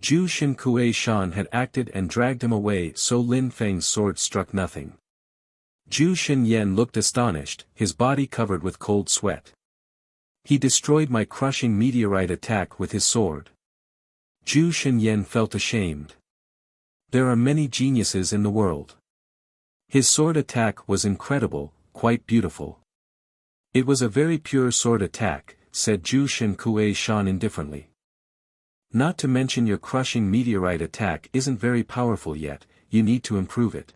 A: Zhu Shen Shan had acted and dragged him away, so Lin Feng's sword struck nothing. Zhu Shen looked astonished, his body covered with cold sweat. He destroyed my crushing meteorite attack with his sword. Zhu Shen felt ashamed. There are many geniuses in the world. His sword attack was incredible, quite beautiful. It was a very pure sword attack, said Zhu Shen indifferently. Not to mention your crushing meteorite attack isn't very powerful yet, you need to improve it.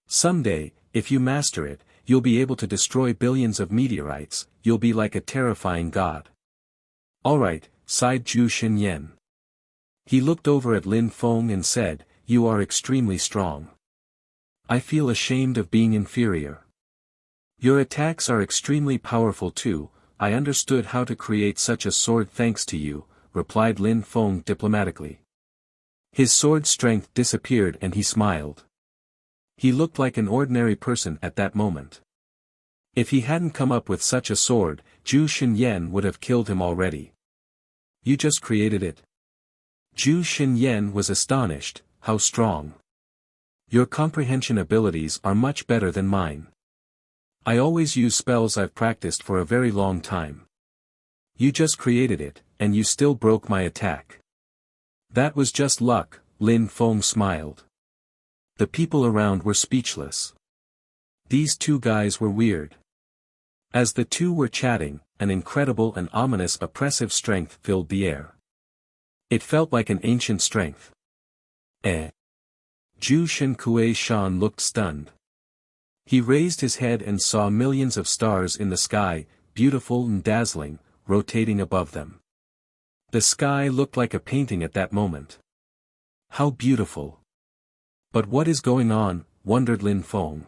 A: Someday, if you master it, you'll be able to destroy billions of meteorites, you'll be like a terrifying god. Alright, sighed Zhu Shen. He looked over at Lin Feng and said, you are extremely strong. I feel ashamed of being inferior. Your attacks are extremely powerful too, I understood how to create such a sword thanks to you, replied Lin Feng diplomatically. His sword strength disappeared and he smiled. He looked like an ordinary person at that moment. If he hadn't come up with such a sword, Zhu Shen would have killed him already. You just created it? Zhu Shen was astonished, how strong. Your comprehension abilities are much better than mine. I always use spells I've practiced for a very long time. You just created it, and you still broke my attack. That was just luck, Lin Feng smiled. The people around were speechless. These two guys were weird. As the two were chatting, an incredible and ominous oppressive strength filled the air. It felt like an ancient strength. Zhu Shen looked stunned. He raised his head and saw millions of stars in the sky, beautiful and dazzling, rotating above them. The sky looked like a painting at that moment. How beautiful. But what is going on, wondered Lin Feng.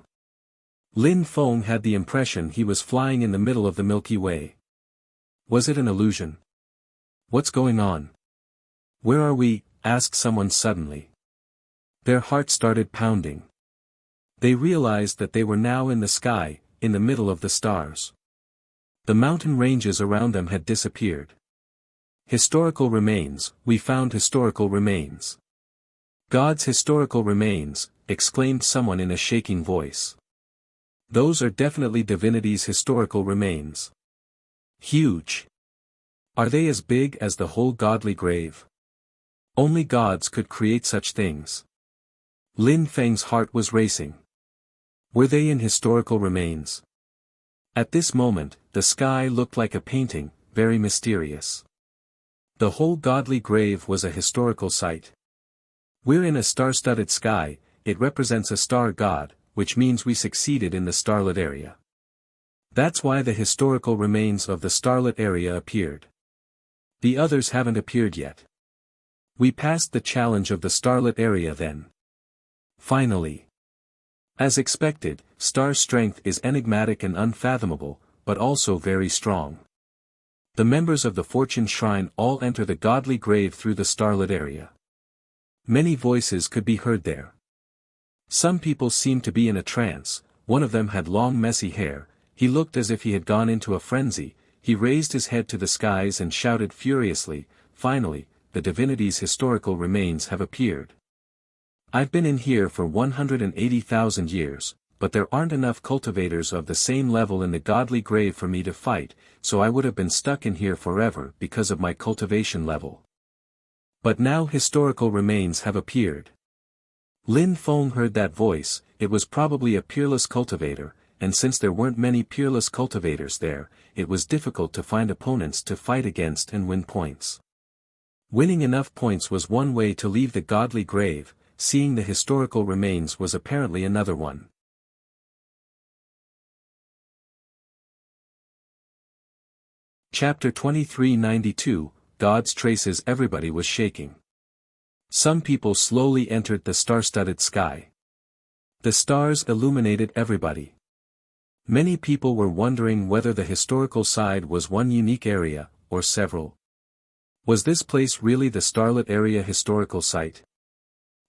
A: Lin Feng had the impression he was flying in the middle of the Milky Way. Was it an illusion? What's going on? Where are we? Asked someone suddenly. Their heart started pounding. They realized that they were now in the sky, in the middle of the stars. The mountain ranges around them had disappeared. Historical remains, we found historical remains. God's historical remains, exclaimed someone in a shaking voice. Those are definitely divinity's historical remains. Huge. Are they as big as the whole godly grave? Only gods could create such things. Lin Feng's heart was racing. Were they in historical remains? At this moment, the sky looked like a painting, very mysterious. The whole godly grave was a historical site. We're in a star-studded sky, it represents a star god, which means we succeeded in the starlit area. That's why the historical remains of the starlit area appeared. The others haven't appeared yet. We passed the challenge of the starlit area then. Finally. As expected, star strength is enigmatic and unfathomable, but also very strong. The members of the Fortune Shrine all enter the godly grave through the starlit area. Many voices could be heard there. Some people seemed to be in a trance, one of them had long messy hair, he looked as if he had gone into a frenzy, he raised his head to the skies and shouted furiously, finally, the divinity's historical remains have appeared. I've been in here for 180,000 years, but there aren't enough cultivators of the same level in the godly grave for me to fight, so I would have been stuck in here forever because of my cultivation level. But now historical remains have appeared. Lin Feng heard that voice, it was probably a peerless cultivator, and since there weren't many peerless cultivators there, it was difficult to find opponents to fight against and win points. Winning enough points was one way to leave the godly grave, seeing the historical remains was apparently another one. Chapter 2392, God's Traces. Everybody was shaking. Some people slowly entered the star-studded sky. The stars illuminated everybody. Many people were wondering whether the historical side was one unique area, or several. Was this place really the starlit area historical site?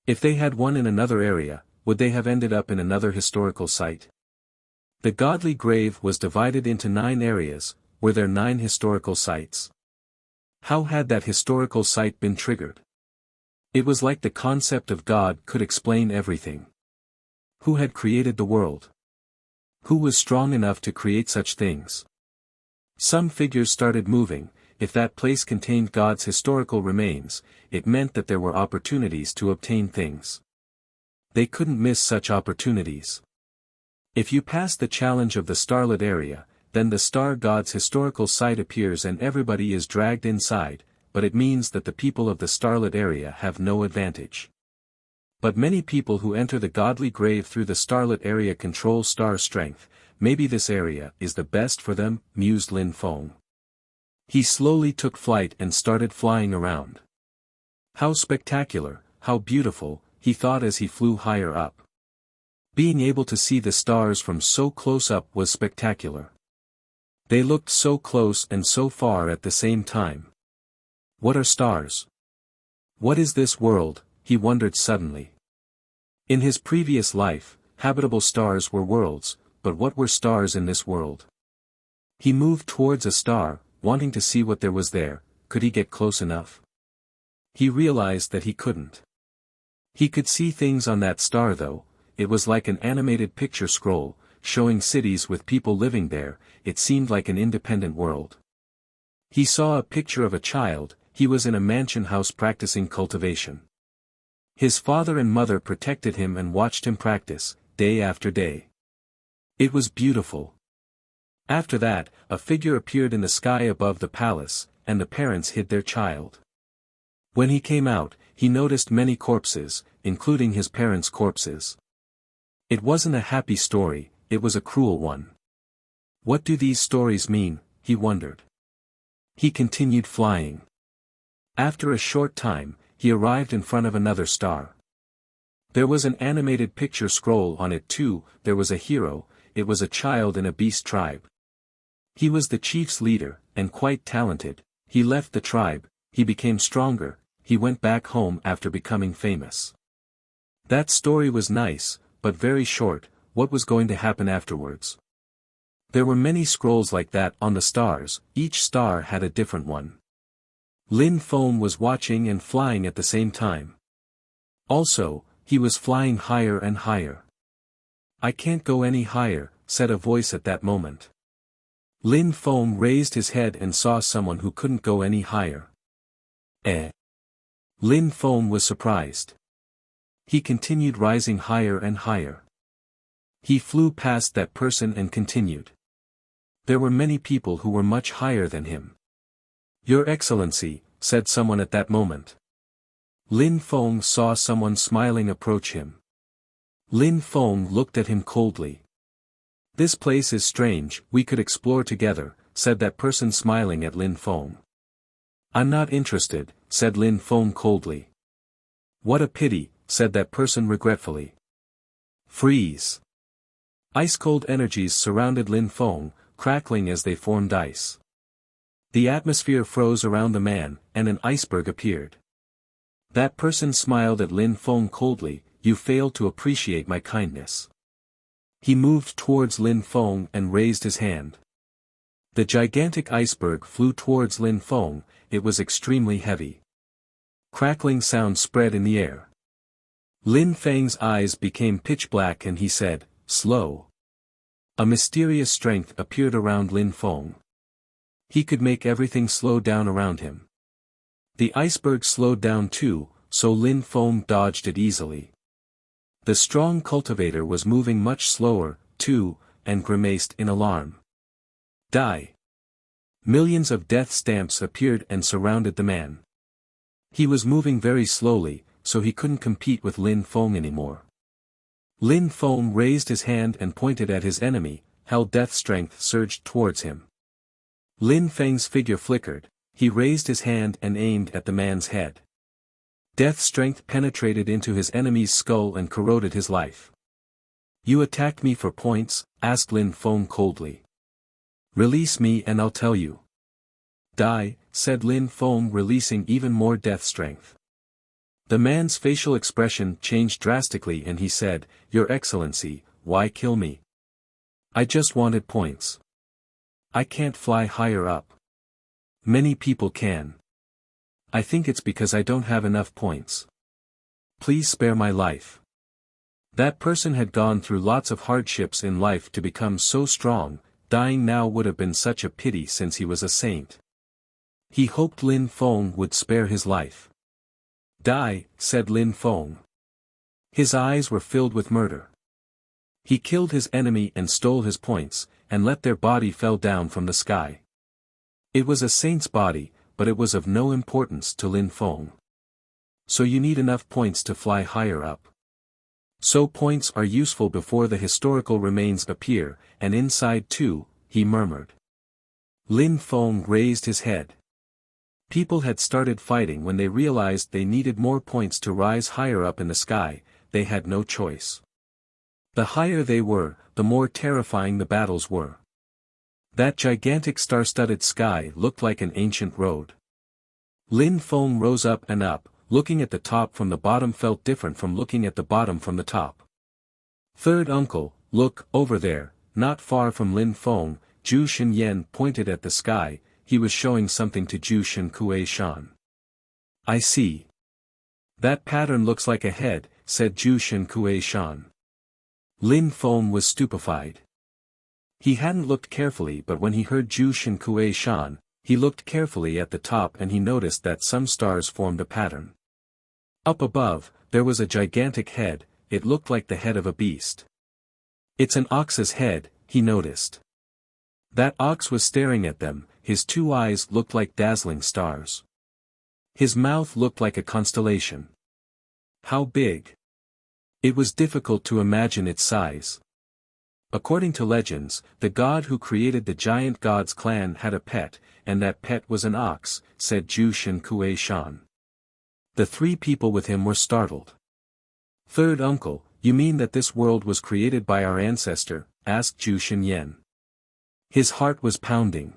A: If they had one in another area, would they have ended up in another historical site? The godly grave was divided into 9 areas, were there 9 historical sites? How had that historical site been triggered? It was like the concept of God could explain everything. Who had created the world? Who was strong enough to create such things? Some figures started moving. If that place contained God's historical remains, it meant that there were opportunities to obtain things. They couldn't miss such opportunities. If you pass the challenge of the starlit area, then the star god's historical site appears and everybody is dragged inside, but it means that the people of the starlit area have no advantage. But many people who enter the godly grave through the starlit area control star strength. Maybe this area is the best for them, mused Lin Feng. He slowly took flight and started flying around. How spectacular, how beautiful, he thought as he flew higher up. Being able to see the stars from so close up was spectacular. They looked so close and so far at the same time. What are stars? What is this world? He wondered suddenly. In his previous life, habitable stars were worlds, but what were stars in this world? He moved towards a star, wanting to see what there was there. Could he get close enough? He realized that he couldn't. He could see things on that star though. It was like an animated picture scroll, showing cities with people living there. It seemed like an independent world. He saw a picture of a child. He was in a mansion house practicing cultivation. His father and mother protected him and watched him practice, day after day. It was beautiful. After that, a figure appeared in the sky above the palace, and the parents hid their child. When he came out, he noticed many corpses, including his parents' corpses. It wasn't a happy story, it was a cruel one. What do these stories mean? He wondered. He continued flying. After a short time, he arrived in front of another star. There was an animated picture scroll on it too. There was a hero. It was a child in a beast tribe. He was the chief's leader, and quite talented. He left the tribe, he became stronger, he went back home after becoming famous. That story was nice, but very short. What was going to happen afterwards? There were many scrolls like that on the stars. Each star had a different one. Lin Feng was watching and flying at the same time. Also, he was flying higher and higher. I can't go any higher, said a voice at that moment. Lin Feng raised his head and saw someone who couldn't go any higher. Lin Feng was surprised. He continued rising higher and higher. He flew past that person and continued. There were many people who were much higher than him. Your Excellency, said someone at that moment. Lin Feng saw someone smiling approach him. Lin Feng looked at him coldly. This place is strange, we could explore together, said that person smiling at Lin Feng. I'm not interested, said Lin Feng coldly. What a pity, said that person regretfully. Freeze. Ice-cold energies surrounded Lin Feng, crackling as they formed ice. The atmosphere froze around the man, and an iceberg appeared. That person smiled at Lin Feng coldly. You failed to appreciate my kindness. He moved towards Lin Feng and raised his hand. The gigantic iceberg flew towards Lin Feng. It was extremely heavy. Crackling sound spread in the air. Lin Feng's eyes became pitch black and he said, slow. A mysterious strength appeared around Lin Feng. He could make everything slow down around him. The iceberg slowed down too, so Lin Feng dodged it easily. The strong cultivator was moving much slower, too, and grimaced in alarm. Die! Millions of death stamps appeared and surrounded the man. He was moving very slowly, so he couldn't compete with Lin Feng anymore. Lin Feng raised his hand and pointed at his enemy. Hell death strength surged towards him. Lin Feng's figure flickered. He raised his hand and aimed at the man's head. Death strength penetrated into his enemy's skull and corroded his life. You attacked me for points? Asked Lin Feng coldly. Release me and I'll tell you. Die, said Lin Feng, releasing even more death strength. The man's facial expression changed drastically and he said, Your Excellency, why kill me? I just wanted points. I can't fly higher up. Many people can. I think it's because I don't have enough points. please spare my life. That person had gone through lots of hardships in life to become so strong, dying now would have been such a pity since he was a saint. He hoped Lin Feng would spare his life. Die, said Lin Feng. His eyes were filled with murder. He killed his enemy and stole his points, and let their body fell down from the sky. It was a saint's body, but it was of no importance to Lin Feng. So you need enough points to fly higher up. So points are useful before the historical remains appear, and inside too, he murmured. Lin Feng raised his head. People had started fighting when they realized they needed more points to rise higher up in the sky. They had no choice. The higher they were, the more terrifying the battles were. That gigantic star-studded sky looked like an ancient road. Lin Feng rose up and up, looking at the top from the bottom felt different from looking at the bottom from the top. Third uncle, look, over there, not far from Lin Feng, Zhu Shenyan pointed at the sky. He was showing something to Zhu Shen Shan. I see. That pattern looks like a head, said Zhu Shen Shan. Lin Feng was stupefied. He hadn't looked carefully, but when he heard Zhu Shen Shan, he looked carefully at the top and he noticed that some stars formed a pattern. Up above, there was a gigantic head. It looked like the head of a beast. It's an ox's head, he noticed. That ox was staring at them, his two eyes looked like dazzling stars. His mouth looked like a constellation. How big? It was difficult to imagine its size. According to legends, the god who created the giant god's clan had a pet, and that pet was an ox, said Zhu Shen Shan. The three people with him were startled. Third uncle, you mean that this world was created by our ancestor? Asked Zhu Shenyan. His heart was pounding.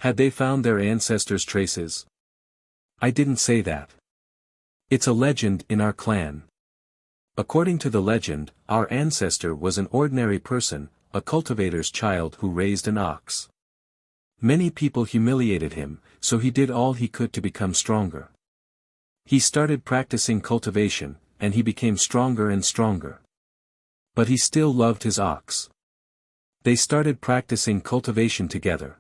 A: Had they found their ancestors' traces? I didn't say that. It's a legend in our clan. According to the legend, our ancestor was an ordinary person, a cultivator's child who raised an ox. Many people humiliated him, so he did all he could to become stronger. He started practicing cultivation, and he became stronger and stronger. But he still loved his ox. They started practicing cultivation together.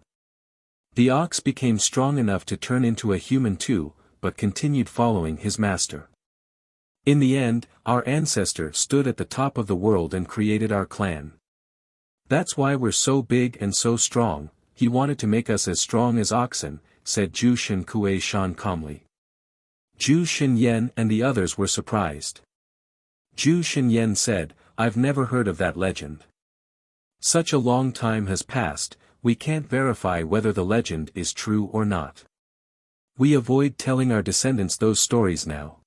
A: The ox became strong enough to turn into a human too, but continued following his master. In the end, our ancestor stood at the top of the world and created our clan. That's why we're so big and so strong. He wanted to make us as strong as oxen, said Zhu Shen Shan calmly. Zhu Shenyan and the others were surprised. Zhu Shenyan said, I've never heard of that legend. Such a long time has passed, we can't verify whether the legend is true or not. We avoid telling our descendants those stories now.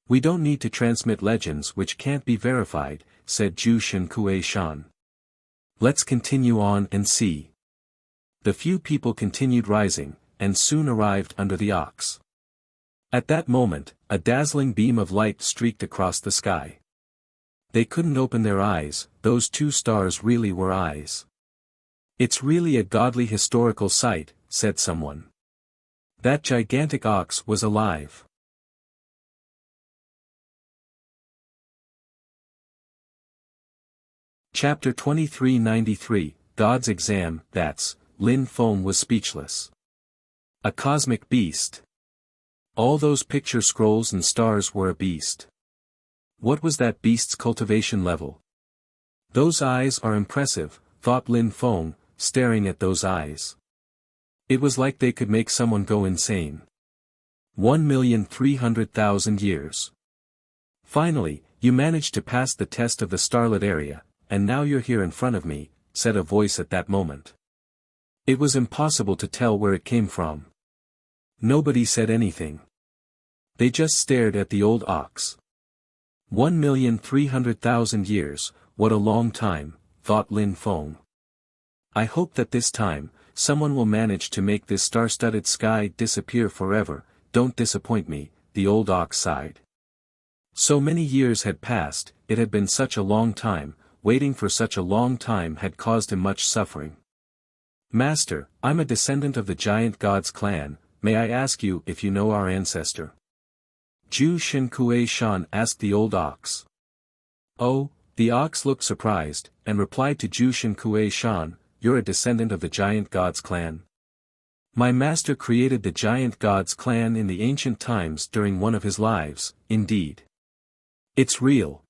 A: We don't need to transmit legends which can't be verified, said Zhu Shen Shan. Let's continue on and see. The few people continued rising, and soon arrived under the ox. At that moment, a dazzling beam of light streaked across the sky. They couldn't open their eyes, those two stars really were eyes. It's really a godly historical sight, said someone. That gigantic ox was alive. Chapter 2393, God's Exam. That's, Lin Feng was speechless. A cosmic beast. All those picture scrolls and stars were a beast. What was that beast's cultivation level? Those eyes are impressive, thought Lin Feng, staring at those eyes. It was like they could make someone go insane. 1,300,000 years. Finally, you managed to pass the test of the starlit area, and now you're here in front of me, said a voice at that moment. It was impossible to tell where it came from. Nobody said anything. They just stared at the old ox. 1,300,000 years, what a long time, thought Lin Feng. I hope that this time, someone will manage to make this star-studded sky disappear forever. Don't disappoint me, the old ox sighed. So many years had passed, it had been such a long time, waiting for such a long time had caused him much suffering. Master, I'm a descendant of the giant god's clan, may I ask you if you know our ancestor? Zhu Shen Kuei Shan asked the old ox. Oh, the ox looked surprised, and replied to Zhu Shen Kuei Shan, you're a descendant of the giant god's clan? My master created the giant god's clan in the ancient times during one of his lives, indeed. It's real.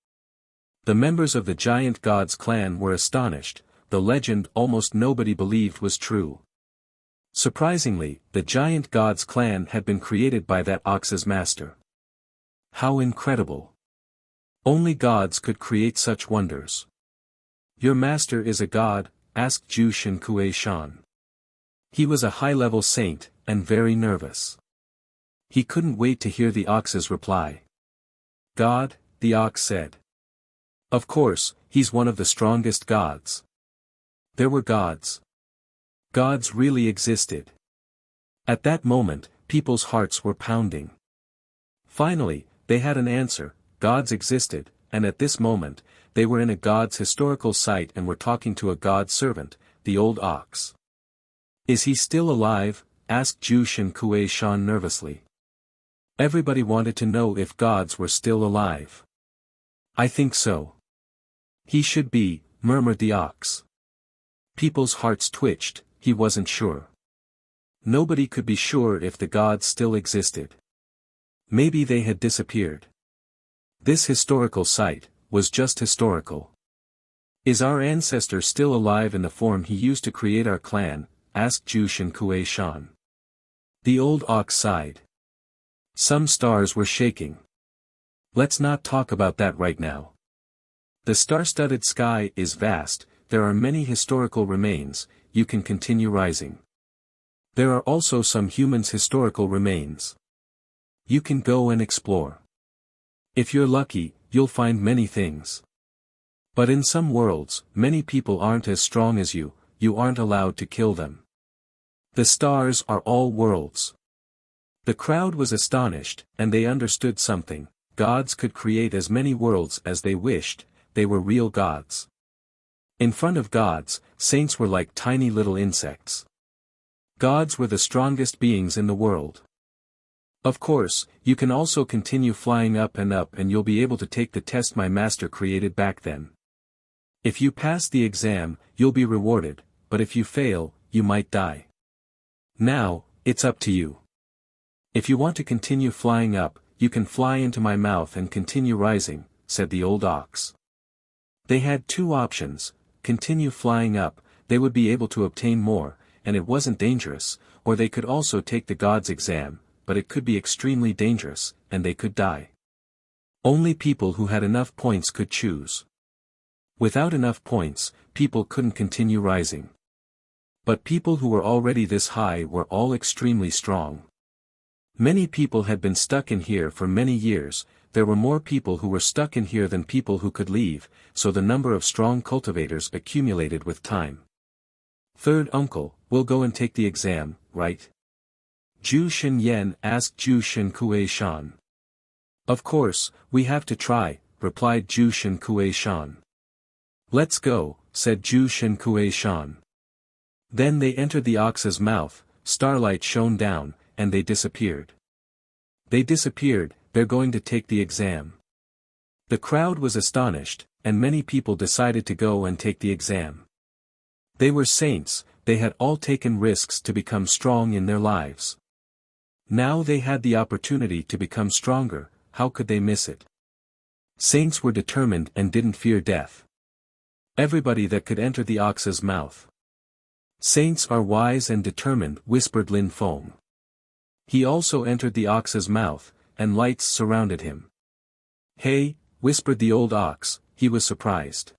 A: The members of the giant god's clan were astonished, the legend almost nobody believed was true. Surprisingly, the giant god's clan had been created by that ox's master. How incredible! Only gods could create such wonders. Your master is a god? Asked Zhu Shen Kuei Shan. He was a high-level saint, and very nervous. He couldn't wait to hear the ox's reply. God, the ox said. Of course, he's one of the strongest gods. There were gods. Gods really existed. At that moment, people's hearts were pounding. Finally, they had an answer, gods existed, and at this moment, they were in a god's historical site and were talking to a god's servant, the old ox. Is he still alive? Asked Zhu Shen Kuei Shan nervously. Everybody wanted to know if gods were still alive. I think so. He should be, murmured the ox. People's hearts twitched, he wasn't sure. Nobody could be sure if the gods still existed. Maybe they had disappeared. This historical site was just historical. Is our ancestor still alive in the form he used to create our clan? Asked Zhu Shen Kuei Shan. The old ox sighed. Some stars were shaking. Let's not talk about that right now. The star-studded sky is vast, there are many historical remains, you can continue rising. There are also some humans' historical remains. You can go and explore. If you're lucky, you'll find many things. But in some worlds, many people aren't as strong as you aren't allowed to kill them. The stars are all worlds. The crowd was astonished, and they understood something, gods could create as many worlds as they wished, they were real gods. In front of gods, saints were like tiny little insects. Gods were the strongest beings in the world. Of course, you can also continue flying up and you'll be able to take the test my master created back then. If you pass the exam, you'll be rewarded, but if you fail, you might die. Now, it's up to you. If you want to continue flying up, you can fly into my mouth and continue rising, said the old ox. They had two options, continue flying up, they would be able to obtain more, and it wasn't dangerous, or they could also take the god's exam, but it could be extremely dangerous, and they could die. Only people who had enough points could choose. Without enough points, people couldn't continue rising. But people who were already this high were all extremely strong. Many people had been stuck in here for many years, there were more people who were stuck in here than people who could leave, so the number of strong cultivators accumulated with time. Third uncle, we'll go and take the exam, right? Zhu Shen Yen asked Zhu Shen Kuei Shan. Of course, we have to try, replied Zhu Shen Kuei Shan. Let's go, said Zhu Shen Kuei Shan. Then they entered the ox's mouth, starlight shone down, and they disappeared. They disappeared, they're going to take the exam. The crowd was astonished, and many people decided to go and take the exam. They were saints, they had all taken risks to become strong in their lives. Now they had the opportunity to become stronger, how could they miss it? Saints were determined and didn't fear death. Everybody that could enter the ox's mouth. Saints are wise and determined, whispered Lin Feng. He also entered the ox's mouth, and lights surrounded him. Hey, whispered the old ox, he was surprised.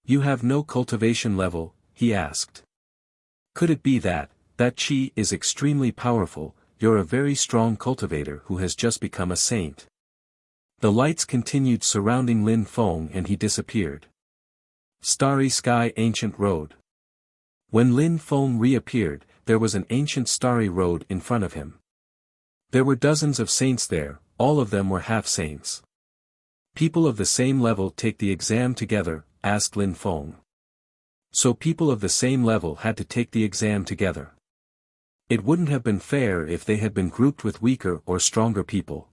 A: You have no cultivation level, he asked. Could it be that qi is extremely powerful, you're a very strong cultivator who has just become a saint. The lights continued surrounding Lin Feng and he disappeared. Starry Sky Ancient Road. When Lin Feng reappeared, there was an ancient starry road in front of him. There were dozens of saints there, all of them were half-saints. People of the same level take the exam together, asked Lin Feng. So people of the same level had to take the exam together. It wouldn't have been fair if they had been grouped with weaker or stronger people.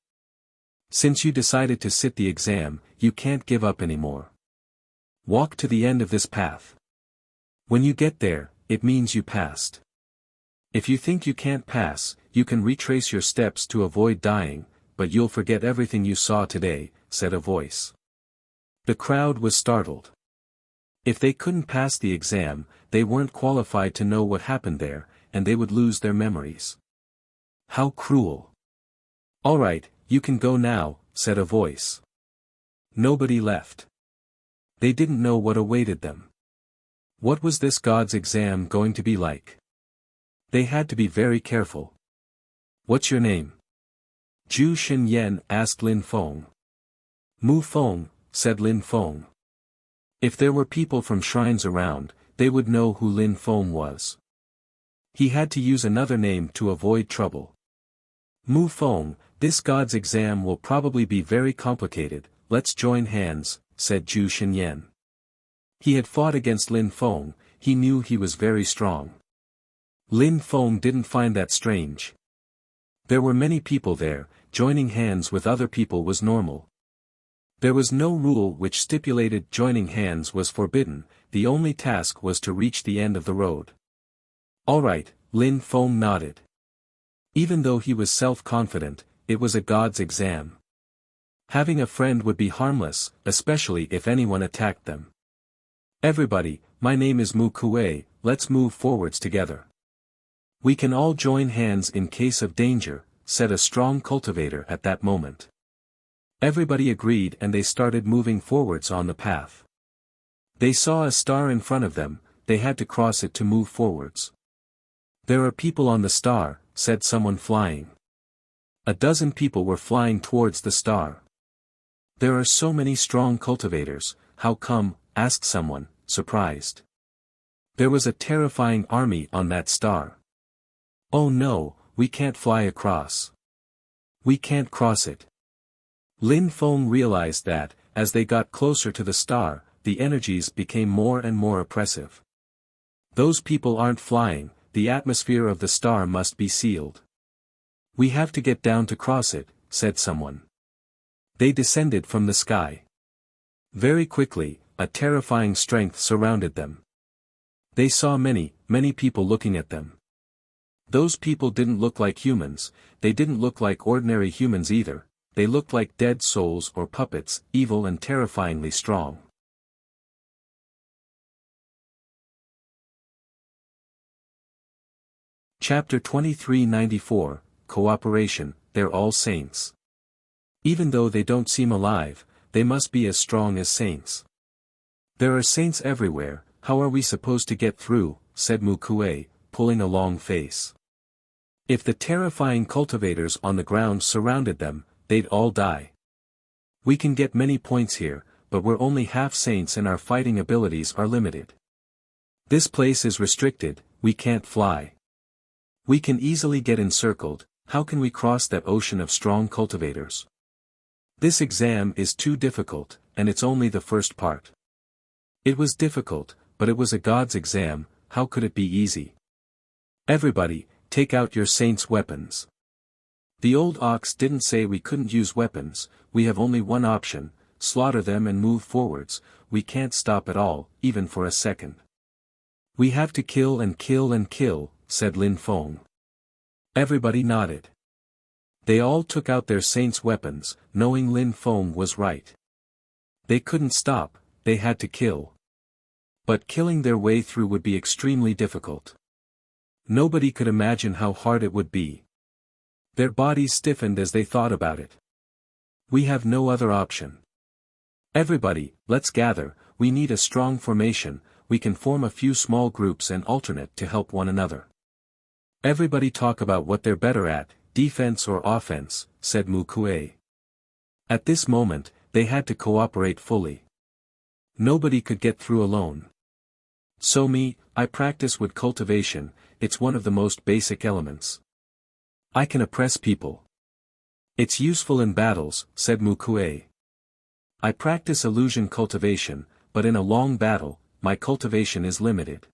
A: Since you decided to sit the exam, you can't give up anymore. Walk to the end of this path. When you get there, it means you passed. If you think you can't pass, you can retrace your steps to avoid dying, but you'll forget everything you saw today, said a voice. The crowd was startled. If they couldn't pass the exam, they weren't qualified to know what happened there, and they would lose their memories. How cruel. All right, you can go now, said a voice. Nobody left. They didn't know what awaited them. What was this God's exam going to be like? They had to be very careful. What's your name? Zhu Xinyan asked Lin Feng. Mu Feng, said Lin Feng. If there were people from shrines around, they would know who Lin Feng was. He had to use another name to avoid trouble. Mu Feng, this God's exam will probably be very complicated, let's join hands, said Zhu Xinyan. He had fought against Lin Feng, he knew he was very strong. Lin Feng didn't find that strange. There were many people there, joining hands with other people was normal. There was no rule which stipulated joining hands was forbidden, the only task was to reach the end of the road. All right, Lin Feng nodded. Even though he was self-confident, it was a God's exam. Having a friend would be harmless, especially if anyone attacked them. Everybody, my name is Mu Kuei, let's move forwards together. We can all join hands in case of danger, said a strong cultivator at that moment. Everybody agreed and they started moving forwards on the path. They saw a star in front of them, they had to cross it to move forwards. There are people on the star, said someone flying. A dozen people were flying towards the star. There are so many strong cultivators, how come, asked someone, surprised. There was a terrifying army on that star. Oh no, we can't fly across. We can't cross it. Lin Feng realized that, as they got closer to the star, the energies became more and more oppressive. Those people aren't flying, the atmosphere of the star must be sealed. We have to get down to cross it, said someone. They descended from the sky. Very quickly, a terrifying strength surrounded them. They saw many, many people looking at them. Those people didn't look like humans, they didn't look like ordinary humans either, they looked like dead souls or puppets, evil and terrifyingly strong. Chapter 2394, Cooperation, they're all saints. Even though they don't seem alive, they must be as strong as saints. There are saints everywhere, how are we supposed to get through, said Mu Kuei, pulling a long face. If the terrifying cultivators on the ground surrounded them, they'd all die. We can get many points here, but we're only half saints and our fighting abilities are limited. This place is restricted, we can't fly. We can easily get encircled, how can we cross that ocean of strong cultivators? This exam is too difficult, and it's only the first part. It was difficult, but it was a God's exam, how could it be easy? Everybody, take out your saints' weapons. The old ox didn't say we couldn't use weapons, we have only one option, slaughter them and move forwards, we can't stop at all, even for a second. We have to kill and kill and kill, said Lin Feng. Everybody nodded. They all took out their saints' weapons, knowing Lin Feng was right. They couldn't stop, they had to kill. But killing their way through would be extremely difficult. Nobody could imagine how hard it would be. Their bodies stiffened as they thought about it. We have no other option. Everybody, let's gather, we need a strong formation, we can form a few small groups and alternate to help one another. Everybody talk about what they're better at, defense or offense, said Mu Kuei. At this moment, they had to cooperate fully. Nobody could get through alone. So me, I practice wood cultivation, it's one of the most basic elements. I can oppress people. It's useful in battles, said Mu Kuei. I practice illusion cultivation, but in a long battle, my cultivation is limited.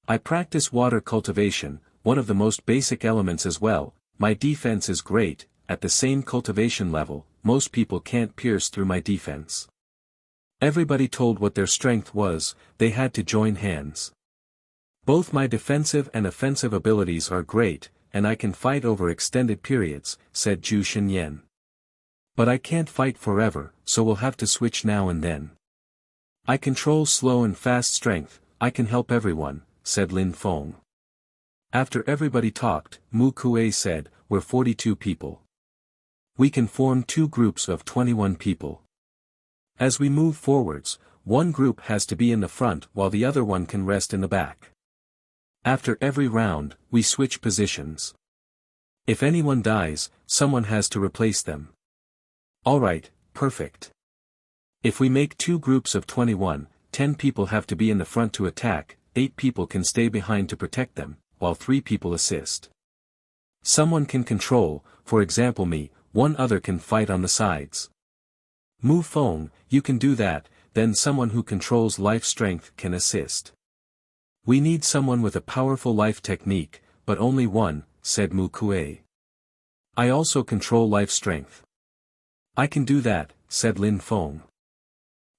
A: I practice water cultivation, one of the most basic elements as well, my defense is great, at the same cultivation level, most people can't pierce through my defense. Everybody told what their strength was, they had to join hands. Both my defensive and offensive abilities are great, and I can fight over extended periods, said Zhu Shenyan. But I can't fight forever, so we'll have to switch now and then. I control slow and fast strength, I can help everyone, said Lin Feng. After everybody talked, Mu Kuei said, we're 42 people. We can form 2 groups of 21 people. As we move forwards, one group has to be in the front while the other one can rest in the back. After every round, we switch positions. If anyone dies, someone has to replace them. Alright, perfect. If we make 2 groups of 21, 10 people have to be in the front to attack, 8 people can stay behind to protect them, while 3 people assist. Someone can control, for example me, one other can fight on the sides. Mu Feng, you can do that, then someone who controls life strength can assist. We need someone with a powerful life technique, but only one, said Mu Kuei. I also control life strength. I can do that, said Lin Feng.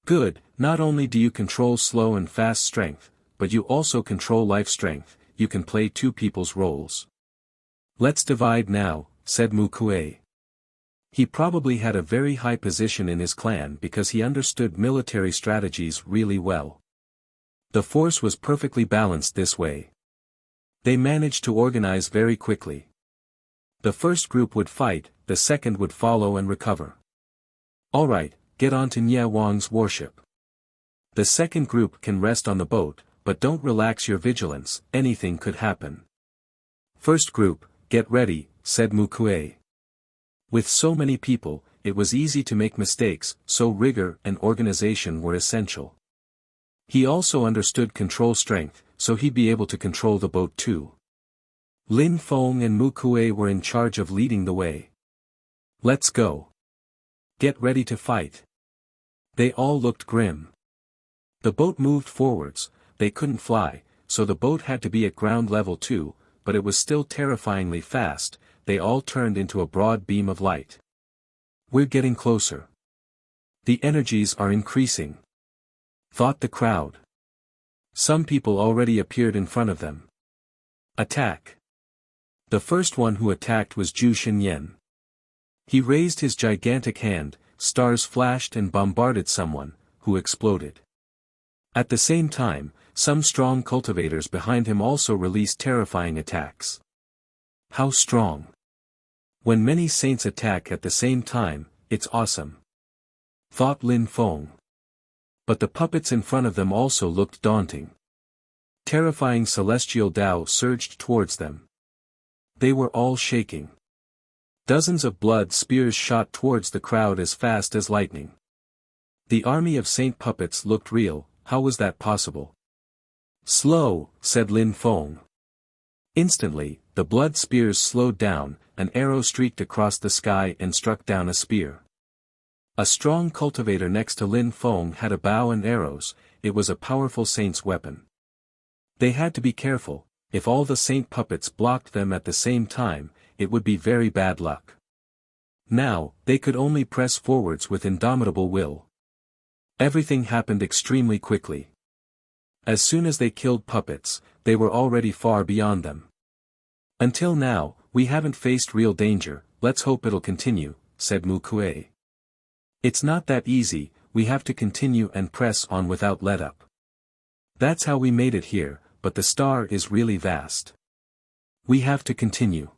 A: Good, not only do you control slow and fast strength, but you also control life strength, you can play 2 people's roles. Let's divide now, said Mu Kuei. He probably had a very high position in his clan because he understood military strategies really well. The force was perfectly balanced this way. They managed to organize very quickly. The first group would fight, the second would follow and recover. Alright, get on to Nye Wang's warship. The second group can rest on the boat, but don't relax your vigilance, anything could happen. First group, get ready, said Mu Kuei. With so many people, it was easy to make mistakes, so rigor and organization were essential. He also understood control strength, so he'd be able to control the boat too. Lin Feng and Mu Kuei were in charge of leading the way. Let's go. Get ready to fight. They all looked grim. The boat moved forwards, they couldn't fly, so the boat had to be at ground level too, but it was still terrifyingly fast. They all turned into a broad beam of light. We're getting closer. The energies are increasing, thought the crowd. Some people already appeared in front of them. Attack. The first one who attacked was Zhu Shenyan. He raised his gigantic hand, stars flashed and bombarded someone, who exploded. At the same time, some strong cultivators behind him also released terrifying attacks. How strong! When many saints attack at the same time, it's awesome, thought Lin Feng. But the puppets in front of them also looked daunting. Terrifying celestial Tao surged towards them. They were all shaking. Dozens of blood spears shot towards the crowd as fast as lightning. The army of saint puppets looked real. How was that possible? Slow, said Lin Feng. Instantly, the blood spears slowed down, an arrow streaked across the sky and struck down a spear. A strong cultivator next to Lin Feng had a bow and arrows, it was a powerful saint's weapon. They had to be careful, if all the saint puppets blocked them at the same time, it would be very bad luck. Now, they could only press forwards with indomitable will. Everything happened extremely quickly. As soon as they killed puppets, they were already far beyond them. Until now, we haven't faced real danger, let's hope it'll continue, said Mu Kuei. It's not that easy, we have to continue and press on without let-up. That's how we made it here, but the star is really vast. We have to continue.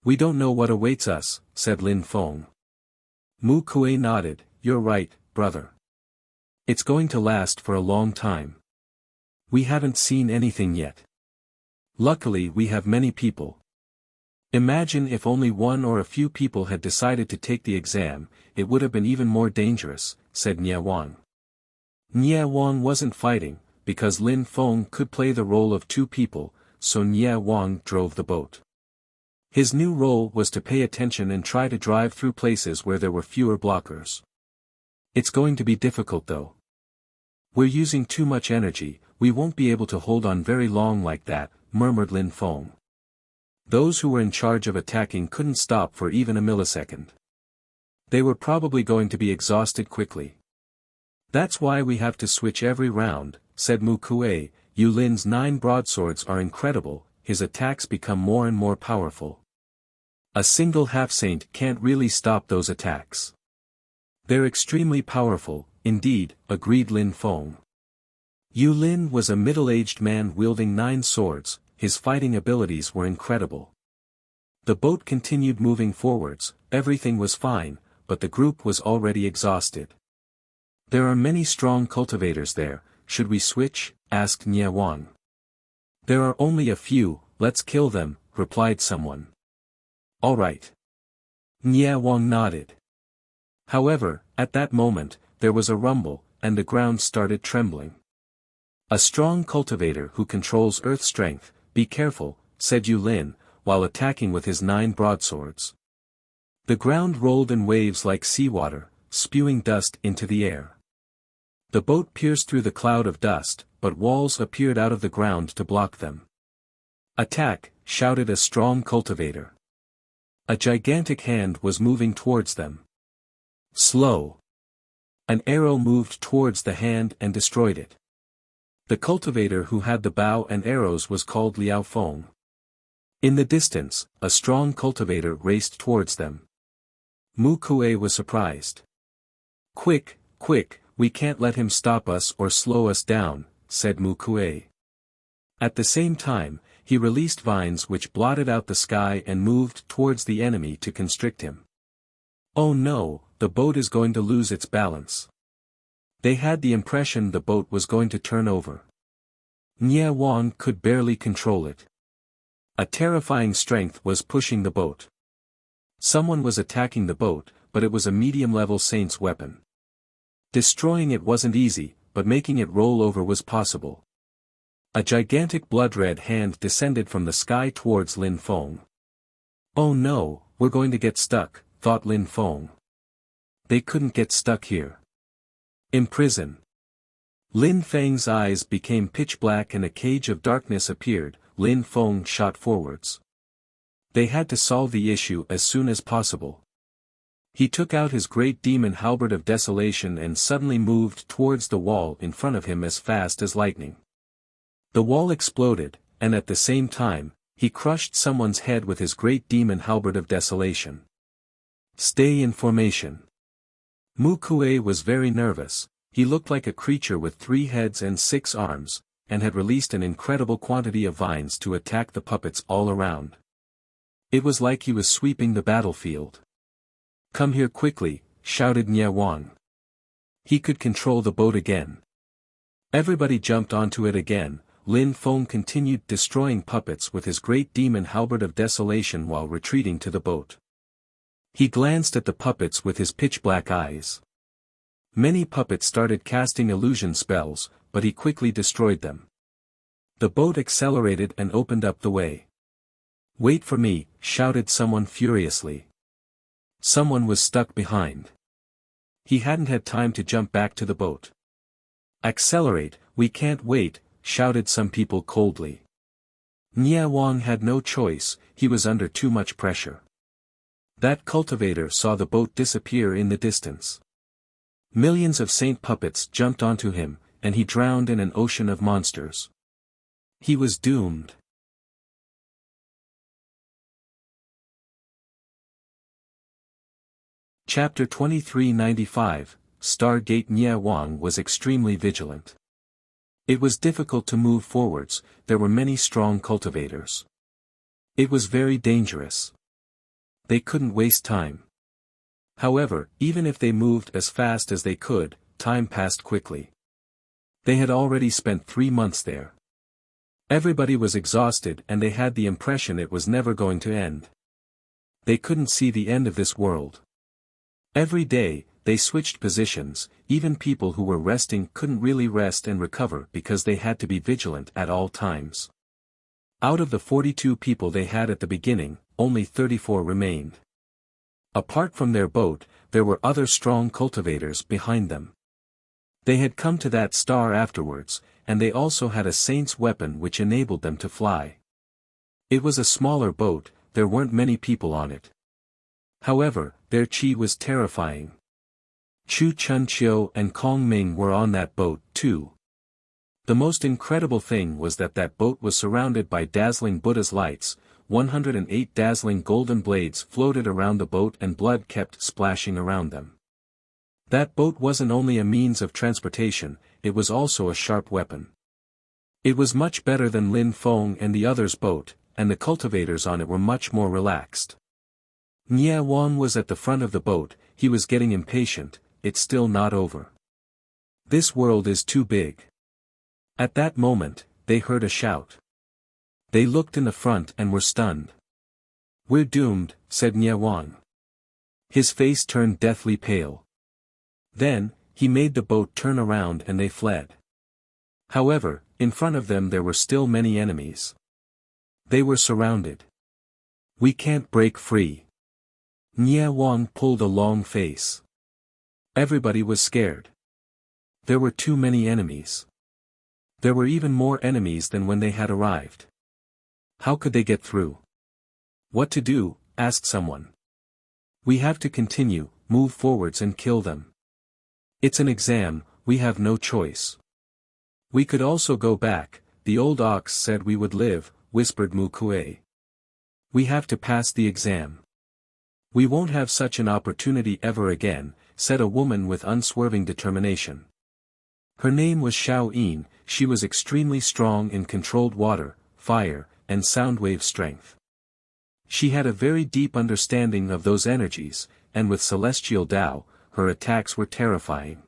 A: We don't know what awaits us, said Lin Feng. Mu Kuei nodded, you're right, brother. It's going to last for a long time. We haven't seen anything yet. Luckily we have many people. Imagine if only one or a few people had decided to take the exam, it would have been even more dangerous, said Nye Wang. Nye Wang wasn't fighting, because Lin Feng could play the role of 2 people, so Nye Wang drove the boat. His new role was to pay attention and try to drive through places where there were fewer blockers. It's going to be difficult though. We're using too much energy, we won't be able to hold on very long like that, murmured Lin Feng. Those who were in charge of attacking couldn't stop for even a millisecond. They were probably going to be exhausted quickly. That's why we have to switch every round, said Mu Kuei. Yu Lin's 9 broadswords are incredible, his attacks become more and more powerful. A single half-saint can't really stop those attacks. They're extremely powerful, indeed, agreed Lin Feng. Yu Lin was a middle-aged man wielding 9 swords, his fighting abilities were incredible. The boat continued moving forwards, everything was fine, but the group was already exhausted. There are many strong cultivators there, should we switch? Asked Nie Wang. There are only a few, let's kill them, replied someone. All right. Nie Wang nodded. However, at that moment, there was a rumble, and the ground started trembling. A strong cultivator who controls earth strength, be careful, said Yu Lin, while attacking with his 9 broadswords. The ground rolled in waves like seawater, spewing dust into the air. The boat pierced through the cloud of dust, but walls appeared out of the ground to block them. Attack, shouted a strong cultivator. A gigantic hand was moving towards them. Slow. An arrow moved towards the hand and destroyed it. The cultivator who had the bow and arrows was called Liao Feng. In the distance, a strong cultivator raced towards them. Mu Kuei was surprised. Quick, quick, we can't let him stop us or slow us down, said Mu Kuei. At the same time, he released vines which blotted out the sky and moved towards the enemy to constrict him. Oh no, the boat is going to lose its balance. They had the impression the boat was going to turn over. Nie Wang could barely control it. A terrifying strength was pushing the boat. Someone was attacking the boat, but it was a medium-level saint's weapon. Destroying it wasn't easy, but making it roll over was possible. A gigantic blood-red hand descended from the sky towards Lin Feng. Oh no, we're going to get stuck, thought Lin Feng. They couldn't get stuck here. In prison. Lin Feng's eyes became pitch black and a cage of darkness appeared. Lin Feng shot forwards. They had to solve the issue as soon as possible. He took out his great demon halberd of desolation and suddenly moved towards the wall in front of him as fast as lightning. The wall exploded, and at the same time, he crushed someone's head with his great demon halberd of desolation. Stay in formation. Mu Kuei was very nervous. He looked like a creature with 3 heads and 6 arms, and had released an incredible quantity of vines to attack the puppets all around. It was like he was sweeping the battlefield. Come here quickly, shouted Nie Wang. He could control the boat again. Everybody jumped onto it again. Lin Feng continued destroying puppets with his great demon halberd of desolation while retreating to the boat. He glanced at the puppets with his pitch-black eyes. Many puppets started casting illusion spells, but he quickly destroyed them. The boat accelerated and opened up the way. Wait for me, shouted someone furiously. Someone was stuck behind. He hadn't had time to jump back to the boat. Accelerate, we can't wait, shouted some people coldly. Nie Wang had no choice, he was under too much pressure. That cultivator saw the boat disappear in the distance. Millions of saint puppets jumped onto him, and he drowned in an ocean of monsters. He was doomed. Chapter 2395, Stargate. Nie Wang was extremely vigilant. It was difficult to move forwards, there were many strong cultivators. It was very dangerous. They couldn't waste time. However, even if they moved as fast as they could, time passed quickly. They had already spent 3 months there. Everybody was exhausted and they had the impression it was never going to end. They couldn't see the end of this world. Every day, they switched positions, even people who were resting couldn't really rest and recover because they had to be vigilant at all times. Out of the 42 people they had at the beginning, only 34 remained. Apart from their boat, there were other strong cultivators behind them. They had come to that star afterwards, and they also had a saint's weapon which enabled them to fly. It was a smaller boat, there weren't many people on it. However, their chi was terrifying. Chu Chunqiu and Kong Ming were on that boat, too. The most incredible thing was that boat was surrounded by dazzling Buddha's lights. 108 dazzling golden blades floated around the boat and blood kept splashing around them. That boat wasn't only a means of transportation, it was also a sharp weapon. It was much better than Lin Feng and the others' boat, and the cultivators on it were much more relaxed. Nie Wang was at the front of the boat. He was getting impatient. It's still not over. This world is too big. At that moment, they heard a shout. They looked in the front and were stunned. We're doomed, said Nie Wang. His face turned deathly pale. Then, he made the boat turn around and they fled. However, in front of them there were still many enemies. They were surrounded. We can't break free. Nie Wang pulled a long face. Everybody was scared. There were too many enemies. There were even more enemies than when they had arrived. How could they get through? What to do? Asked someone. We have to continue, move forwards and kill them. It's an exam, we have no choice. We could also go back, the old ox said we would live, whispered Mu Kuei. We have to pass the exam. We won't have such an opportunity ever again, said a woman with unswerving determination. Her name was Xiao Yin. She was extremely strong in controlled water, fire, and sound wave strength. She had a very deep understanding of those energies, and with celestial Tao, her attacks were terrifying.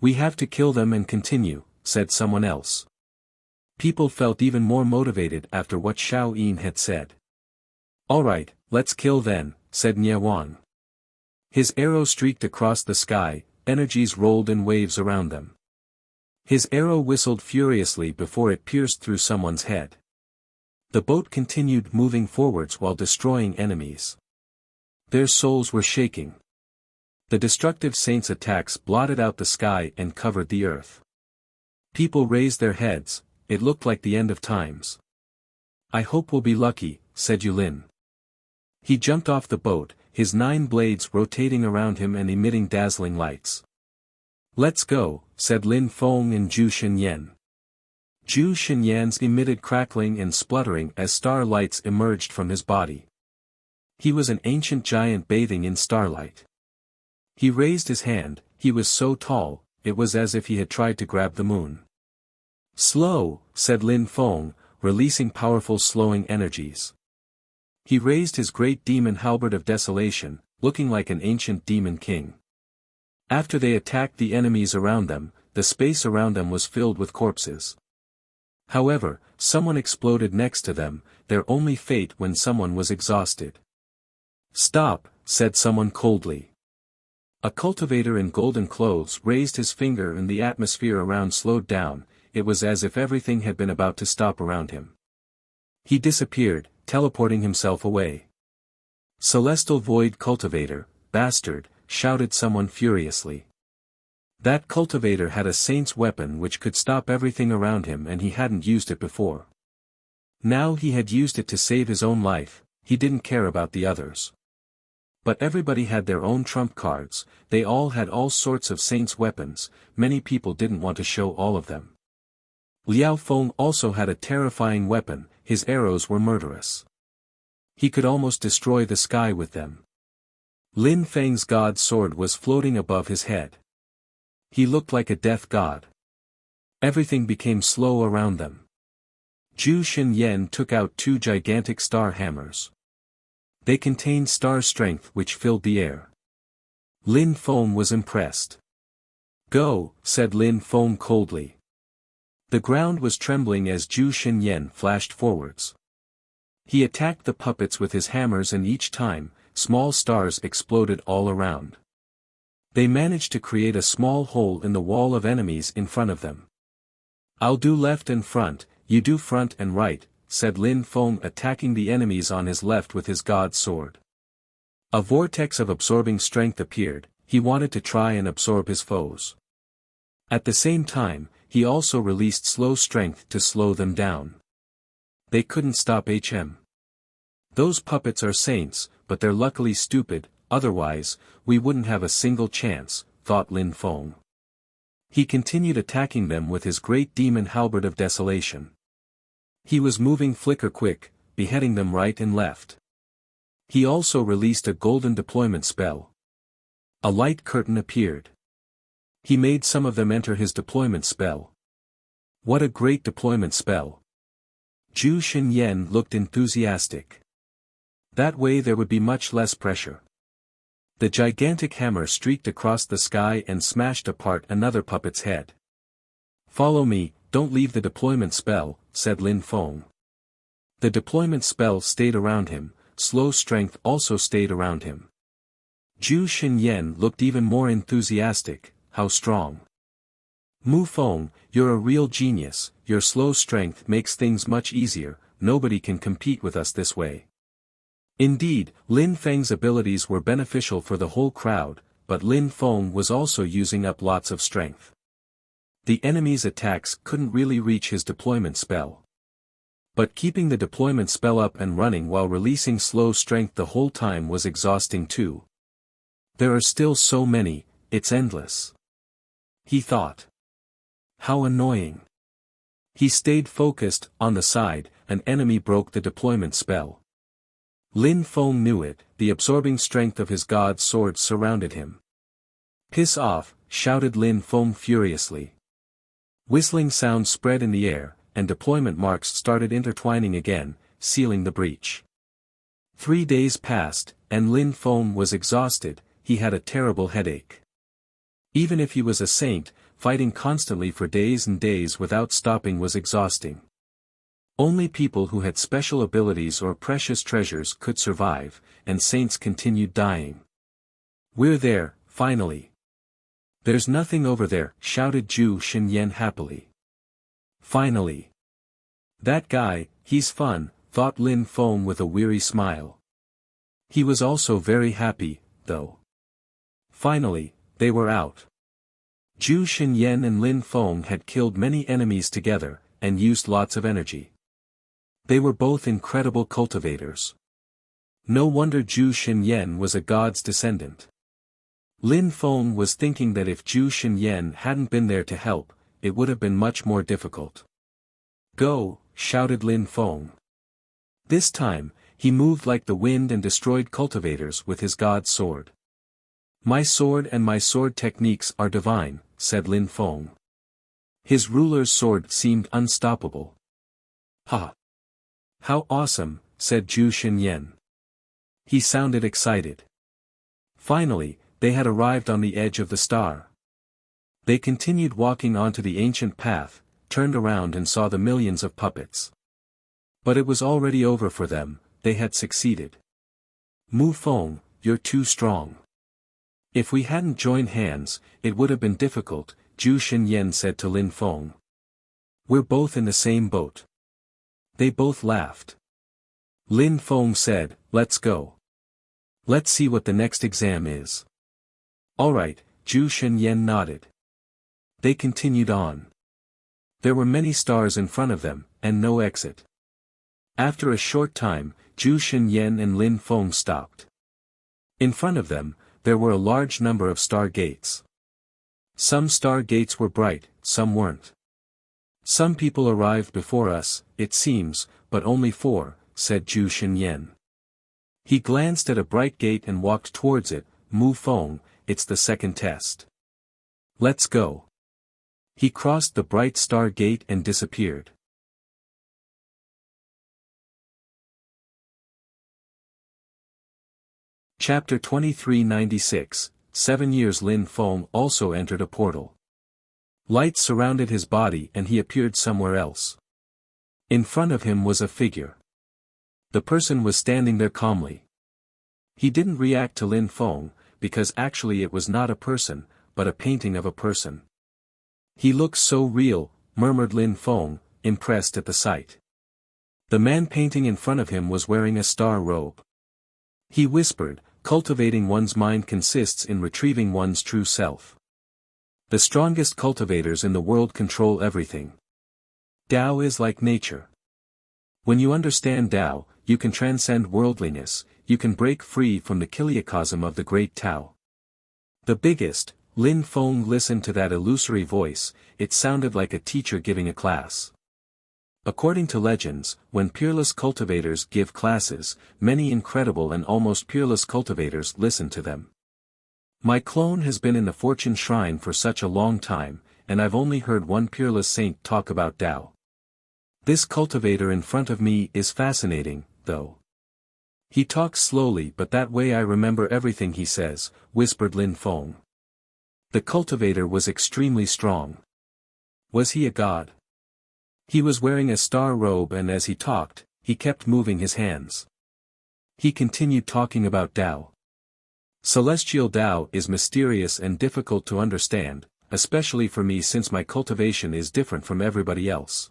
A: We have to kill them and continue, said someone else. People felt even more motivated after what Xiao Yin had said. Alright, let's kill then, said Nie Wang. His arrow streaked across the sky, energies rolled in waves around them. His arrow whistled furiously before it pierced through someone's head. The boat continued moving forwards while destroying enemies. Their souls were shaking. The destructive saints' attacks blotted out the sky and covered the earth. People raised their heads. It looked like the end of times. I hope we'll be lucky, said Yulin. He jumped off the boat, his 9 blades rotating around him and emitting dazzling lights. Let's go, said Lin Feng and Zhu Xinyan. Zhu Xinyan's emitted crackling and spluttering as star lights emerged from his body. He was an ancient giant bathing in starlight. He raised his hand. He was so tall, it was as if he had tried to grab the moon. Slow, said Lin Feng, releasing powerful slowing energies. He raised his great demon halberd of desolation, looking like an ancient demon king. After they attacked the enemies around them, the space around them was filled with corpses. However, someone exploded next to them, their only fate when someone was exhausted. Stop, said someone coldly. A cultivator in golden clothes raised his finger and the atmosphere around slowed down. It was as if everything had been about to stop around him. He disappeared, teleporting himself away. Celestial Void Cultivator, bastard, shouted someone furiously. That cultivator had a saint's weapon which could stop everything around him and he hadn't used it before. Now he had used it to save his own life, he didn't care about the others. But everybody had their own trump cards, they all had all sorts of saints' weapons, many people didn't want to show all of them. Liao Feng also had a terrifying weapon, his arrows were murderous. He could almost destroy the sky with them. Lin Feng's god's sword was floating above his head. He looked like a death god. Everything became slow around them. Zhu Xinyan took out 2 gigantic star hammers. They contained star strength which filled the air. Lin Feng was impressed. Go, said Lin Feng coldly. The ground was trembling as Zhu Xinyan flashed forwards. He attacked the puppets with his hammers and each time, small stars exploded all around. They managed to create a small hole in the wall of enemies in front of them. I'll do left and front, you do front and right, said Lin Feng attacking the enemies on his left with his god's sword. A vortex of absorbing strength appeared, he wanted to try and absorb his foes. At the same time, he also released slow strength to slow them down. They couldn't stop him. Those puppets are saints, but they're luckily stupid, otherwise, we wouldn't have a single chance, thought Lin Feng. He continued attacking them with his great demon halberd of desolation. He was moving flicker quick, beheading them right and left. He also released a golden deployment spell. A light curtain appeared. He made some of them enter his deployment spell. What a great deployment spell! Zhu Xinyan looked enthusiastic. That way there would be much less pressure. The gigantic hammer streaked across the sky and smashed apart another puppet's head. Follow me, don't leave the deployment spell, said Lin Feng. The deployment spell stayed around him, slow strength also stayed around him. Zhu Xinyan looked even more enthusiastic, how strong. Mu Feng, you're a real genius, your slow strength makes things much easier, nobody can compete with us this way. Indeed, Lin Feng's abilities were beneficial for the whole crowd, but Lin Feng was also using up lots of strength. The enemy's attacks couldn't really reach his deployment spell. But keeping the deployment spell up and running while releasing slow strength the whole time was exhausting too. There are still so many, it's endless. He thought. How annoying. He stayed focused. On the side, an enemy broke the deployment spell. Lin Feng knew it, the absorbing strength of his god's sword surrounded him. Piss off, shouted Lin Feng furiously. Whistling sounds spread in the air, and deployment marks started intertwining again, sealing the breach. 3 days passed, and Lin Feng was exhausted, he had a terrible headache. Even if he was a saint, fighting constantly for days and days without stopping was exhausting. Only people who had special abilities or precious treasures could survive, and saints continued dying. We're there, finally. There's nothing over there, shouted Zhu Xinyan happily. Finally. That guy, he's fun, thought Lin Feng with a weary smile. He was also very happy, though. Finally, they were out. Zhu Xinyan and Lin Feng had killed many enemies together, and used lots of energy. They were both incredible cultivators. No wonder Zhu Xinyan was a god's descendant. Lin Feng was thinking that if Zhu Xinyan hadn't been there to help, it would have been much more difficult. Go, shouted Lin Feng. This time, he moved like the wind and destroyed cultivators with his god's sword. My sword and my sword techniques are divine, said Lin Feng. His ruler's sword seemed unstoppable. Ha! How awesome, said Zhu Xinyan. He sounded excited. Finally, they had arrived on the edge of the star. They continued walking onto the ancient path, turned around and saw the millions of puppets. But it was already over for them, they had succeeded. Mu Feng, you're too strong. If we hadn't joined hands, it would have been difficult, Zhu Xinyan said to Lin Feng. We're both in the same boat. They both laughed. Lin Feng said, let's go. Let's see what the next exam is. Alright, Zhu Xinyan nodded. They continued on. There were many stars in front of them, and no exit. After a short time, Zhu Xinyan and Lin Feng stopped. In front of them, there were a large number of star gates. Some star gates were bright, some weren't. Some people arrived before us, it seems, but only 4, said Zhu Xinyan. He glanced at a bright gate and walked towards it. Mu Feng, it's the second test. Let's go. He crossed the bright star gate and disappeared. Chapter 2396, 7 years. Lin Feng also entered a portal. Light surrounded his body and he appeared somewhere else. In front of him was a figure. The person was standing there calmly. He didn't react to Lin Feng, because actually it was not a person, but a painting of a person. He looks so real, murmured Lin Feng, impressed at the sight. The man painting in front of him was wearing a star robe. He whispered, cultivating one's mind consists in retrieving one's true self. The strongest cultivators in the world control everything. Tao is like nature. When you understand Tao, you can transcend worldliness, you can break free from the kiliacosm of the great Tao. The biggest, Lin Feng listened to that illusory voice, it sounded like a teacher giving a class. According to legends, when peerless cultivators give classes, many incredible and almost peerless cultivators listen to them. My clone has been in the Fortune Shrine for such a long time, and I've only heard one peerless saint talk about Tao. This cultivator in front of me is fascinating, though. He talks slowly but that way I remember everything he says, whispered Lin Feng. The cultivator was extremely strong. Was he a god? He was wearing a star robe and as he talked, he kept moving his hands. He continued talking about Tao. Celestial Tao is mysterious and difficult to understand, especially for me since my cultivation is different from everybody else.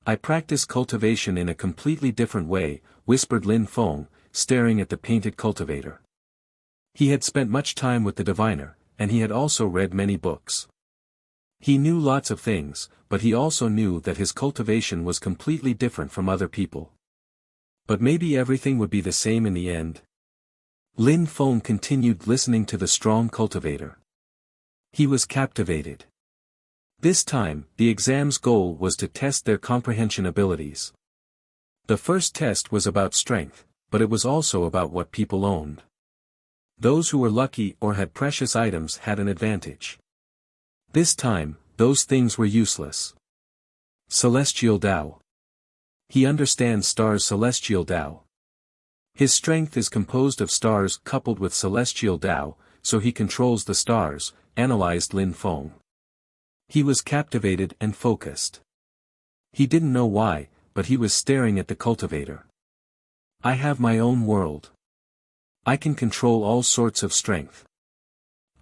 A: I practice cultivation in a completely different way, whispered Lin Feng, staring at the painted cultivator. He had spent much time with the diviner, and he had also read many books. He knew lots of things, but he also knew that his cultivation was completely different from other people. But maybe everything would be the same in the end. Lin Feng continued listening to the strong cultivator. He was captivated. This time, the exam's goal was to test their comprehension abilities. The first test was about strength, but it was also about what people owned. Those who were lucky or had precious items had an advantage. This time, those things were useless. Celestial Tao. He understands stars' celestial Tao. His strength is composed of stars coupled with celestial Tao, so he controls the stars, analyzed Lin Feng. He was captivated and focused. He didn't know why, but he was staring at the cultivator. I have my own world. I can control all sorts of strength.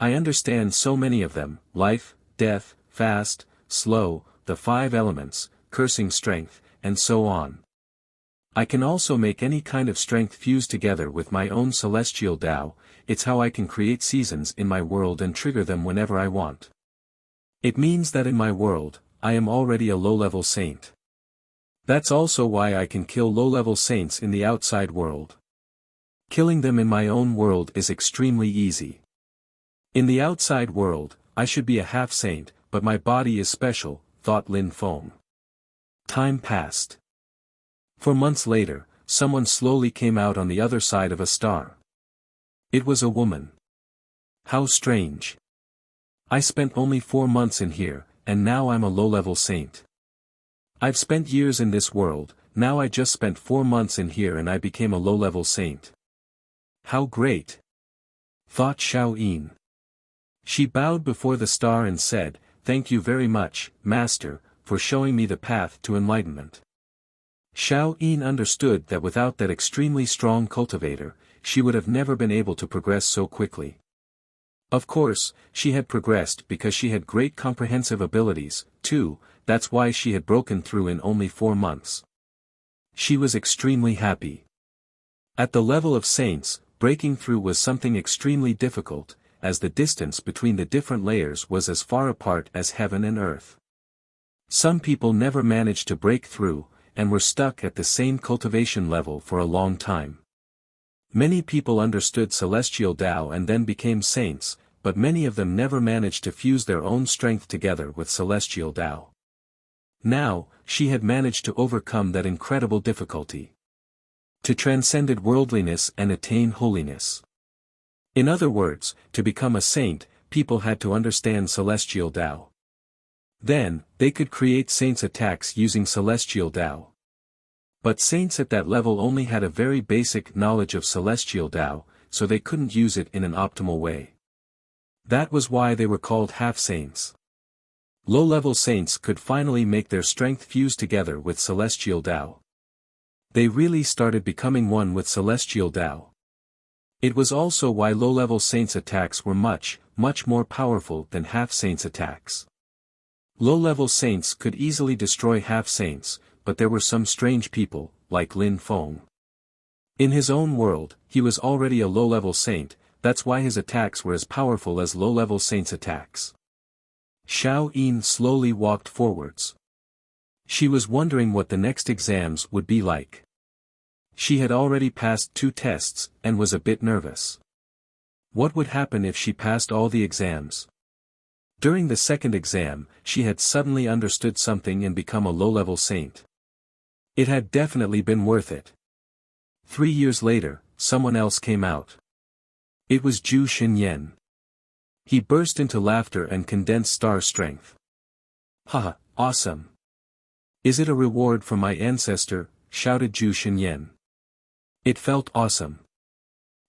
A: I understand so many of them, life, death, fast, slow, the 5 elements, cursing strength, and so on. I can also make any kind of strength fuse together with my own celestial Tao, it's how I can create seasons in my world and trigger them whenever I want. It means that in my world, I am already a low-level saint. That's also why I can kill low-level saints in the outside world. Killing them in my own world is extremely easy. In the outside world, I should be a half-saint, but my body is special, thought Lin Feng. Time passed. 4 months later, someone slowly came out on the other side of a star. It was a woman. How strange. I spent only 4 months in here, and now I'm a low-level saint. I've spent years in this world, now I just spent 4 months in here and I became a low-level saint. How great! Thought Xiao Yin. She bowed before the star and said, "Thank you very much, Master, for showing me the path to enlightenment." Xiao Yin understood that without that extremely strong cultivator, she would have never been able to progress so quickly. Of course, she had progressed because she had great comprehensive abilities, too, that's why she had broken through in only 4 months. She was extremely happy. At the level of saints, breaking through was something extremely difficult, as the distance between the different layers was as far apart as heaven and earth. Some people never managed to break through, and were stuck at the same cultivation level for a long time. Many people understood celestial Tao and then became saints, but many of them never managed to fuse their own strength together with celestial Tao. Now, she had managed to overcome that incredible difficulty. To transcend worldliness and attain holiness. In other words, to become a saint, people had to understand celestial Tao. Then, they could create saints' attacks using celestial Tao. But saints at that level only had a very basic knowledge of celestial Tao, so they couldn't use it in an optimal way. That was why they were called half-saints. Low-level saints could finally make their strength fuse together with celestial Tao. They really started becoming one with celestial Tao. It was also why low-level saints' attacks were much, much more powerful than half-saints' attacks. Low-level saints could easily destroy half-saints, but there were some strange people, like Lin Feng. In his own world, he was already a low-level saint, that's why his attacks were as powerful as low-level saints' attacks. Xiao Yin slowly walked forwards. She was wondering what the next exams would be like. She had already passed 2 tests, and was a bit nervous. What would happen if she passed all the exams? During the second exam, she had suddenly understood something and become a low-level saint. It had definitely been worth it. 3 years later, someone else came out. It was Zhu Xinyan. He burst into laughter and condensed star strength. Haha, awesome. Is it a reward from my ancestor? Shouted Zhu Xinyan. It felt awesome.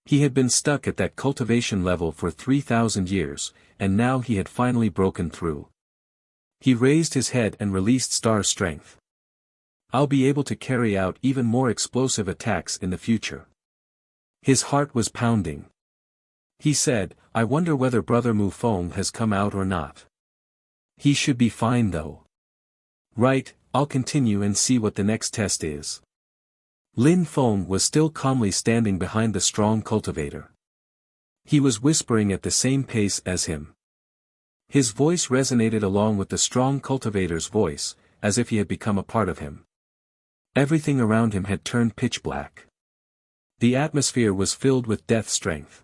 A: He had been stuck at that cultivation level for 3,000 years, and now he had finally broken through. He raised his head and released star strength. I'll be able to carry out even more explosive attacks in the future. His heart was pounding. He said, I wonder whether Brother Mu Feng has come out or not. He should be fine though. Right, I'll continue and see what the next test is. Lin Feng was still calmly standing behind the strong cultivator. He was whispering at the same pace as him. His voice resonated along with the strong cultivator's voice, as if he had become a part of him. Everything around him had turned pitch black. The atmosphere was filled with death strength.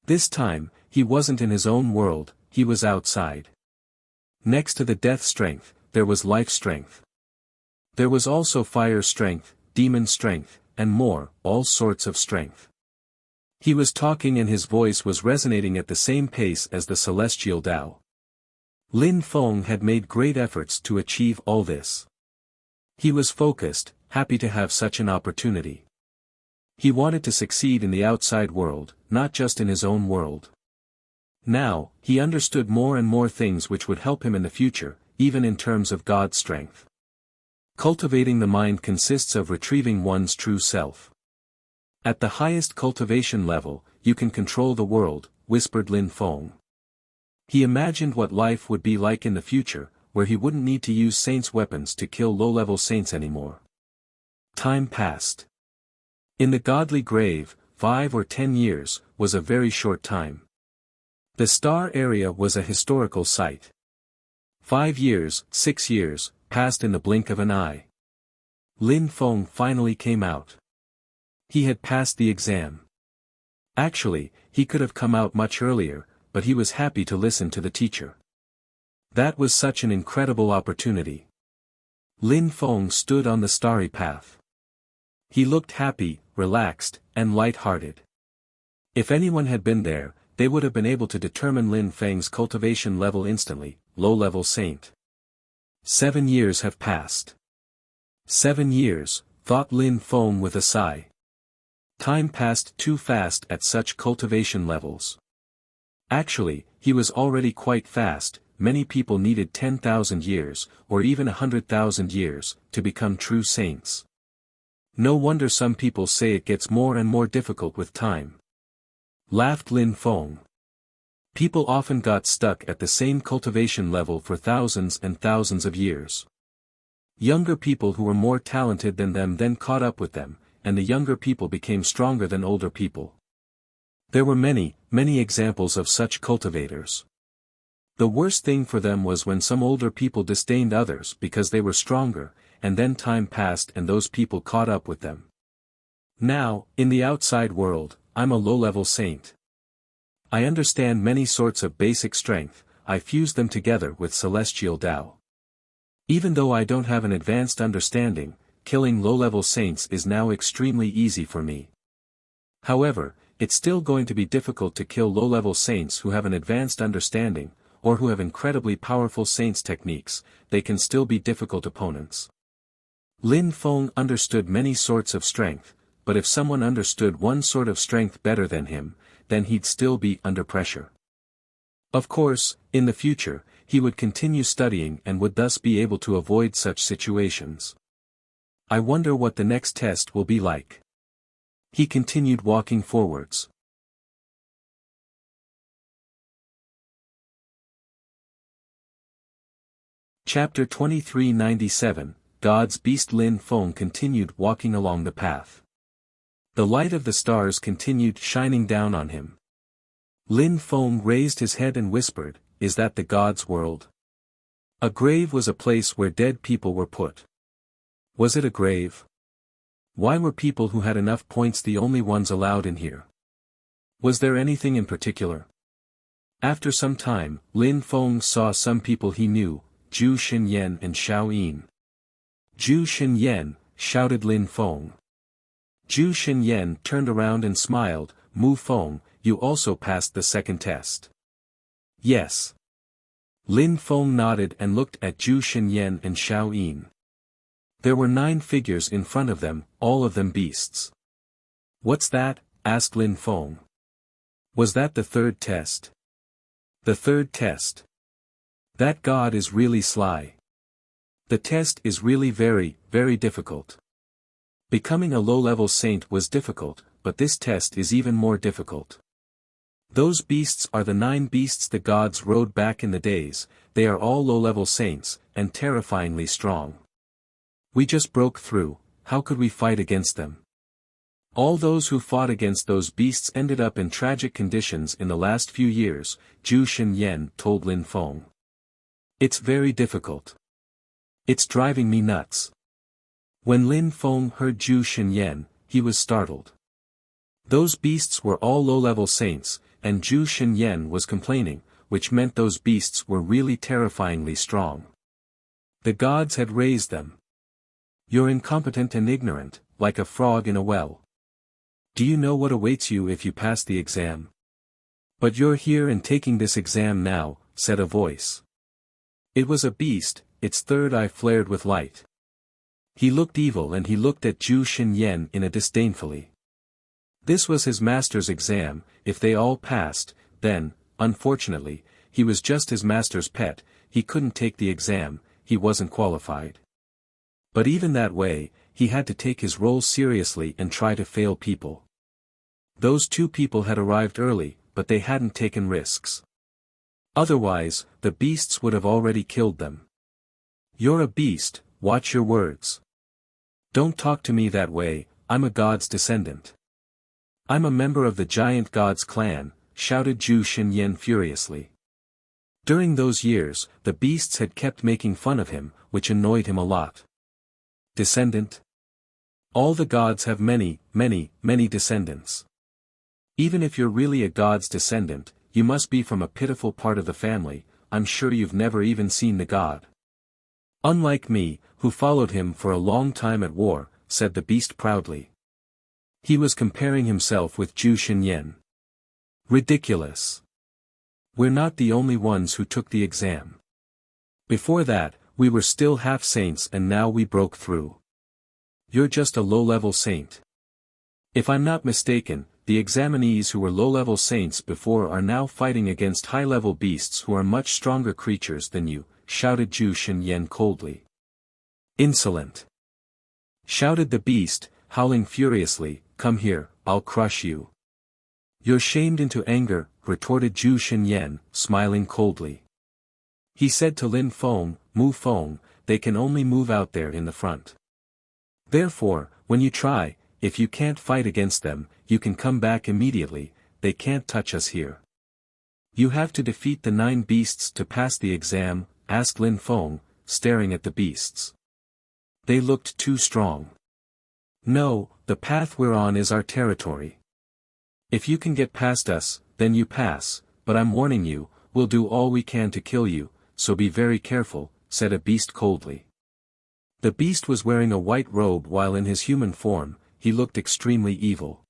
A: This time, he wasn't in his own world, he was outside. Next to the death strength, there was life strength. There was also fire strength, demon strength, and more, all sorts of strength. He was talking and his voice was resonating at the same pace as the celestial Tao. Lin Feng had made great efforts to achieve all this. He was focused, happy to have such an opportunity. He wanted to succeed in the outside world, not just in his own world. Now, he understood more and more things which would help him in the future, even in terms of God's strength. Cultivating the mind consists of retrieving one's true self. At the highest cultivation level, you can control the world, whispered Lin Feng. He imagined what life would be like in the future, where he wouldn't need to use saints' weapons to kill low-level saints anymore. Time passed. In the godly grave, 5 or 10 years, was a very short time. The star area was a historical site. 5 years, 6 years, passed in the blink of an eye. Lin Feng finally came out. He had passed the exam. Actually, he could have come out much earlier, but he was happy to listen to the teacher. That was such an incredible opportunity. Lin Feng stood on the starry path. He looked happy, relaxed, and light-hearted. If anyone had been there, they would have been able to determine Lin Feng's cultivation level instantly, low-level saint. 7 years have passed. 7 years, thought Lin Feng with a sigh. Time passed too fast at such cultivation levels. Actually, he was already quite fast. Many people needed 10,000 years, or even 100,000 years, to become true saints. No wonder some people say it gets more and more difficult with time. Laughed Lin Feng. People often got stuck at the same cultivation level for thousands and thousands of years. Younger people who were more talented than them then caught up with them, and the younger people became stronger than older people. There were many, many examples of such cultivators. The worst thing for them was when some older people disdained others because they were stronger, and then time passed and those people caught up with them. Now, in the outside world, I'm a low-level saint. I understand many sorts of basic strength, I fuse them together with celestial Tao. Even though I don't have an advanced understanding, killing low-level saints is now extremely easy for me. However, it's still going to be difficult to kill low-level saints who have an advanced understanding, or who have incredibly powerful saints techniques. They can still be difficult opponents. Lin Feng understood many sorts of strength, but if someone understood one sort of strength better than him, then he'd still be under pressure. Of course, in the future, he would continue studying and would thus be able to avoid such situations. I wonder what the next test will be like. He continued walking forwards. Chapter 2397, God's Beast. Lin Feng continued walking along the path. The light of the stars continued shining down on him. Lin Feng raised his head and whispered, "Is that the God's world?" A grave was a place where dead people were put. Was it a grave? Why were people who had enough points the only ones allowed in here? Was there anything in particular? After some time, Lin Feng saw some people he knew, Zhu Xinyan and Xiao Yin. Zhu Xinyan, shouted Lin Feng. Zhu Xinyan turned around and smiled, Mu Feng, you also passed the second test. Yes. Lin Feng nodded and looked at Zhu Xinyan and Xiao Yin. There were 9 figures in front of them, all of them beasts. What's that? Asked Lin Feng. Was that the third test? The third test. That god is really sly. The test is really very, very difficult. Becoming a low-level saint was difficult, but this test is even more difficult. Those beasts are the 9 beasts the gods rode back in the days, they are all low-level saints, and terrifyingly strong. We just broke through, how could we fight against them? All those who fought against those beasts ended up in tragic conditions in the last few years, Zhu Xinyan told Lin Feng. It's very difficult. It's driving me nuts. When Lin Feng heard Zhu Xinyan, he was startled. Those beasts were all low-level saints, and Zhu Xinyan was complaining, which meant those beasts were really terrifyingly strong. The gods had raised them. You're incompetent and ignorant, like a frog in a well. Do you know what awaits you if you pass the exam? But you're here and taking this exam now, said a voice. It was a beast, its third eye flared with light. He looked evil and he looked at Zhu Xinyan in a disdainfully. This was his master's exam, if they all passed, then, unfortunately, he was just his master's pet, he couldn't take the exam, he wasn't qualified. But even that way, he had to take his role seriously and try to fail people. Those 2 people had arrived early, but they hadn't taken risks. Otherwise, the beasts would have already killed them. You're a beast, watch your words. Don't talk to me that way, I'm a god's descendant. I'm a member of the giant god's clan, shouted Zhu Xinyan furiously. During those years, the beasts had kept making fun of him, which annoyed him a lot. Descendant? All the gods have many, many, many descendants. Even if you're really a god's descendant, you must be from a pitiful part of the family, I'm sure you've never even seen the god. Unlike me, who followed him for a long time at war, said the beast proudly. He was comparing himself with Zhu Xinyan. Ridiculous. We're not the only ones who took the exam. Before that, we were still half saints and now we broke through. You're just a low-level saint. If I'm not mistaken, the examinees who were low-level saints before are now fighting against high-level beasts who are much stronger creatures than you, shouted Zhu Xinyan coldly. Insolent! Shouted the beast, howling furiously, come here, I'll crush you. You're shamed into anger, retorted Zhu Xinyan, smiling coldly. He said to Lin Feng, Mu Feng, they can only move out there in the front. Therefore, when you try, if you can't fight against them, you can come back immediately, they can't touch us here. You have to defeat the 9 beasts to pass the exam, asked Lin Feng, staring at the beasts. They looked too strong. No, the path we're on is our territory. If you can get past us, then you pass, but I'm warning you, we'll do all we can to kill you, so be very careful, said a beast coldly. The beast was wearing a white robe while in his human form, he looked extremely evil.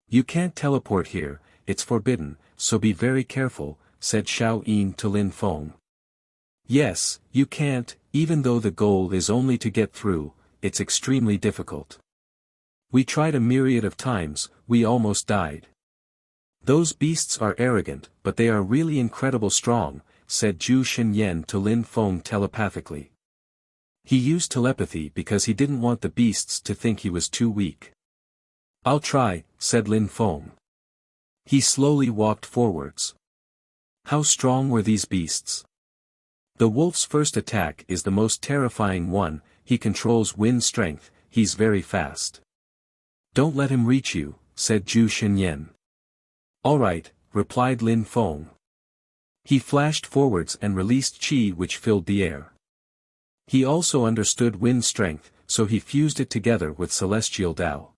A: You can't teleport here, it's forbidden, so be very careful, said Xiao Yin to Lin Feng. Yes, you can't, even though the goal is only to get through, it's extremely difficult. We tried a myriad of times, we almost died. Those beasts are arrogant, but they are really incredible strong, said Zhu Xinyan to Lin Feng telepathically. He used telepathy because he didn't want the beasts to think he was too weak. I'll try, said Lin Feng. He slowly walked forwards. How strong were these beasts? The wolf's first attack is the most terrifying one, he controls wind strength, he's very fast. Don't let him reach you, said Zhu Xinyan. All right, replied Lin Feng. He flashed forwards and released qi which filled the air. He also understood wind strength, so he fused it together with celestial Tao.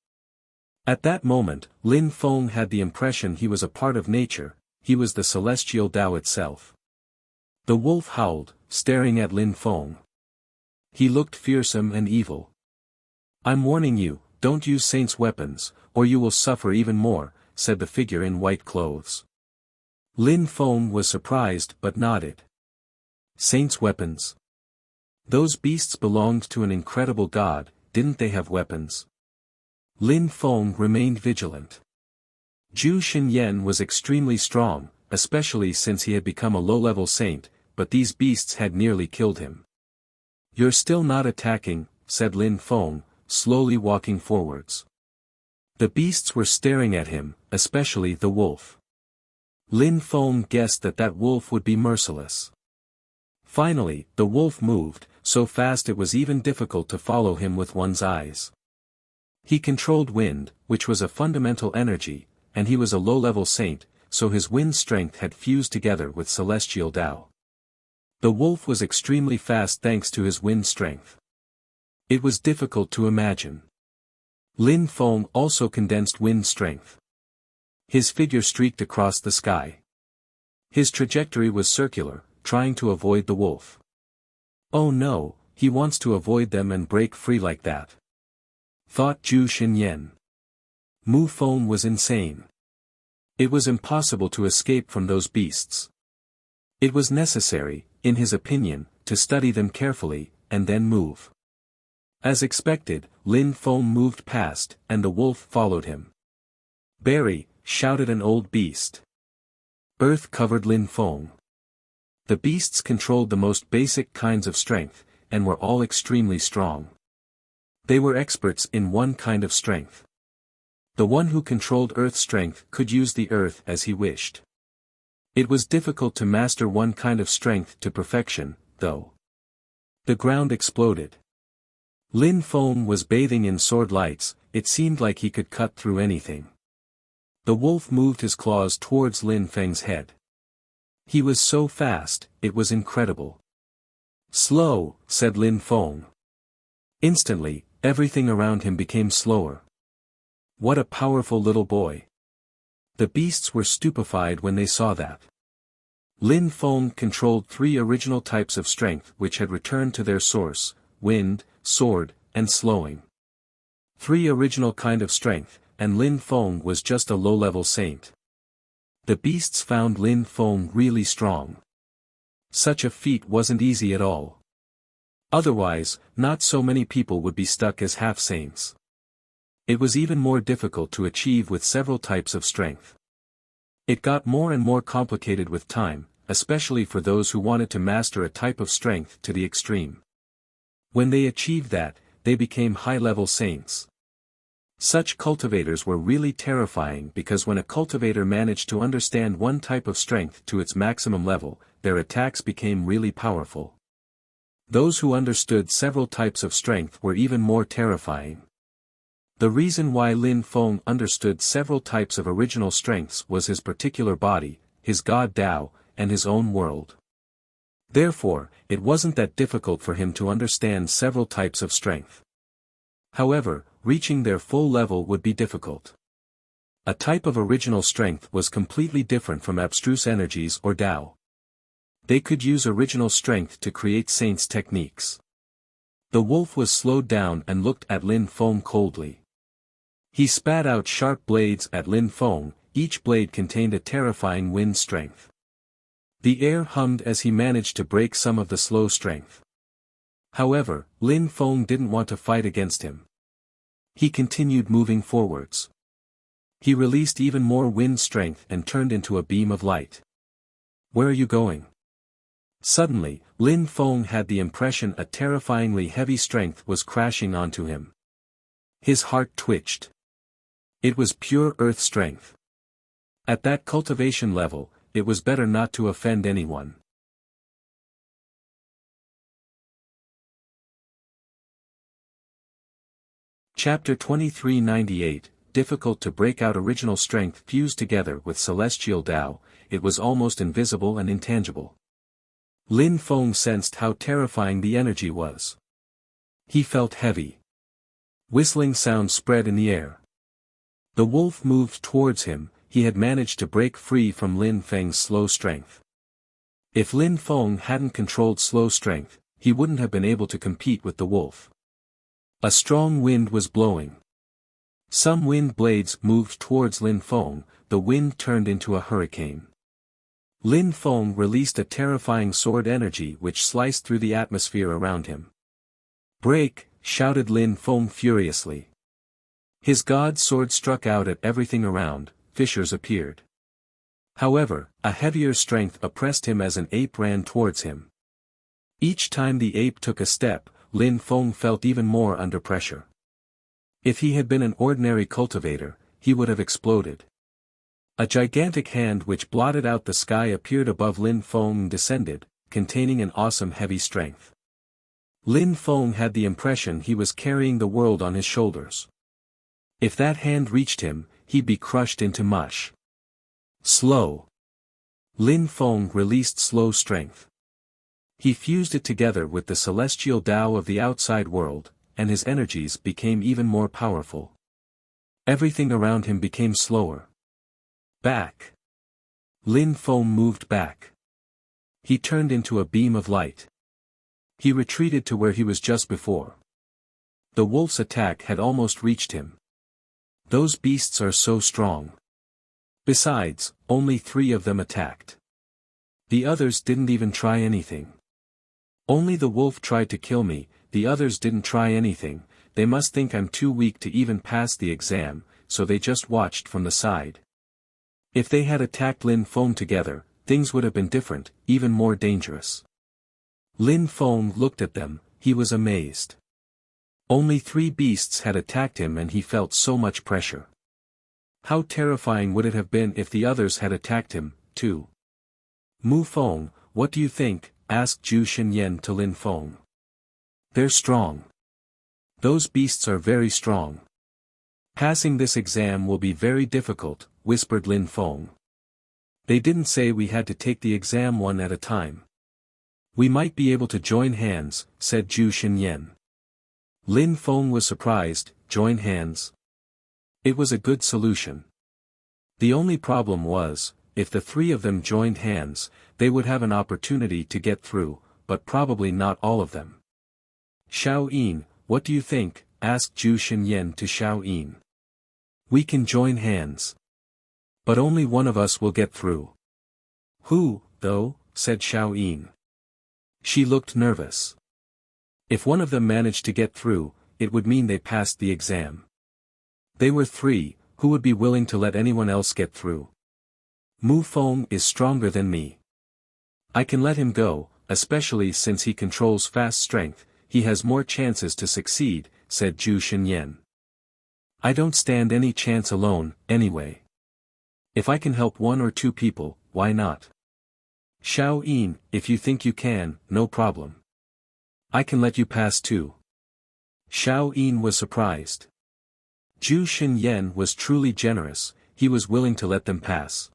A: At that moment, Lin Feng had the impression he was a part of nature, he was the celestial Tao itself. The wolf howled, staring at Lin Feng. He looked fearsome and evil. "I'm warning you, don't use saints' weapons, or you will suffer even more," said the figure in white clothes. Lin Feng was surprised but nodded. Saints' weapons? Those beasts belonged to an incredible god, didn't they have weapons? Lin Feng remained vigilant. Zhu Xinyan was extremely strong, especially since he had become a low-level saint, but these beasts had nearly killed him. "You're still not attacking," said Lin Feng, slowly walking forwards. The beasts were staring at him, especially the wolf. Lin Feng guessed that wolf would be merciless. Finally, the wolf moved, so fast it was even difficult to follow him with one's eyes. He controlled wind, which was a fundamental energy, and he was a low-level saint, so his wind strength had fused together with celestial Tao. The wolf was extremely fast thanks to his wind strength. It was difficult to imagine. Lin Feng also condensed wind strength. His figure streaked across the sky. His trajectory was circular, trying to avoid the wolf. "Oh no, he wants to avoid them and break free like that," thought Zhu Xinyan. Mu Feng was insane. It was impossible to escape from those beasts. It was necessary, in his opinion, to study them carefully, and then move. As expected, Lin Feng moved past, and the wolf followed him. "Berry," shouted an old beast. Earth covered Lin Feng. The beasts controlled the most basic kinds of strength, and were all extremely strong. They were experts in one kind of strength. The one who controlled earth strength could use the earth as he wished. It was difficult to master one kind of strength to perfection, though. The ground exploded. Lin Feng was bathing in sword lights, it seemed like he could cut through anything. The wolf moved his claws towards Lin Feng's head. He was so fast, it was incredible. "Slow," said Lin Feng. Instantly, everything around him became slower. What a powerful little boy. The beasts were stupefied when they saw that. Lin Feng controlled 3 original types of strength which had returned to their source: wind, sword, and slowing. 3 original kind of strength, and Lin Feng was just a low-level saint. The beasts found Lin Feng really strong. Such a feat wasn't easy at all. Otherwise, not so many people would be stuck as half-saints. It was even more difficult to achieve with several types of strength. It got more and more complicated with time, especially for those who wanted to master a type of strength to the extreme. When they achieved that, they became high-level saints. Such cultivators were really terrifying because when a cultivator managed to understand one type of strength to its maximum level, their attacks became really powerful. Those who understood several types of strength were even more terrifying. The reason why Lin Feng understood several types of original strengths was his particular body, his god Tao, and his own world. Therefore, it wasn't that difficult for him to understand several types of strength. However, reaching their full level would be difficult. A type of original strength was completely different from abstruse energies or Tao. They could use original strength to create saints' techniques. The wolf was slowed down and looked at Lin Feng coldly. He spat out sharp blades at Lin Feng, each blade contained a terrifying wind strength. The air hummed as he managed to break some of the slow strength. However, Lin Feng didn't want to fight against him. He continued moving forwards. He released even more wind strength and turned into a beam of light. "Where are you going?" Suddenly, Lin Feng had the impression a terrifyingly heavy strength was crashing onto him. His heart twitched. It was pure earth strength. At that cultivation level, it was better not to offend anyone. Chapter 2398, Difficult to break out. Original strength fused together with celestial Tao, it was almost invisible and intangible. Lin Feng sensed how terrifying the energy was. He felt heavy. Whistling sounds spread in the air. The wolf moved towards him. He had managed to break free from Lin Feng's slow strength. If Lin Feng hadn't controlled slow strength, he wouldn't have been able to compete with the wolf. A strong wind was blowing. Some wind blades moved towards Lin Feng. The wind turned into a hurricane. Lin Feng released a terrifying sword energy which sliced through the atmosphere around him. "Break!" shouted Lin Feng furiously. His god sword struck out at everything around. Fissures appeared. However, a heavier strength oppressed him as an ape ran towards him. Each time the ape took a step, Lin Feng felt even more under pressure. If he had been an ordinary cultivator, he would have exploded. A gigantic hand which blotted out the sky appeared above Lin Feng and descended, containing an awesome heavy strength. Lin Feng had the impression he was carrying the world on his shoulders. If that hand reached him, he'd be crushed into mush. Slow. Lin Feng released slow strength. He fused it together with the celestial Tao of the outside world, and his energies became even more powerful. Everything around him became slower. Back. Lin Feng moved back. He turned into a beam of light. He retreated to where he was just before. The wolf's attack had almost reached him. Those beasts are so strong. Besides, only 3 of them attacked. The others didn't even try anything. Only the wolf tried to kill me, the others didn't try anything. They must think I'm too weak to even pass the exam, so they just watched from the side. If they had attacked Lin Feng together, things would have been different, even more dangerous. Lin Feng looked at them. He was amazed. Only 3 beasts had attacked him and he felt so much pressure. How terrifying would it have been if the others had attacked him, too? "Mu Feng, what do you think?" asked Zhu Xinyan to Lin Feng. "They're strong. Those beasts are very strong. Passing this exam will be very difficult," whispered Lin Feng. "They didn't say we had to take the exam one at a time." "We might be able to join hands," said Zhu Xinyan. Lin Feng was surprised. Join hands? It was a good solution. The only problem was, if the 3 of them joined hands, they would have an opportunity to get through, but probably not all of them. "Xiao Yin, what do you think?" asked Zhu Xinyan to Xiao Yin. "We can join hands. But only one of us will get through." "Who, though?" said Xiao Yin. She looked nervous. If one of them managed to get through, it would mean they passed the exam. They were 3, who would be willing to let anyone else get through? "Mu Feng is stronger than me. I can let him go, especially since he controls fast strength, he has more chances to succeed," said Zhu Xinyan. "I don't stand any chance alone, anyway. If I can help 1 or 2 people, why not? Xiao Yin, if you think you can, no problem. I can let you pass too." Xiao Yin was surprised. Zhu Xinyan was truly generous, he was willing to let them pass.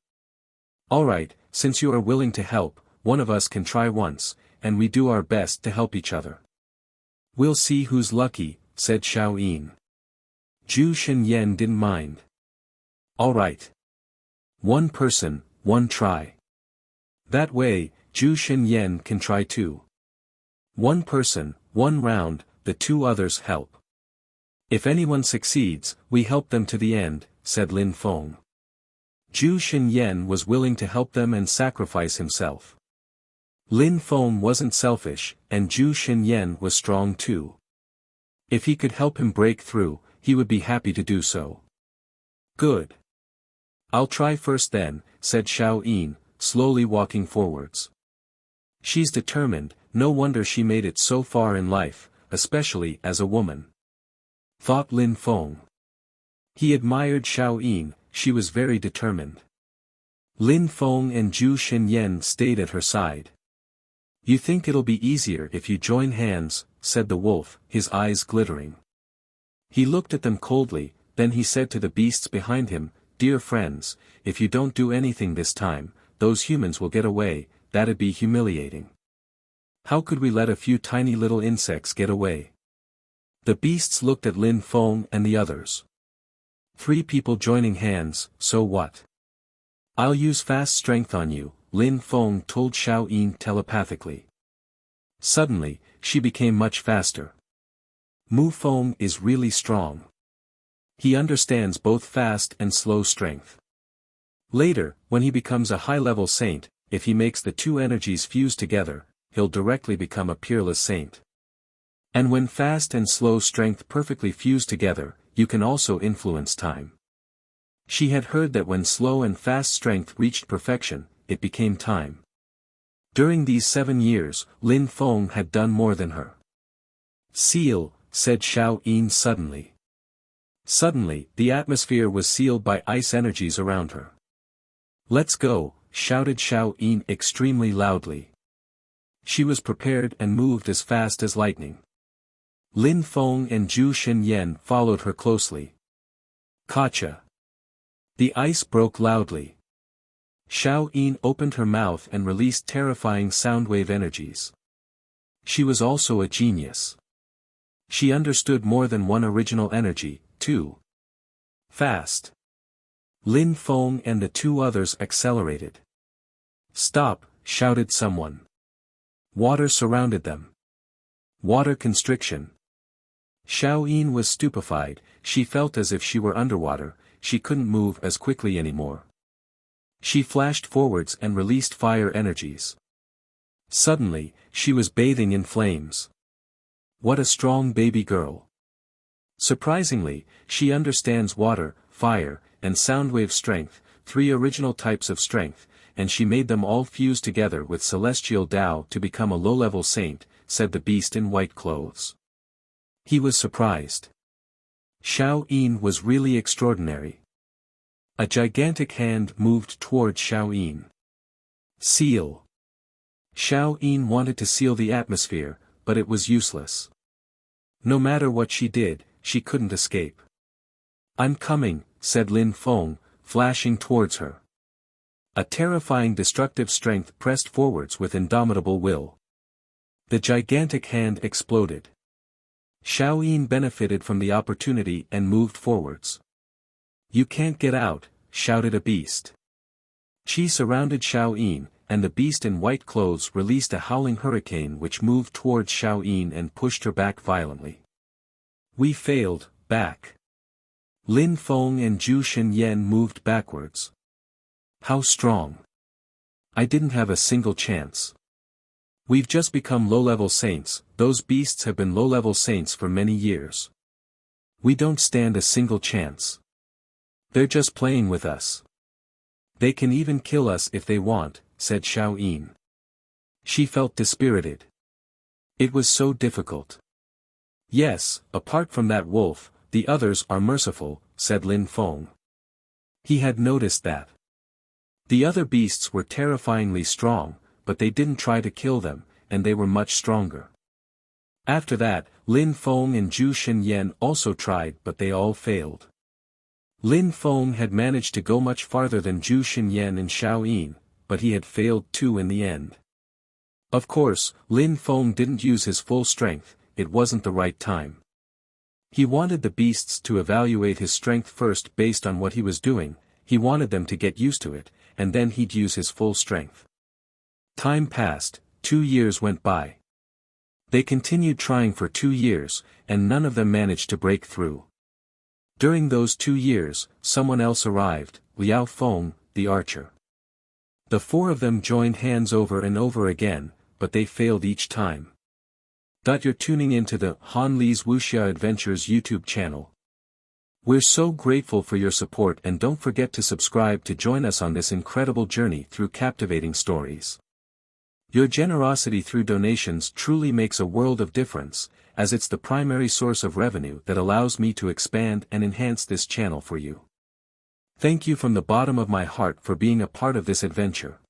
A: "Alright, since you are willing to help, one of us can try once, and we do our best to help each other." "We'll see who's lucky," said Xiao Yin. Zhu Xinyan didn't mind. "Alright. 1 person, 1 try. That way, Zhu Xinyan can try too. 1 person, 1 round, the 2 others help. If anyone succeeds, we help them to the end," said Lin Feng. Zhu Xinyan was willing to help them and sacrifice himself. Lin Feng wasn't selfish, and Zhu Xinyan was strong too. If he could help him break through, he would be happy to do so. "Good. I'll try first then," said Xiao Yin, slowly walking forwards. "She's determined, no wonder she made it so far in life, especially as a woman," thought Lin Feng. He admired Xiao Yin, she was very determined. Lin Feng and Zhu Xinyan stayed at her side. "You think it'll be easier if you join hands," said the wolf, his eyes glittering. He looked at them coldly, then he said to the beasts behind him, "Dear friends, if you don't do anything this time, those humans will get away, that'd be humiliating. How could we let a few tiny little insects get away? The beasts looked at Lin Feng and the others. 3 people joining hands, so what? I'll use fast strength on you, Lin Feng told Xiao Yin telepathically. Suddenly, she became much faster. Mu Feng is really strong. He understands both fast and slow strength. Later, when he becomes a high-level saint, if he makes the 2 energies fuse together, he'll directly become a peerless saint. And when fast and slow strength perfectly fuse together, you can also influence time. She had heard that when slow and fast strength reached perfection, it became time. During these 7 years, Lin Feng had done more than her. Seal, said Xiao Yin suddenly. Suddenly, the atmosphere was sealed by ice energies around her. Let's go, shouted Xiao Yin extremely loudly. She was prepared and moved as fast as lightning. Lin Feng and Zhu Xinyan followed her closely. Gotcha. The ice broke loudly. Xiao Yin opened her mouth and released terrifying soundwave energies. She was also a genius. She understood more than one original energy, too. Fast. Lin Feng and the 2 others accelerated. Stop, shouted someone. Water surrounded them. Water constriction. Xiao Yin was stupefied, she felt as if she were underwater, she couldn't move as quickly anymore. She flashed forwards and released fire energies. Suddenly, she was bathing in flames. What a strong baby girl. Surprisingly, she understands water, fire, and soundwave strength, 3 original types of strength, and she made them all fuse together with celestial Tao to become a low-level saint, said the beast in white clothes. He was surprised. Xiao Yin was really extraordinary. A gigantic hand moved toward Xiao Yin. Seal. Xiao Yin wanted to seal the atmosphere, but it was useless. No matter what she did, she couldn't escape. I'm coming, said Lin Feng, flashing towards her. A terrifying destructive strength pressed forwards with indomitable will. The gigantic hand exploded. Xiao Yin benefited from the opportunity and moved forwards. You can't get out, shouted a beast. Qi surrounded Xiao Yin, and the beast in white clothes released a howling hurricane which moved towards Xiao Yin and pushed her back violently. We failed, back. Lin Feng and Zhu Xinyan moved backwards. How strong. I didn't have a single chance. We've just become low-level saints, those beasts have been low-level saints for many years. We don't stand a single chance. They're just playing with us. They can even kill us if they want, said Xiao Yin. She felt dispirited. It was so difficult. Yes, apart from that wolf, the others are merciful, said Lin Feng. He had noticed that. The other beasts were terrifyingly strong, but they didn't try to kill them, and they were much stronger. After that, Lin Feng and Zhu Xinyan also tried but they all failed. Lin Feng had managed to go much farther than Zhu Xinyan and Xiao Yin, but he had failed too in the end. Of course, Lin Feng didn't use his full strength, it wasn't the right time. He wanted the beasts to evaluate his strength first based on what he was doing, he wanted them to get used to it, and then he'd use his full strength. Time passed, 2 years went by. They continued trying for 2 years, and none of them managed to break through. During those 2 years, someone else arrived, Liao Feng, the archer. The 4 of them joined hands over and over again, but they failed each time. You're tuning into the Han Li's Wuxia Adventures YouTube channel. We're so grateful for your support and don't forget to subscribe to join us on this incredible journey through captivating stories. Your generosity through donations truly makes a world of difference, as it's the primary source of revenue that allows me to expand and enhance this channel for you. Thank you from the bottom of my heart for being a part of this adventure.